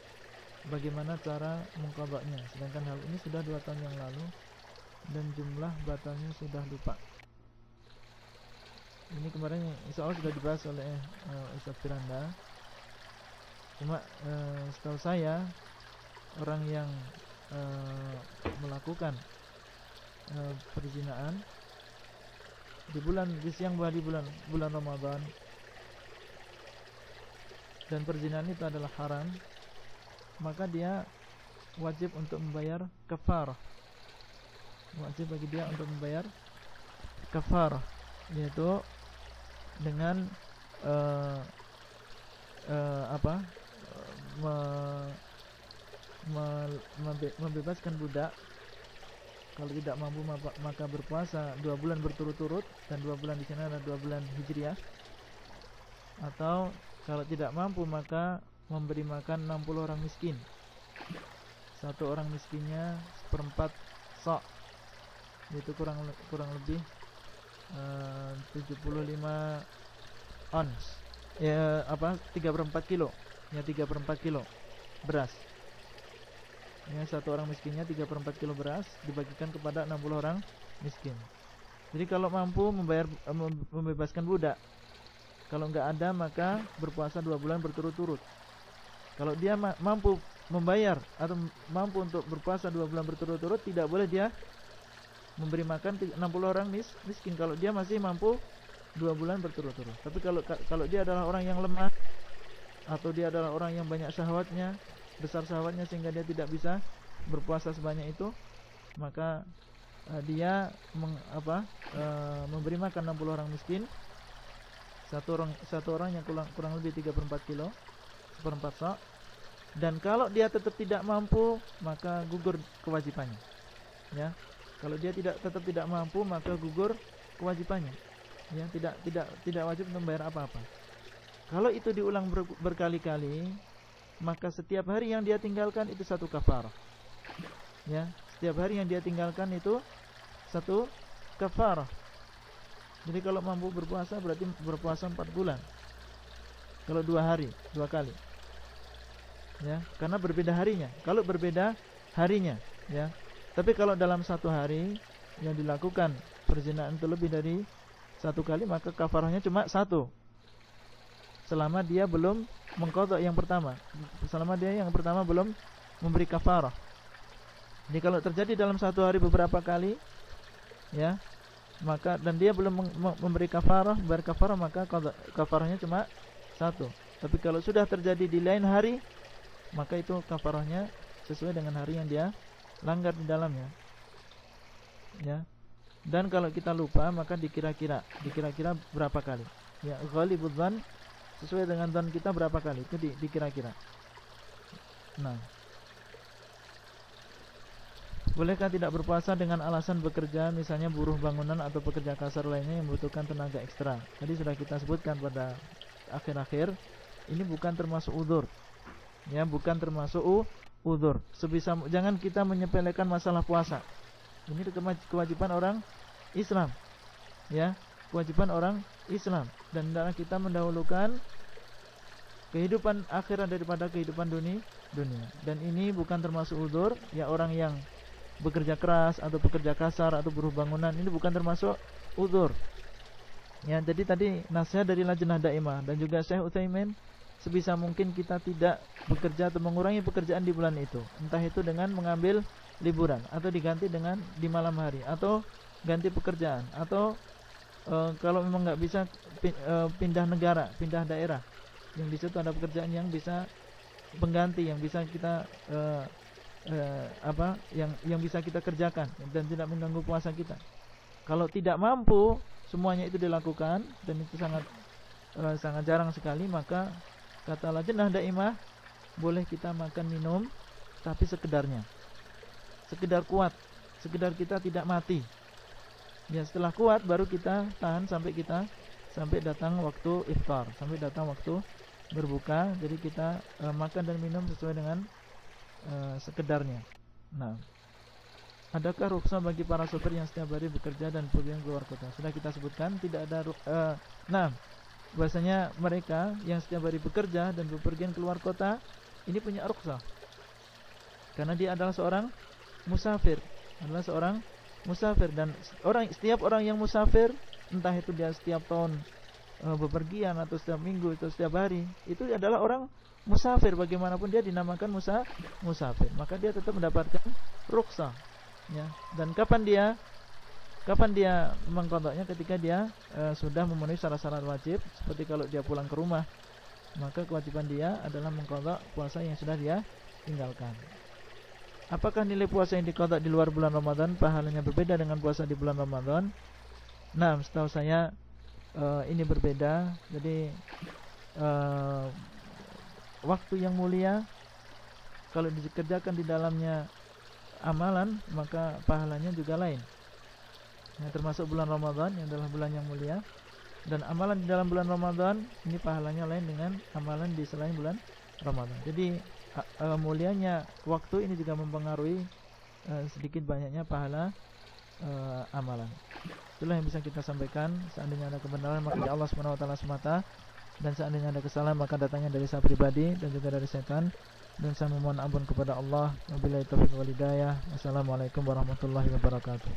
bagaimana cara mengqadanya? Sedangkan hal ini sudah 2 tahun yang lalu dan jumlah batalnya sudah lupa. Ini kemarin insya Allah sudah dibahas oleh Ustaz Firanda. Cuma setahu saya orang yang melakukan perzinaan di siang hari bulan Ramadan, dan perzinaan itu adalah haram, maka dia wajib untuk membayar kafarah. Wajib bagi dia untuk membayar kafarah, yaitu dengan membebaskan budak. Kalau tidak mampu maka berpuasa 2 bulan berturut-turut, dan 2 bulan di sana ada 2 bulan Hijriah. Atau kalau tidak mampu maka memberi makan 60 orang miskin. Satu orang miskinnya 1/4 sok, yaitu kurang lebih 75 ons. 3/4 kilo. Ya, 3/4 kilo beras. Ya, satu orang miskinnya 3/4 kilo beras dibagikan kepada 60 orang miskin. Jadi kalau mampu membebaskan budak. Kalau enggak ada maka berpuasa 2 bulan berturut-turut. Kalau dia mampu membayar atau mampu untuk berpuasa 2 bulan berturut-turut, tidak boleh dia memberi makan 60 orang miskin kalau dia masih mampu 2 bulan berturut-turut. Tapi kalau dia adalah orang yang lemah, atau dia adalah orang yang banyak syahwatnya, besar syahwatnya sehingga dia tidak bisa berpuasa sebanyak itu, maka dia memberi makan 60 orang miskin. Satu orang yang kurang lebih 3/4 kilo, 1/4 sok. Dan kalau dia tetap tidak mampu, maka gugur kewajibannya. Ya. Kalau dia tetap tidak mampu, maka gugur kewajibannya. Ya, tidak wajib membayar apa-apa. Kalau itu diulang berkali-kali, maka setiap hari yang dia tinggalkan itu 1 kafarah. Ya, setiap hari yang dia tinggalkan itu 1 kafarah. Jadi kalau mampu berpuasa berarti berpuasa 4 bulan. Kalau 2 hari, 2 kali. Ya, karena berbeda harinya. Kalau berbeda harinya, ya. Tapi kalau dalam 1 hari yang dilakukan perzinaan itu lebih dari 1 kali, maka kafarahnya cuma 1. Selama dia belum mengqadha yang pertama. Selama dia yang pertama belum memberi kafarah. Jadi kalau terjadi dalam satu hari beberapa kali, ya, maka dan dia belum memberi kafarah, berkafarah, maka kafarahnya cuma satu. Tapi kalau sudah terjadi di lain hari, maka itu kafarahnya sesuai dengan hari yang dia langgar di dalamnya. Ya. Dan kalau kita lupa, maka dikira-kira berapa kali. Ya, ghalibudz dzan, sesuai dengan dzan kita berapa kali, itu dikira-kira. Nah, bolehkah tidak berpuasa dengan alasan bekerja, misalnya buruh bangunan atau pekerja kasar lainnya yang membutuhkan tenaga ekstra? Tadi sudah kita sebutkan pada akhir-akhir, ini bukan termasuk udzur. Ya, bukan termasuk udzur. Jangan kita menyepelekan masalah puasa. Ini kewajiban orang Islam. Ya, kewajiban orang Islam, dan hendaklah kita mendahulukan kehidupan akhirat daripada kehidupan dunia. Dan ini bukan termasuk udzur. Ya, orang yang bekerja keras atau bekerja kasar atau buruh bangunan, ini bukan termasuk udzur. Ya, jadi tadi nasihat dari Lajnah Daimah dan juga Syekh Utsaimin, sebisa mungkin kita tidak bekerja atau mengurangi pekerjaan di bulan itu. Entah itu dengan mengambil liburan, atau diganti dengan di malam hari, atau ganti pekerjaan, atau kalau memang nggak bisa pindah negara, pindah daerah, yang di situ ada pekerjaan yang bisa pengganti, yang bisa kita yang bisa kita kerjakan dan tidak mengganggu puasa kita. Kalau tidak mampu semuanya itu dilakukan, dan itu sangat jarang sekali, maka kata Lajnah Daimah, boleh kita makan minum tapi sekedarnya, sekedar kuat, sekedar kita tidak mati. Ya, setelah kuat baru kita tahan sampai datang waktu iftar, sampai datang waktu berbuka. Jadi kita makan dan minum sesuai dengan sekedarnya. Nah, adakah rukhsah bagi para sopir yang setiap hari bekerja dan pergi keluar kota? Sudah kita sebutkan, tidak ada bahasanya mereka yang setiap hari bekerja dan bepergian keluar kota ini punya rukhsah, karena dia adalah seorang musafir, dan setiap orang yang musafir, entah itu dia setiap tahun bepergian atau setiap minggu atau setiap hari, itu adalah orang musafir. Bagaimanapun dia dinamakan musafir, maka dia tetap mendapatkan rukhsah. Ya. Dan kapan dia mengqadanya? Ketika dia sudah memenuhi syarat-syarat wajib, seperti kalau dia pulang ke rumah, maka kewajiban dia adalah mengqadha puasa yang sudah dia tinggalkan. Apakah nilai puasa yang diqadha di luar bulan Ramadan pahalanya berbeda dengan puasa di bulan Ramadan? Nah, setahu saya ini berbeda. Jadi waktu yang mulia, kalau dikerjakan di dalamnya amalan, maka pahalanya juga lain. Ya, termasuk bulan Ramadan yang adalah bulan yang mulia, dan amalan di dalam bulan Ramadan ini pahalanya lain dengan amalan di selain bulan Ramadan. Jadi mulianya waktu ini juga mempengaruhi sedikit banyaknya pahala amalan. Itulah yang bisa kita sampaikan. Seandainya ada kebenaran maka dari Allah SWT semata, dan seandainya ada kesalahan maka datangnya dari saya pribadi dan juga dari setan, dan saya memohon ampun kepada Allah. Wabillahi taufiq wal hidayah. Wassalamualaikum warahmatullahi wabarakatuh.